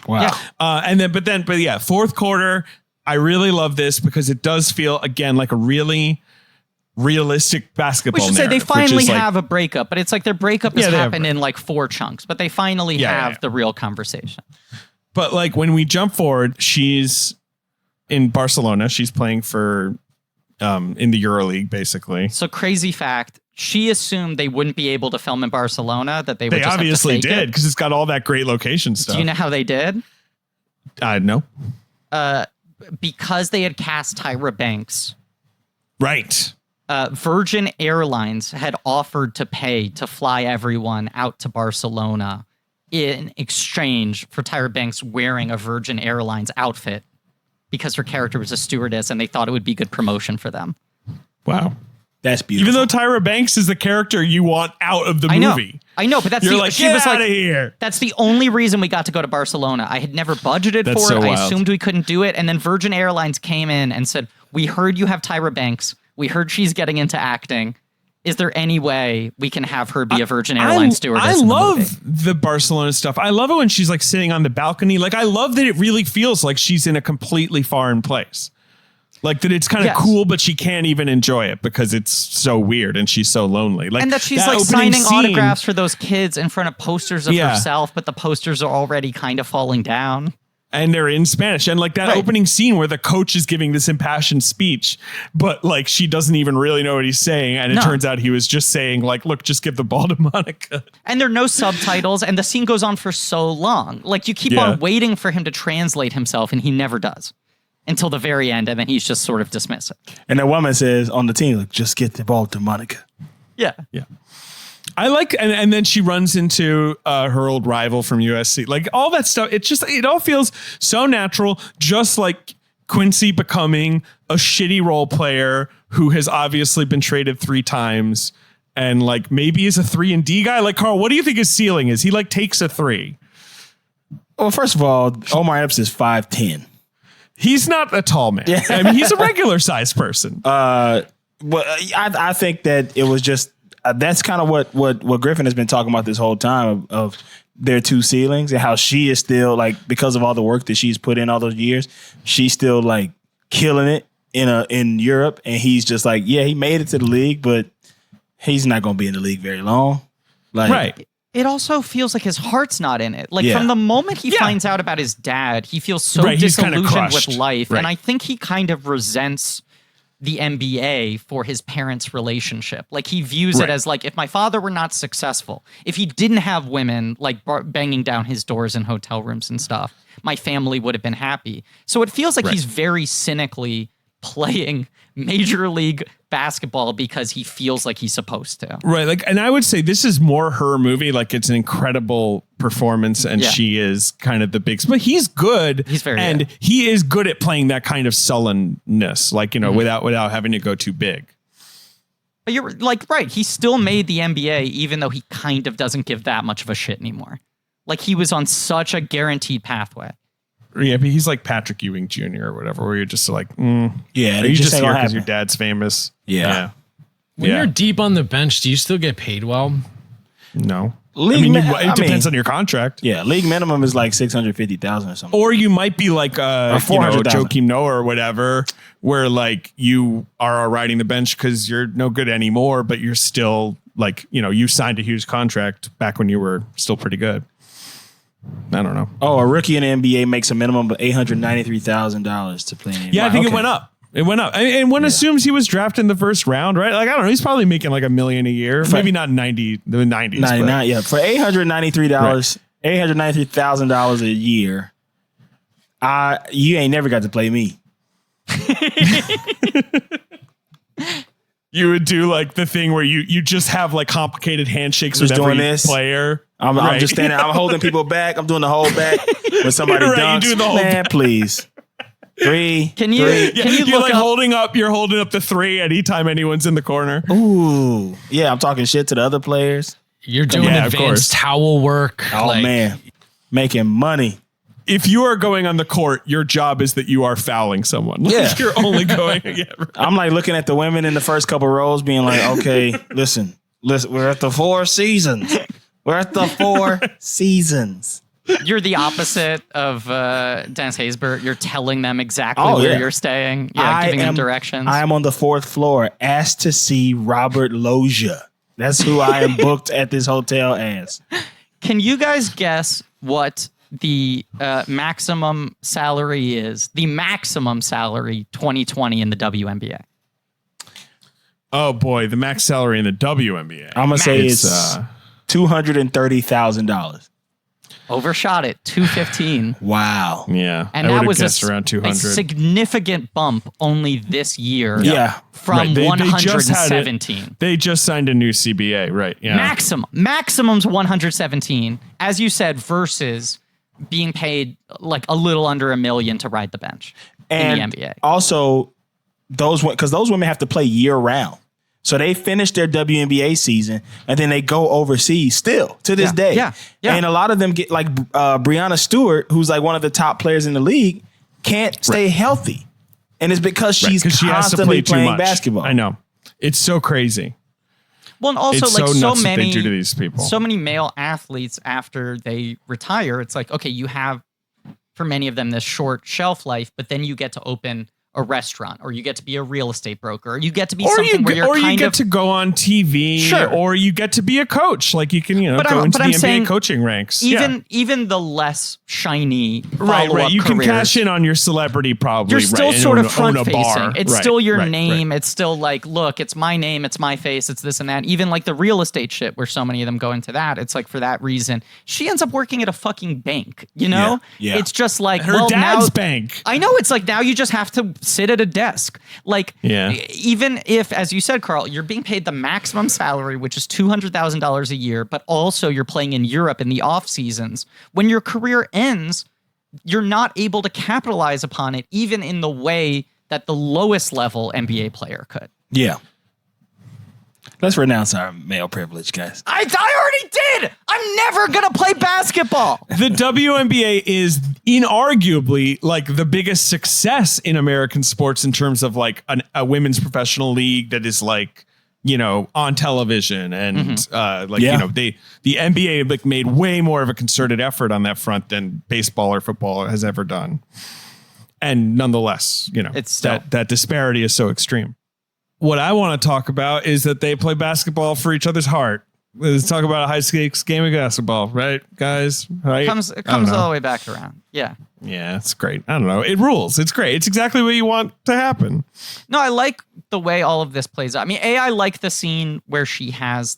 Wow. Yeah. But yeah, fourth quarter, I really love this because it does feel, again, like a really realistic basketball We should say they narrative, finally have a breakup, but it's like their breakup has happened in like 4 chunks, but they finally have the real conversation. But like when we jump forward, she's in Barcelona. She's playing for in the EuroLeague, basically. So crazy fact, she assumed they wouldn't be able to film in Barcelona, that they would just obviously have to fake did because it's got all that great location stuff. Do you know how they did? No. Because they had cast Tyra Banks. Right. Virgin Airlines had offered to pay to fly everyone out to Barcelona in exchange for Tyra Banks wearing a Virgin Airlines outfit because her character was a stewardess and they thought it would be good promotion for them. Wow. That's beautiful. Even though Tyra Banks is the character you want out of the movie. I know, but that's You're like, she get was out like, of here. That's the only reason we got to go to Barcelona. I had never budgeted That's for so it. I wild. assumed we couldn't do it. And then Virgin Airlines came in and said, we heard you have Tyra Banks. We heard she's getting into acting. Is there any way we can have her be a Virgin Airlines stewardess? I in the love movie? the Barcelona stuff. I love it when she's like sitting on the balcony. Like, I love that it really feels like she's in a completely foreign place. Like that it's kind of cool, but she can't even enjoy it because it's so weird and she's so lonely. Like, and that she's like signing autographs for those kids in front of posters of herself, but the posters are already kind of falling down. And they're in Spanish. And like that opening scene where the coach is giving this impassioned speech, but like she doesn't even really know what he's saying. And it turns out he was just saying like, look, just give the ball to Monica. And there are no subtitles. And the scene goes on for so long. Like you keep on waiting for him to translate himself and he never does. until the very end, and then he's just sort of dismissive. And the woman says on the team, like, just get the ball to Monica. Yeah. I like, and then she runs into her old rival from USC. Like all that stuff, it all feels so natural, just like Quincy becoming a shitty role player who has obviously been traded 3 times and like maybe is a 3-and-D guy. Like, Carl, what do you think his ceiling is? He like takes a 3. Well, first of all, Omar Epps is 5'10". He's not a tall man. Yeah. I mean, he's a regular sized person. Well, I think that it was just that's kind of what Griffin has been talking about this whole time of their 2 ceilings and how she is still like, because of all the work that she's put in all those years, she's still like killing it in Europe, and he's just like, yeah, he made it to the league, but he's not going to be in the league very long. Like, right. It also feels like his heart's not in it. Like from the moment he finds out about his dad, he feels so disillusioned with life. Right. And I think he kind of resents the NBA for his parents' relationship. Like he views it as like, if my father were not successful, if he didn't have women like banging down his doors in hotel rooms and stuff, my family would have been happy. So it feels like he's very cynically playing Major League basketball because he feels like he's supposed to. Right. Like, and I would say this is more her movie. Like it's an incredible performance and she is kind of the big, but he's good. He's very and good. He is good at playing that kind of sullenness, like, you know, without having to go too big. But you're like, right. He still made the NBA, even though he kind of doesn't give that much of a shit anymore. Like he was on such a guaranteed pathway. Yeah, but he's like Patrick Ewing Jr. or whatever, where you're just like, yeah, are you just here because your dad's famous? Yeah. When you're deep on the bench, do you still get paid well? No. It depends on your contract. Yeah, league minimum is like $650,000 or something. Or you might be like $400,000. Joakim Noah or whatever, where like you are riding the bench because you're no good anymore, but you're still like, you know, you signed a huge contract back when you were still pretty good. I don't know. Oh, a rookie in the NBA makes a minimum of $893,000 to play in the NBA. Yeah, I think it went up. It went up. And one assumes he was drafted in the first round, right? Like, I don't know. He's probably making like $1 million a year. Maybe not the 90s. 99, yeah. For $893, $893,000 a year, you ain't never got to play me. You would do like the thing where you just have like complicated handshakes just with every doing this player. I'm just standing. I'm holding people back. I'm doing the whole back when somebody dunks. You do the whole Man, please. 3. Can you you're look like up, you're holding up the 3 anytime anyone's in the corner. Ooh. Yeah, I'm talking shit to the other players. You're doing advanced towel work. Oh, man. Making money. If you are going on the court, your job is that you are fouling someone. Like, Yeah. You're only going. I'm like looking at the women in the first couple rows being like, okay, listen, we're at the 4 seasons. We're at the 4 seasons. you're the opposite of Dennis Haysbert. You're telling them exactly where you're staying. Yeah, giving them directions. I am on the 4th floor, asked to see Robert Loggia. That's who I am booked at this hotel as. Can you guys guess what the maximum salary is? The maximum salary 2020 in the WNBA. Oh boy, the max salary in the WNBA. I'm gonna say it's $230,000. Overshot it, 215. Wow. Yeah, And I that was around 200. a significant bump only this year. Yeah. From Right. 117. They just signed a new CBA, right? Yeah. Maximum's 117, as you said, versus being paid like a little under $1 million to ride the bench in the NBA. Also, because those women have to play year round. So they finish their WNBA season and then they go overseas still to this day. Yeah. And a lot of them get like Breanna Stewart, who's like one of the top players in the league, can't stay healthy. And it's because she's she has to constantly play too playing much. basketball. I know. It's so crazy. Well, and also It's like so so nuts what many they do to these people. So many male athletes after they retire, it's like, okay, you have for many of them this short shelf life, but then you get to open a restaurant, or you get to be a real estate broker, or you get to be Or something where you're you kind get of to go on TV, Sure. or you get to be a coach. Like you can, go into the NBA coaching ranks. even the less shiny right. follow-up You can careers, cash in on your celebrity probably. you're still and sort of own front a facing. bar. It's Right, still your right, name. right. It's still like, look, it's my name, it's my face, it's this and that. Even like the real estate shit where so many of them go into that. It's like for that reason, she ends up working at a fucking bank, you know? Yeah. It's just like, Her well, dad's now, bank. I know, it's like now you just have to sit at a desk. Like, even if, as you said, Carl, you're being paid the maximum salary, which is $200,000 a year, but also you're playing in Europe in the off seasons. When your career ends, you're not able to capitalize upon it, even in the way that the lowest level NBA player could. Yeah. Let's renounce our male privilege, guys. I already did. I'm never going to play basketball. The WNBA is inarguably like the biggest success in American sports in terms of like a women's professional league that is like, on television and the NBA like made way more of a concerted effort on that front than baseball or football has ever done. And nonetheless, It's still- that disparity is so extreme. What I want to talk about is that they play basketball for each other's heart. Let's talk about a high stakes game of basketball, right, guys? Right? It comes all the way back around. Yeah. Yeah, it's great. I don't know. It rules. It's great. It's exactly what you want to happen. No, I like the way all of this plays out. I mean, I like the scene where she has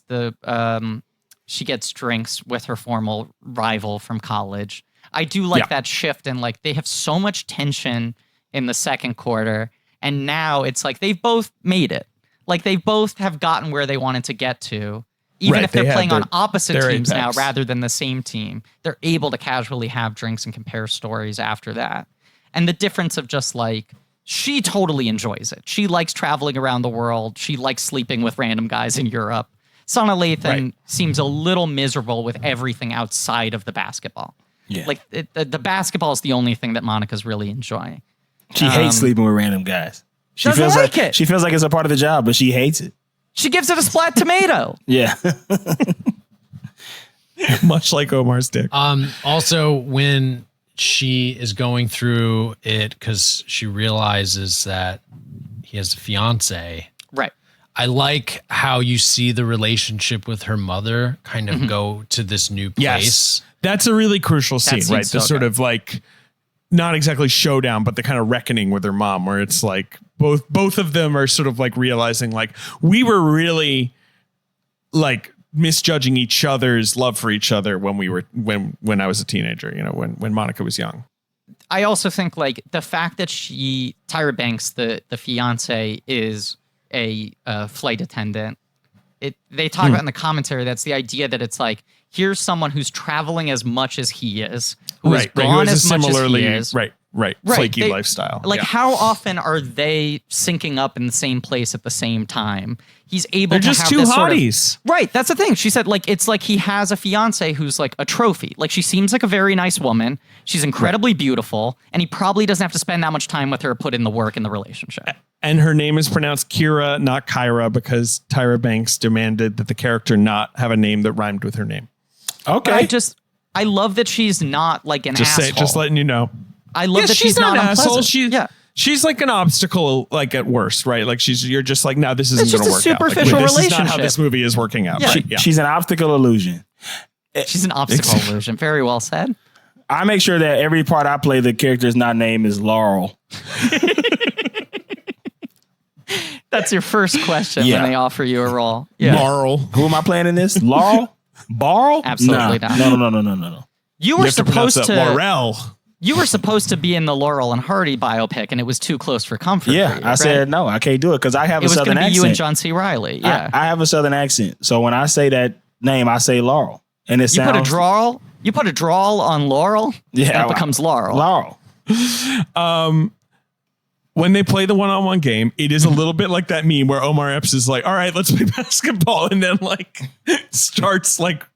she gets drinks with her former rival from college. I do like that shift, and like they have so much tension in the second quarter. And now it's like they've both made it. Like they both have gotten where they wanted to get to. Even if they're playing on opposite teams now rather than the same team, they're able to casually have drinks and compare stories after that. And the difference of just like, she totally enjoys it. She likes traveling around the world. She likes sleeping with random guys in Europe. Sanaa Lathan seems a little miserable with everything outside of the basketball. Yeah. Like the basketball is the only thing that Monica's really enjoying. She hates sleeping with random guys. She doesn't feels like it. She feels like it's a part of the job, but she hates it. She gives it a splat tomato. Yeah. Much like Omar's dick. Also, when she is going through it because she realizes that he has a fiance. Right. I like how you see the relationship with her mother kind of go to this new place. Yes. That's a really crucial scene, right? so The sort of like, not exactly showdown, but the kind of reckoning with her mom, where it's like both of them are sort of like realizing like we were really like misjudging each other's love for each other when I was a teenager, when Monica was young. I also think like the fact that Tyra Banks, the fiance, is a flight attendant. They talk about in the commentary, that's the idea that it's like, here's someone who's traveling as much as he is, who is gone as much as he is. Right. Flaky lifestyle. Like, how often are they syncing up in the same place at the same time? He's able They're to just have two this sort of- hotties. Right, that's the thing. She said, like, it's like he has a fiance who's like a trophy. Like, she seems like a very nice woman. She's incredibly beautiful, and he probably doesn't have to spend that much time with her, put in the work in the relationship. And her name is pronounced Kira, not Kyra, because Tyra Banks demanded that the character not have a name that rhymed with her name. Okay. I love that she's not like an asshole. Just letting you know. I love that she's not an asshole. She's like an obstacle, like at worst, right? Like you're just like, no, this isn't It's going to just work a superficial out. Like, this is not how relationship. this movie is working out. Yeah. Right? She's an optical illusion. She's an obstacle illusion. Very well said. I make sure that every part I play, the character's not name is Laurel. That's your first question Yeah. when they offer you a role. Yeah. Laurel. Who am I playing in this? Laurel? Barl? Absolutely Nah. not. No. You You were have to pronounce supposed that to. Laurel. You were supposed to be in the Laurel and Hardy biopic, and it was too close for comfort. Yeah, for you, I right? said no, I can't do it because I have It a was going southern to be accent. you and John C. Reilly. Yeah. I have a southern accent, so when I say that name, I say Laurel, and it You sounds put a drawl. You put a drawl on Laurel. Yeah, and it becomes Laurel. Laurel. When they play the one-on-one game, it is a little bit like that meme where Omar Epps is like, all right, let's play basketball. And then like starts like,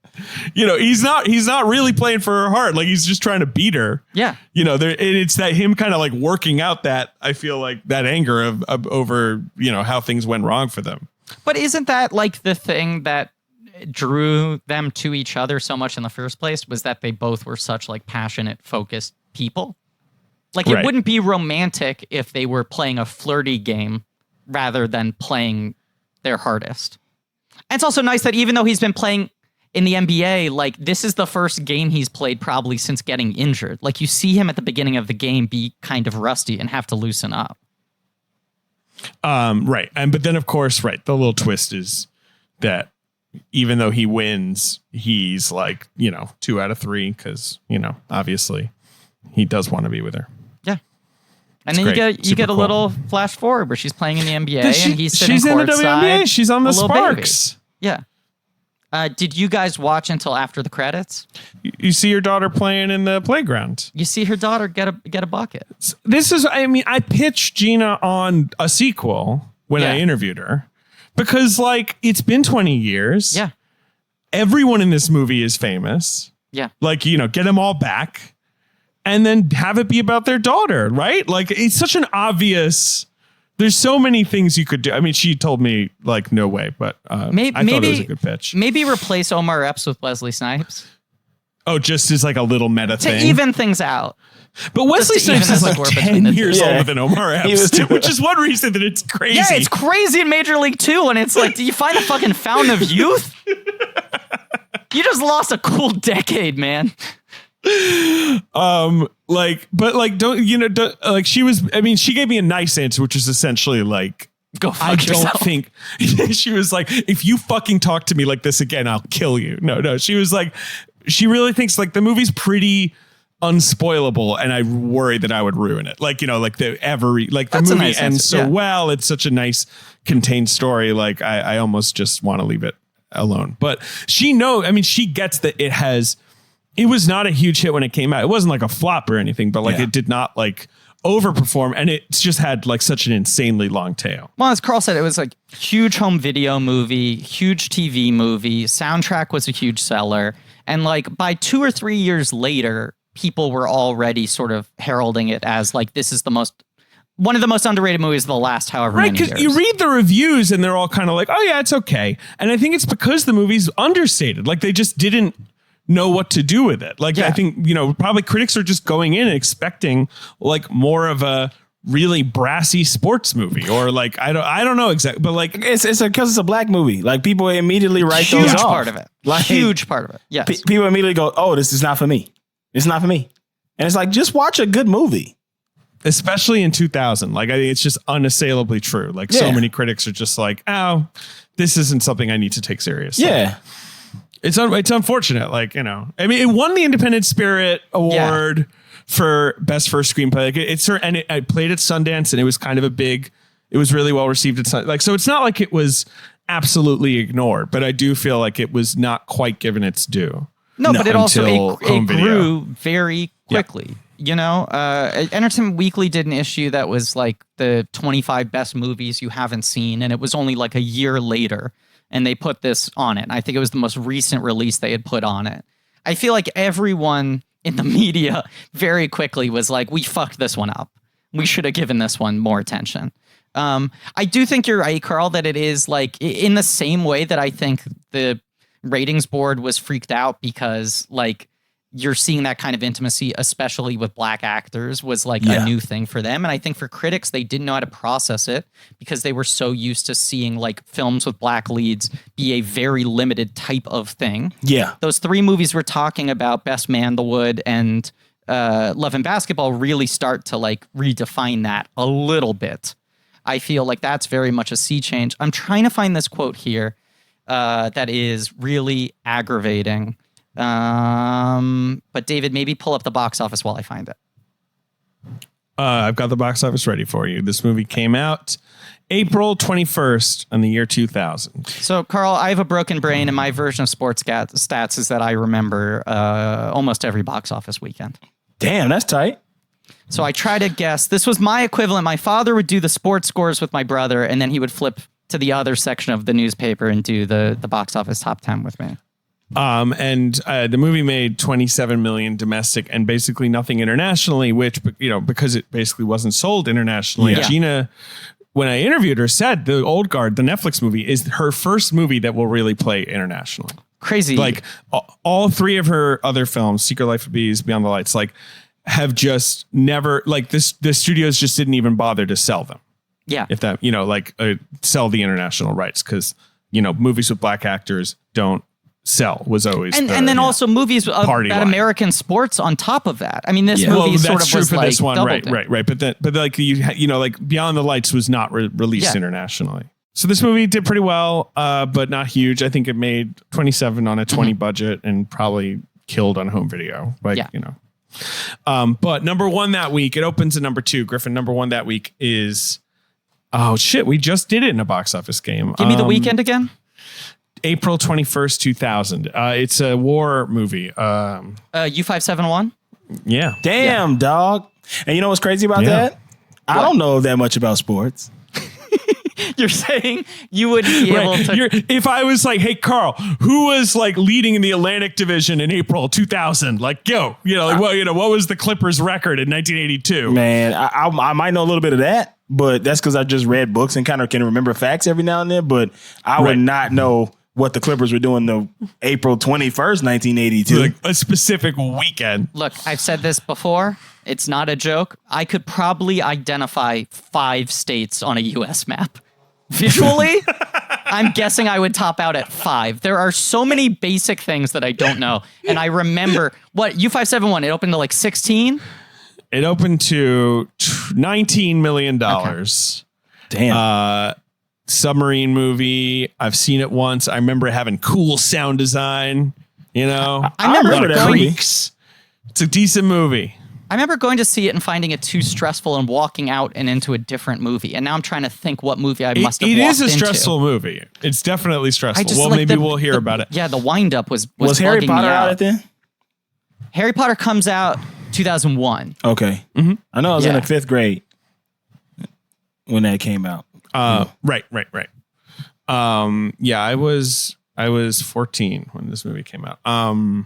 he's not really playing for her heart. Like he's just trying to beat her. Yeah. It's that him kind of like working out that, I feel like, that anger of over, how things went wrong for them. But isn't that like the thing that drew them to each other so much in the first place, was that they both were such like passionate, focused people? Like, it wouldn't be romantic if they were playing a flirty game rather than playing their hardest. And it's also nice that even though he's been playing in the NBA, like, this is the first game he's played probably since getting injured. Like, you see him at the beginning of the game be kind of rusty and have to loosen up. Right. But then, of course, the little twist is that even though he wins, he's like, 2 out of 3 because, obviously he does want to be with her. Yeah. And then you get a little flash forward where she's playing in the NBA and he's sitting she's in the courtside, WNBA. She's on the Sparks. Yeah. Did you guys watch until after the credits? You see your daughter playing in the playground. You see her daughter get a bucket. I pitched Gina on a sequel when I interviewed her because it's been 20 years. Yeah. Everyone in this movie is famous. Yeah. Get them all back and then have it be about their daughter, right? It's such an obvious... There's so many things you could do. I mean, she told me no way, but maybe, I thought it was a good pitch. Maybe replace Omar Epps with Wesley Snipes. Oh, just as a little meta thing. To even things out. But Wesley Snipes is 10 years older than Omar Epps, which is one reason that it's crazy. Yeah, it's crazy in Major League 2, and it's do you find a fucking fountain of youth? You just lost a cool decade, man. Don't she was, she gave me a nice answer, which is essentially go fuck yourself. Don't think she was if you fucking talk to me like this again, I'll kill you. No, she was she really thinks the movie's pretty unspoilable, and I worry that I would ruin it. The movie ends so well. It's such a nice contained story. I almost just want to leave it alone. But she gets that it was not a huge hit when it came out. It wasn't a flop or anything, but it did not overperform, and it's just had such an insanely long tail. Well, as Carl said, it was huge home video movie, huge TV movie. Soundtrack was a huge seller, and by 2 or 3 years later, people were already sort of heralding it as this is one of the most underrated movies of the last however many years. Right, because you read the reviews and they're all kind of oh yeah, it's okay, and I think it's because the movie's understated. They just didn't know what to do with it. I think, probably critics are just going in and expecting more of a really brassy sports movie or I don't know exactly, but it's because it's a black movie. People immediately write those off. Huge part of it. Huge part of it. Yes. People immediately go, oh, this is not for me. It's not for me. And it's just watch a good movie. Especially in 2000. I think it's just unassailably true. So many critics are just oh, this isn't something I need to take seriously. Yeah. It's unfortunate, it won the Independent Spirit Award for Best First Screenplay. I played at Sundance, and it was kind of it was really well received at Sundance. So it's not it was absolutely ignored, but I do feel it was not quite given its due. No, but it also it grew very quickly. Yeah. Entertainment Weekly did an issue that was the 25 best movies you haven't seen, and it was only a year later. And they put this on it. I think it was the most recent release they had put on it. I feel everyone in the media very quickly was we fucked this one up. We should have given this one more attention. I do think you're right, Carl, that it is in the same way that I think the ratings board was freaked out because you're seeing that kind of intimacy, especially with black actors, was a new thing for them. And I think for critics, they didn't know how to process it because they were so used to seeing films with black leads be a very limited type of thing. Yeah. Those 3 movies we're talking about, Best Man, The Wood, and Love and Basketball, really start to redefine that a little bit. I feel that's very much a sea change. I'm trying to find this quote here that is really aggravating. But David, maybe pull up the box office while I find it. I've got the box office ready for you. This movie came out April 21st in the year 2000. So, Carl, I have a broken brain, and my version of sports stats is that I remember almost every box office weekend. Damn, that's tight. So I try to guess. This was my equivalent. My father would do the sports scores with my brother, and then he would flip to the other section of the newspaper and do the box office top 10 with me. The movie made 27 million domestic and basically nothing internationally, which, because it basically wasn't sold internationally. Yeah. Gina, when I interviewed her, said the Old Guard, the Netflix movie, is her first movie that will really play internationally. Crazy. All 3 of her other films, Secret Life of Bees, Beyond the Lights, have just never like this. The studios just didn't even bother to sell them. Yeah. If that, sell the international rights because, movies with black actors don't sell was always. And then also movies about line. American sports on top of that. I mean, this movie sort of was like doubled it. Right. But like like Beyond the Lights was not released internationally. So this movie did pretty well, but not huge. I think it made 27 on a 20 budget and probably killed on home video. But number one that week, it opens at number 2. Griffin, number one that week is, oh shit, we just did it in a box office game. Give me the weekend again. April 21st, 2000. It's a war movie. U571? Yeah. Damn, dog. And you know what's crazy about that? I don't know that much about sports. You're saying you would be able to... If I was like, hey, Carl, who was like leading in the Atlantic Division in April 2000? Like, what was the Clippers record in 1982? Man, I might know a little bit of that, but that's because I just read books and kind of can remember facts every now and then. But I would not know what the Clippers were doing the April 21st, 1982. Like a specific weekend. Look, I've said this before. It's not a joke. I could probably identify 5 states on a U.S. map. Visually, I'm guessing I would top out at 5. There are so many basic things that I don't know. And I remember, U571, it opened to like 16? It opened to $19 million. Okay. Damn. Submarine movie. I've seen it once. I remember it having cool sound design. I remember that creaks. It's a decent movie. I remember going to see it and finding it too stressful and walking out and into a different movie. And now I'm trying to think what movie I must have walked into. It is a stressful movie. It's definitely stressful. Maybe we'll hear about it. Yeah, the wind-up was Harry Potter out at then? Harry Potter comes out 2001. Okay. Mm-hmm. I know I was in the 5th grade when that came out. Right. I was 14 when this movie came out.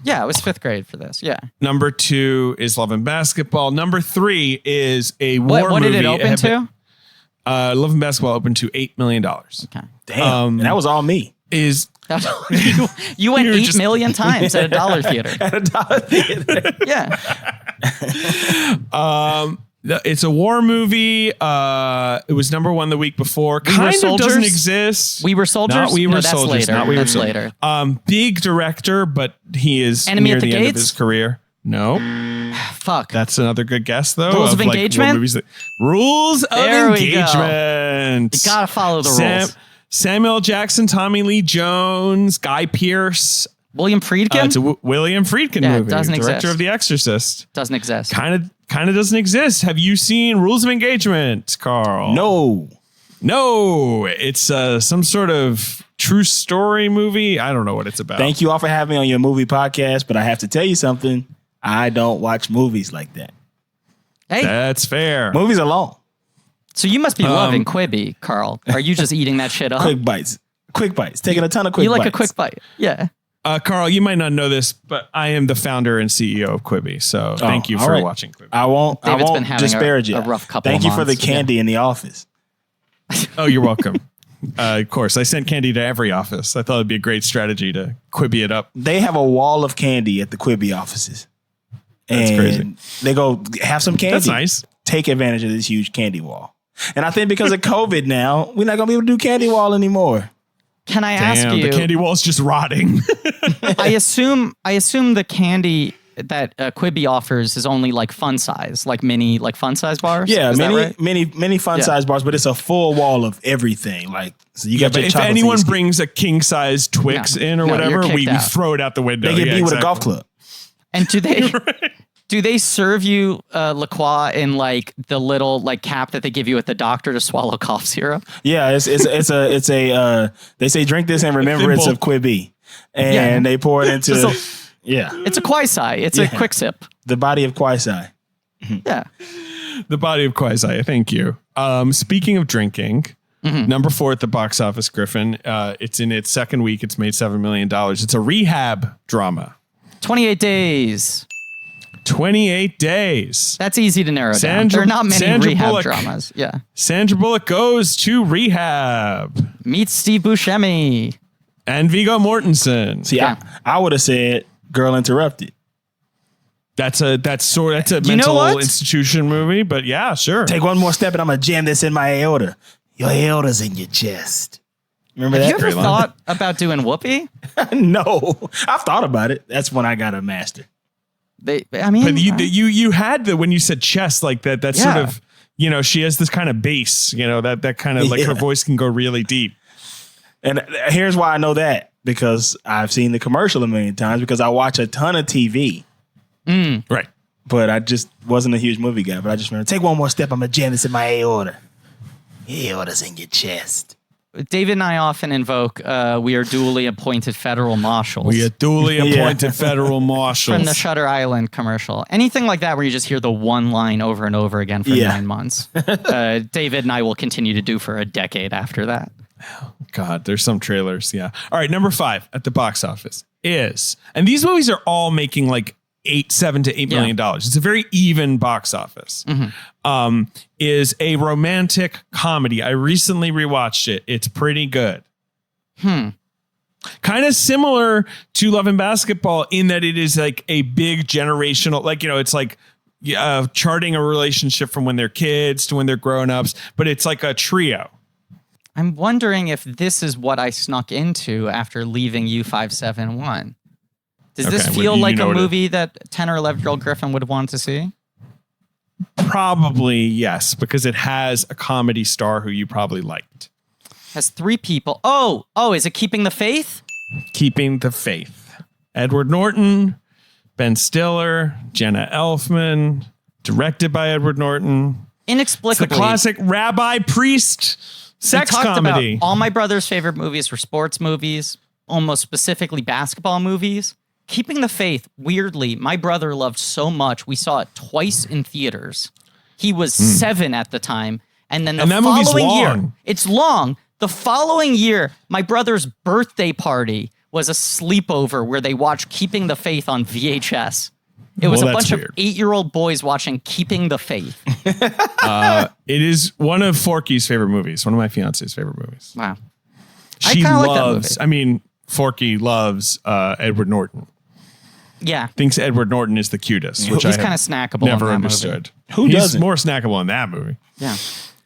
Yeah, it was 5th grade for this. Yeah. Number 2 is Love and Basketball. Number 3 is a war movie. What did it open to? Love and Basketball opened to $8 million. Okay. Damn. And that was all me. You went 8 million times at a dollar theater. At a dollar theater. Yeah. It's a war movie. It was number 1 the week before. We Were Soldiers doesn't exist. We Were Soldiers? Not We Were that's Soldiers. Later. Not We Were That's Soldiers. later. Big director, but he is Enemy near at the end of Gates? his career. No. Fuck. That's another good guess, though. Rules of Engagement? Rules of There we go. Engagement. You gotta follow the rules. Samuel Jackson, Tommy Lee Jones, Guy Pearce. William Friedkin? It's a William Friedkin movie. Doesn't Director exist. of The Exorcist. Doesn't exist. Kind of doesn't exist. Have you seen Rules of Engagement, Carl? No. It's some sort of true story movie. I don't know what it's about. Thank you all for having me on your movie podcast, but I have to tell you something. I don't watch movies like that. Hey, That's fair. Movies are long. so you must be loving Quibi, Carl. Are you just eating that shit up? Quick bites. Taking a ton of quick bites. You like a quick bite. Yeah. Carl, you might not know this, but I am the founder and CEO of Quibi. So thank you for watching Quibi. I won't been having disparage a it. rough couple Thank of you for the months, candy in the office. Oh, you're welcome. Of course, I sent candy to every office. I thought it'd be a great strategy to Quibi it up. They have a wall of candy at the Quibi offices. That's crazy. They go, have some candy. That's nice. Take advantage of this huge candy wall. And I think because of COVID now, we're not going to be able to do candy wall anymore. Can I ask you? The candy wall's just rotting. I assume the candy that Quibi offers is only like fun size, like mini, like fun size bars. Yeah, is that right? many fun size bars, but it's a full wall of everything. Like, so you got your if chocolate anyone tasty. brings a king size Twix in or No, whatever, you're we kicked out. throw it out the window. They get beat with a golf club. And do they serve you La Croix in like the little like cap that they give you at the doctor to swallow cough syrup? Yeah, it's a they say drink this in remembrance of Quibi, and they pour it into It's a Kwai-Sai. It's a quick sip. the body of Kwai-Sai. Yeah. The body of Kwai-Sai. Thank you. Speaking of drinking, number 4 at the box office, Griffin. It's in its second week. It's made $7 million. It's a rehab drama. 28 days. 28 days. That's easy to narrow down. There are not many rehab dramas. Yeah. Sandra Bullock goes to rehab. Meet Steve Buscemi. And Viggo Mortensen. See, I would have said Girl Interrupted. That's a you know mental what? institution movie, but yeah, sure. Take one more step and I'm gonna jam this in my aorta. Your aorta's in your chest. Remember Have that? you ever thought about doing Whoopi? No, I've thought about it. That's when I got a master. But you had when you said chest like that. That's sort Yeah. of, you know, she has this kind of bass, you know, that kind of like her voice can go really deep. And here's why I know that, because I've seen the commercial a million times, because I watch a ton of TV. Right. But I just wasn't a huge movie guy. But I just remember, take one more step, I'm gonna jam this in my aorta. Aorta's in your chest. David and I often invoke, we are duly appointed federal marshals. We are duly appointed federal marshals. From the Shutter Island commercial. Anything like that where you just hear the one line over and over again for 9 months. David and I will continue to do for a decade after that. God, there's some trailers. Yeah. All right. Number 5 at the box office is, and these movies are all making like $7 to $8 million. It's a very even box office. Is a romantic comedy. I recently rewatched it. It's pretty good. Kind of similar to Love and Basketball in that it is like a big generational, like, you know, it's like charting a relationship from when they're kids to when they're grown-ups, but it's like a trio. I'm wondering if this is what I snuck into after leaving U571. Does this feel like a movie that 10 or 11-year-old Griffin would want to see? Probably yes, because it has a comedy star who you probably liked. Has 3 people. Oh, is it Keeping the Faith? Keeping the Faith. Edward Norton, Ben Stiller, Jenna Elfman, directed by Edward Norton. Inexplicably. It's the classic rabbi priest sex comedy. About all my brother's favorite movies were sports movies, almost specifically basketball movies. Keeping the Faith, weirdly, my brother loved so much. We saw it twice in theaters. He was 7 at the time. And then the following year, it's long. The following year, my brother's birthday party was a sleepover where they watched Keeping the Faith on VHS. It was a bunch of 8-year-old boys watching Keeping the Faith. It is one of Forky's favorite movies. One of my fiance's favorite movies. Wow. She I loves, like that movie. I mean, Forky loves Edward Norton. Yeah. Thinks Edward Norton is the cutest, which He's I kind of snackable. never in that understood. Movie. He's more snackable in that movie. Yeah.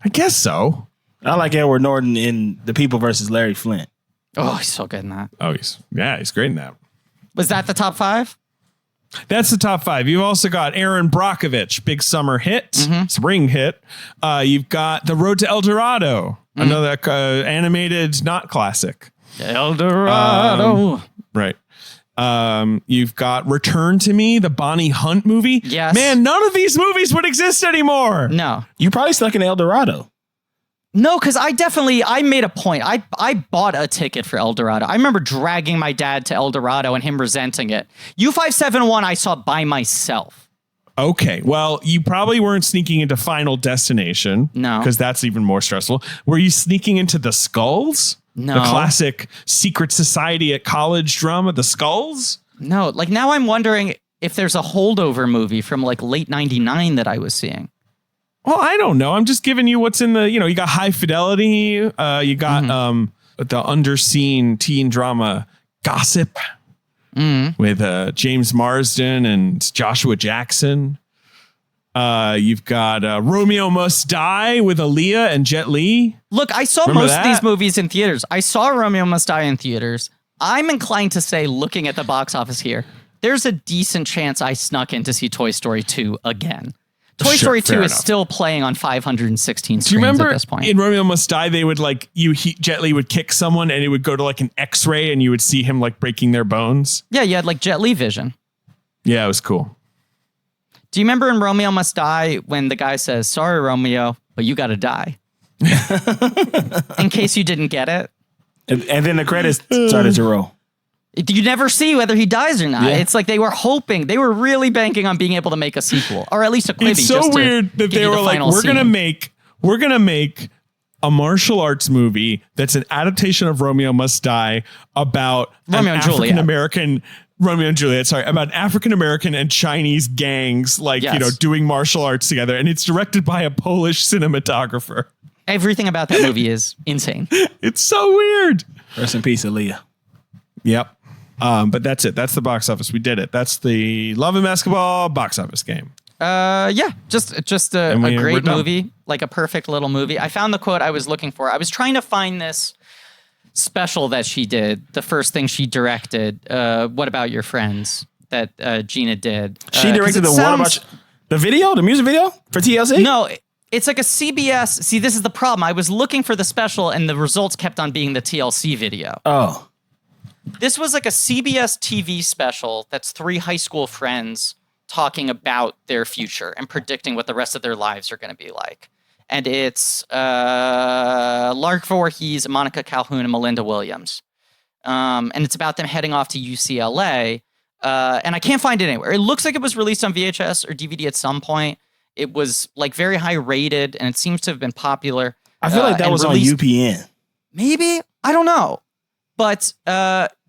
I guess so. I like Edward Norton in The People versus Larry Flint. Oh, he's so good in that. Oh, he's great in that. Was that the top 5? That's the top 5. You've also got Aaron Brockovich, big summer hit, spring hit. You've got The Road to El Dorado, another animated, not classic. El Dorado. Right. You've got Return to Me, the Bonnie Hunt movie. Yes. Man, none of these movies would exist anymore. No. You probably stuck in El Dorado. No, because I made a point. I bought a ticket for El Dorado. I remember dragging my dad to El Dorado and him resenting it. U571 I saw by myself. Okay, well, you probably weren't sneaking into Final Destination. No. Because that's even more stressful. Were you sneaking into The Skulls? No. The classic secret society at college drama, The Skulls? No, like now I'm wondering if there's a holdover movie from like late 99 that I was seeing. Well, I don't know. I'm just giving you what's in the, you got High Fidelity. You got the underseen teen drama Gossip with James Marsden and Joshua Jackson. You've got Romeo Must Die with Aaliyah and Jet Li. Look, I saw most of these movies in theaters. I saw Romeo Must Die in theaters. I'm inclined to say, looking at the box office here, there's a decent chance I snuck in to see Toy Story 2 again. Toy Story 2 is still playing on 516 screens at this point. In Romeo Must Die, they would Jet Li would kick someone and it would go to like an X-ray and you would see him like breaking their bones. Yeah, you had like Jet Li vision. Yeah, it was cool. Do you remember in Romeo Must Die when the guy says, "Sorry, Romeo, but you got to die"? In case you didn't get it. And then the credits started to roll. You never see whether he dies or not. Yeah. It's like they were hoping, they were really banking on being able to make a sequel, or at least a Quibi. It's so weird that they were like, we're gonna make a martial arts movie that's an adaptation of Romeo Must Die about Romeo and Juliet. About African American and Chinese gangs, doing martial arts together, and it's directed by a Polish cinematographer. Everything about that movie is insane. It's so weird. Rest in peace, Aaliyah. Yep. But that's it. That's the box office. We did it. That's the Love and Basketball box office game. Just a great movie, like a perfect little movie. I found the quote I was looking for. I was trying to find this special that she did, the first thing she directed. What About Your Friends that Gina did. She directed the video, the music video for TLC? No, it's like a CBS. See, this is the problem. I was looking for the special and the results kept on being the TLC video. Oh. This was like a CBS TV special that's 3 high school friends talking about their future and predicting what the rest of their lives are going to be like. And it's Lark Voorhees, Monica Calhoun, and Melinda Williams. And it's about them heading off to UCLA. And I can't find it anywhere. It looks like it was released on VHS or DVD at some point. It was like very high rated, and it seems to have been popular. I feel like that was on UPN. Maybe? I don't know. But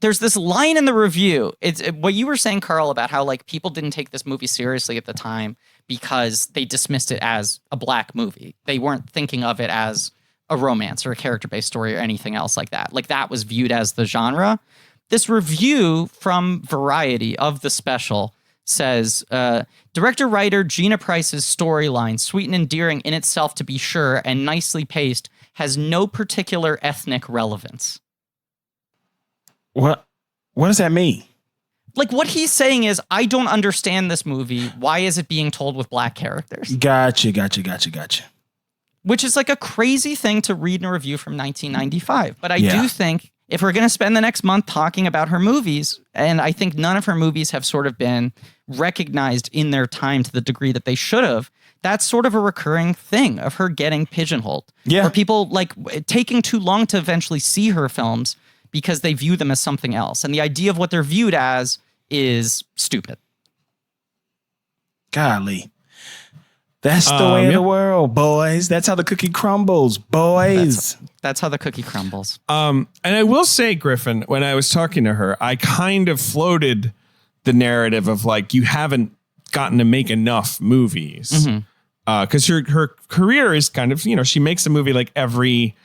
there's this line in the review. It's what you were saying, Carl, about how like people didn't take this movie seriously at the time because they dismissed it as a black movie. They weren't thinking of it as a romance or a character-based story or anything else like that. Like that was viewed as the genre. This review from Variety of the special says, director-writer Gina Price's storyline, sweet and endearing in itself to be sure and nicely paced, has no particular ethnic relevance. What does that mean? Like what he's saying is, I don't understand this movie. Why is it being told with black characters? Gotcha. Which is like a crazy thing to read in a review from 1995. But I do think if we're going to spend the next month talking about her movies, and I think none of her movies have sort of been recognized in their time to the degree that they should have, that's sort of a recurring thing of her getting pigeonholed. Yeah. Or people like taking too long to eventually see her films because they view them as something else. And the idea of what they're viewed as is stupid. Golly. That's the way of the world, boys. That's how the cookie crumbles, boys. That's how the cookie crumbles. And I will say, Griffin, when I was talking to her, I kind of floated the narrative of like, you haven't gotten to make enough movies. Because her career is kind of, she makes a movie like every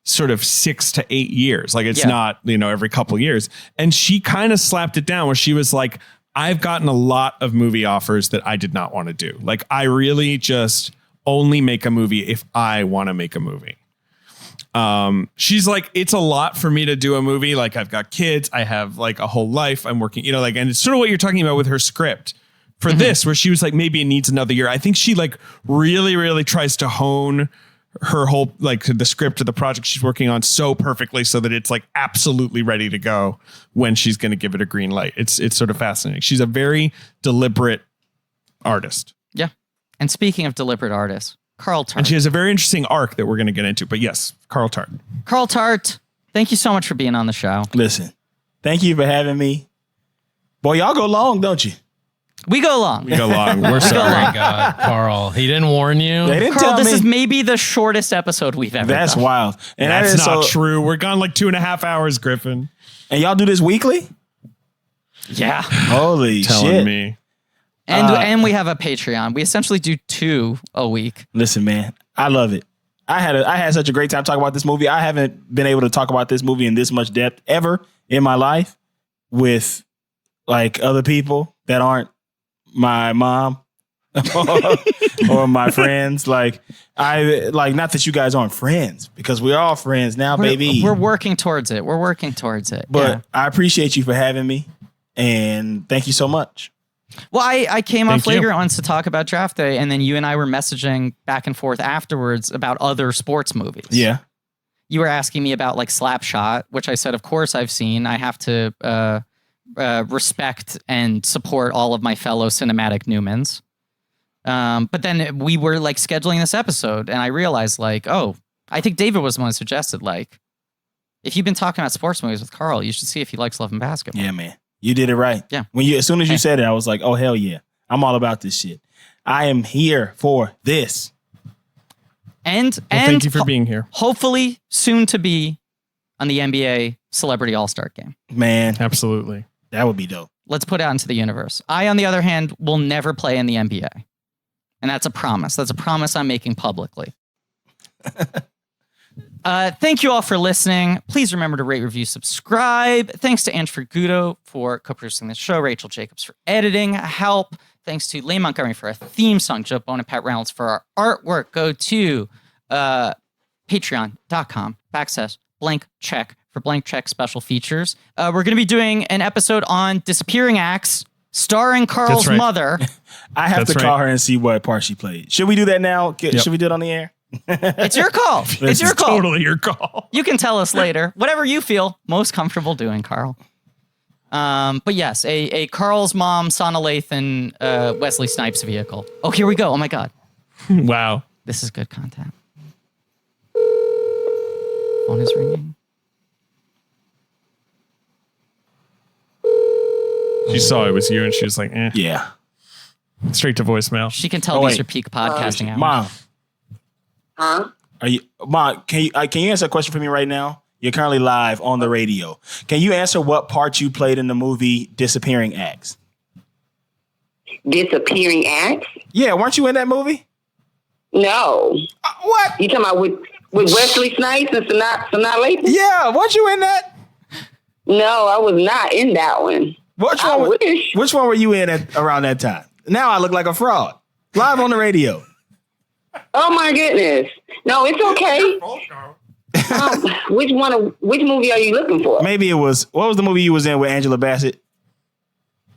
sort of 6 to 8 years. Like it's not, every couple years. And she kind of slapped it down where she was like, I've gotten a lot of movie offers that I did not want to do. Like I really just only make a movie if I want to make a movie. She's like, it's a lot for me to do a movie. Like I've got kids, I have like a whole life I'm working, and it's sort of what you're talking about with her script for this, where she was like, maybe it needs another year. I think she like really, really tries to hone her whole, like the script of the project she's working on so perfectly so that it's like absolutely ready to go when she's going to give it a green light. It's sort of fascinating. She's a very deliberate artist. Yeah. And speaking of deliberate artists, Carl Tart. And she has a very interesting arc that we're going to get into, but yes, Carl Tart. Carl Tart, thank you so much for being on the show. Listen, thank you for having me. Boy, y'all go long, don't you? We go long. We're sorry. God, Carl. He didn't warn you. They didn't Carl, tell this me. is maybe the shortest episode we've ever That's done. wild. And that's that is not true. We're gone like 2.5 hours, Griffin. And y'all do this weekly? Yeah. Holy Telling shit. me. And we have a Patreon. We essentially do 2 a week. Listen, man, I love it. I had such a great time talking about this movie. I haven't been able to talk about this movie in this much depth ever in my life with like other people that aren't my mom or my friends. Not that you guys aren't friends, because we're all friends now, baby. We're working towards it. But I appreciate you for having me, and thank you so much. Well, I came on Thank you. Flagrant once to talk about Draft Day, and then you and I were messaging back and forth afterwards about other sports movies. Yeah. You were asking me about like Slapshot, which I said, of course I've seen. I have to respect and support all of my fellow cinematic Newmans. But then we were like scheduling this episode, and I realized like, oh, I think David was the one who suggested like, if you've been talking about sports movies with Carl, you should see if he likes Love and Basketball. Yeah, man. You did it right. Yeah. As soon as you said it, I was like, oh, hell yeah. I'm all about this shit. I am here for this. And Thank you for being here. Hopefully soon to be on the NBA Celebrity All-Star Game. Man, Absolutely. that would be dope. Let's put it out into the universe. I, on the other hand, will never play in the NBA. And that's a promise. That's a promise I'm making publicly. Thank you all for listening. Please remember to rate, review, subscribe. Thanks to Ange Fergudo for co-producing the show, Rachel Jacobs for editing help. Thanks to Lane Montgomery for our theme song, Joe Bone and Pat Reynolds for our artwork. Go to patreon.com/blank check for blank check special features. We're going to be doing an episode on disappearing acts starring Carl's mother. I have to call her and see what part she played. Should we do that now? Should we do it on the air? It's your call. It's your call. Totally your call. You can tell us later. Whatever you feel most comfortable doing, Carl. But yes, a Carl's mom, Sanaa Lathan, Wesley Snipes vehicle. Oh, here we go. Oh my God. Wow. This is good content. Phone is ringing. She saw it was you and she was like, Yeah. Straight to voicemail. She can tell these are peak podcasting hours. Mom. Huh? Mom, can you answer a question for me right now? You're currently live on the radio. Can you answer what part you played in the movie Disappearing Acts? Disappearing acts? Yeah, weren't you in that movie? No. What? You talking about with Wesley Snipes and Sanaa Lathan? Yeah, weren't you in that? No, I was not in that one. Which one were you in around that time? Now I look like a fraud. Live on the radio. Oh my goodness. No, it's okay. Which movie are you looking for? Maybe it was, what was the movie you was in with Angela Bassett?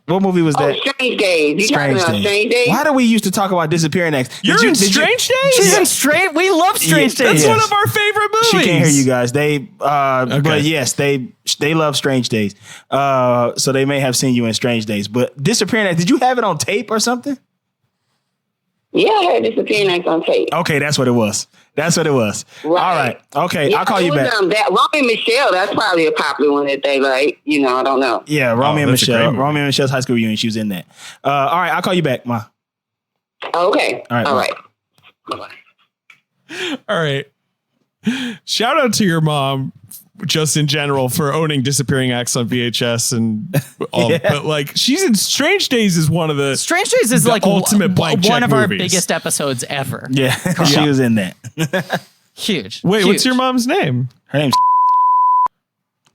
What movie was that? Strange Days. You talking about Strange Days? Why do we used to talk about Disappearing Acts? You're in Strange Days? She's in Strange. We love Strange Days. That's one of our favorite movies. She can't hear you guys. But yes, they love Strange Days. So they may have seen you in Strange Days. But Disappearing Acts, did you have it on tape or something? Yeah, I had Disappearing Acts on tape. Okay, that's what it was. Right. All right. Okay, yeah, I'll call you back. That Romy and Michelle, that's probably a popular one that they like. I don't know. Yeah, Romy and Michelle. Romy and Michelle's high school reunion. She was in that. All right, I'll call you back, Ma. Okay. All right. Bye-bye. All right. Shout out to your mom, just in general, for owning Disappearing Acts on VHS and all. Yeah. But like, she's in Strange Days is one of the Strange Days is the like ultimate blank check one of our movies. biggest episodes ever. Yeah, she was in that. Huge. Wait, Huge. what's your mom's name? Her name's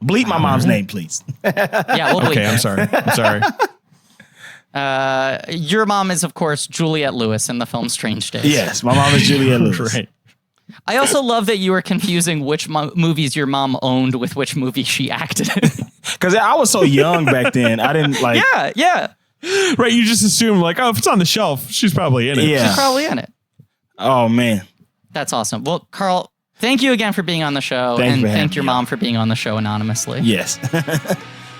bleep my mom's name, please. Yeah, we'll Okay, bleep I'm sorry. Your mom is, of course, Juliette Lewis in the film Strange Days. Yes, my mom is Juliette Lewis. Right. I also love that you were confusing which movies your mom owned with which movie she acted in. Because I was so young back then. I didn't like. Yeah. Right, you just assume like, oh, if it's on the shelf, she's probably in it. Yeah. She's probably in it. Oh, man. That's awesome. Well, Carl, thank you again for being on the show. Thank you for having thank your me mom on. for being on the show anonymously. Yes.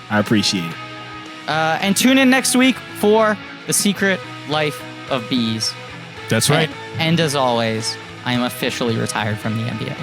I appreciate it. And tune in next week for The Secret Life of Bees. That's right. And as always, I am officially retired from the NBA.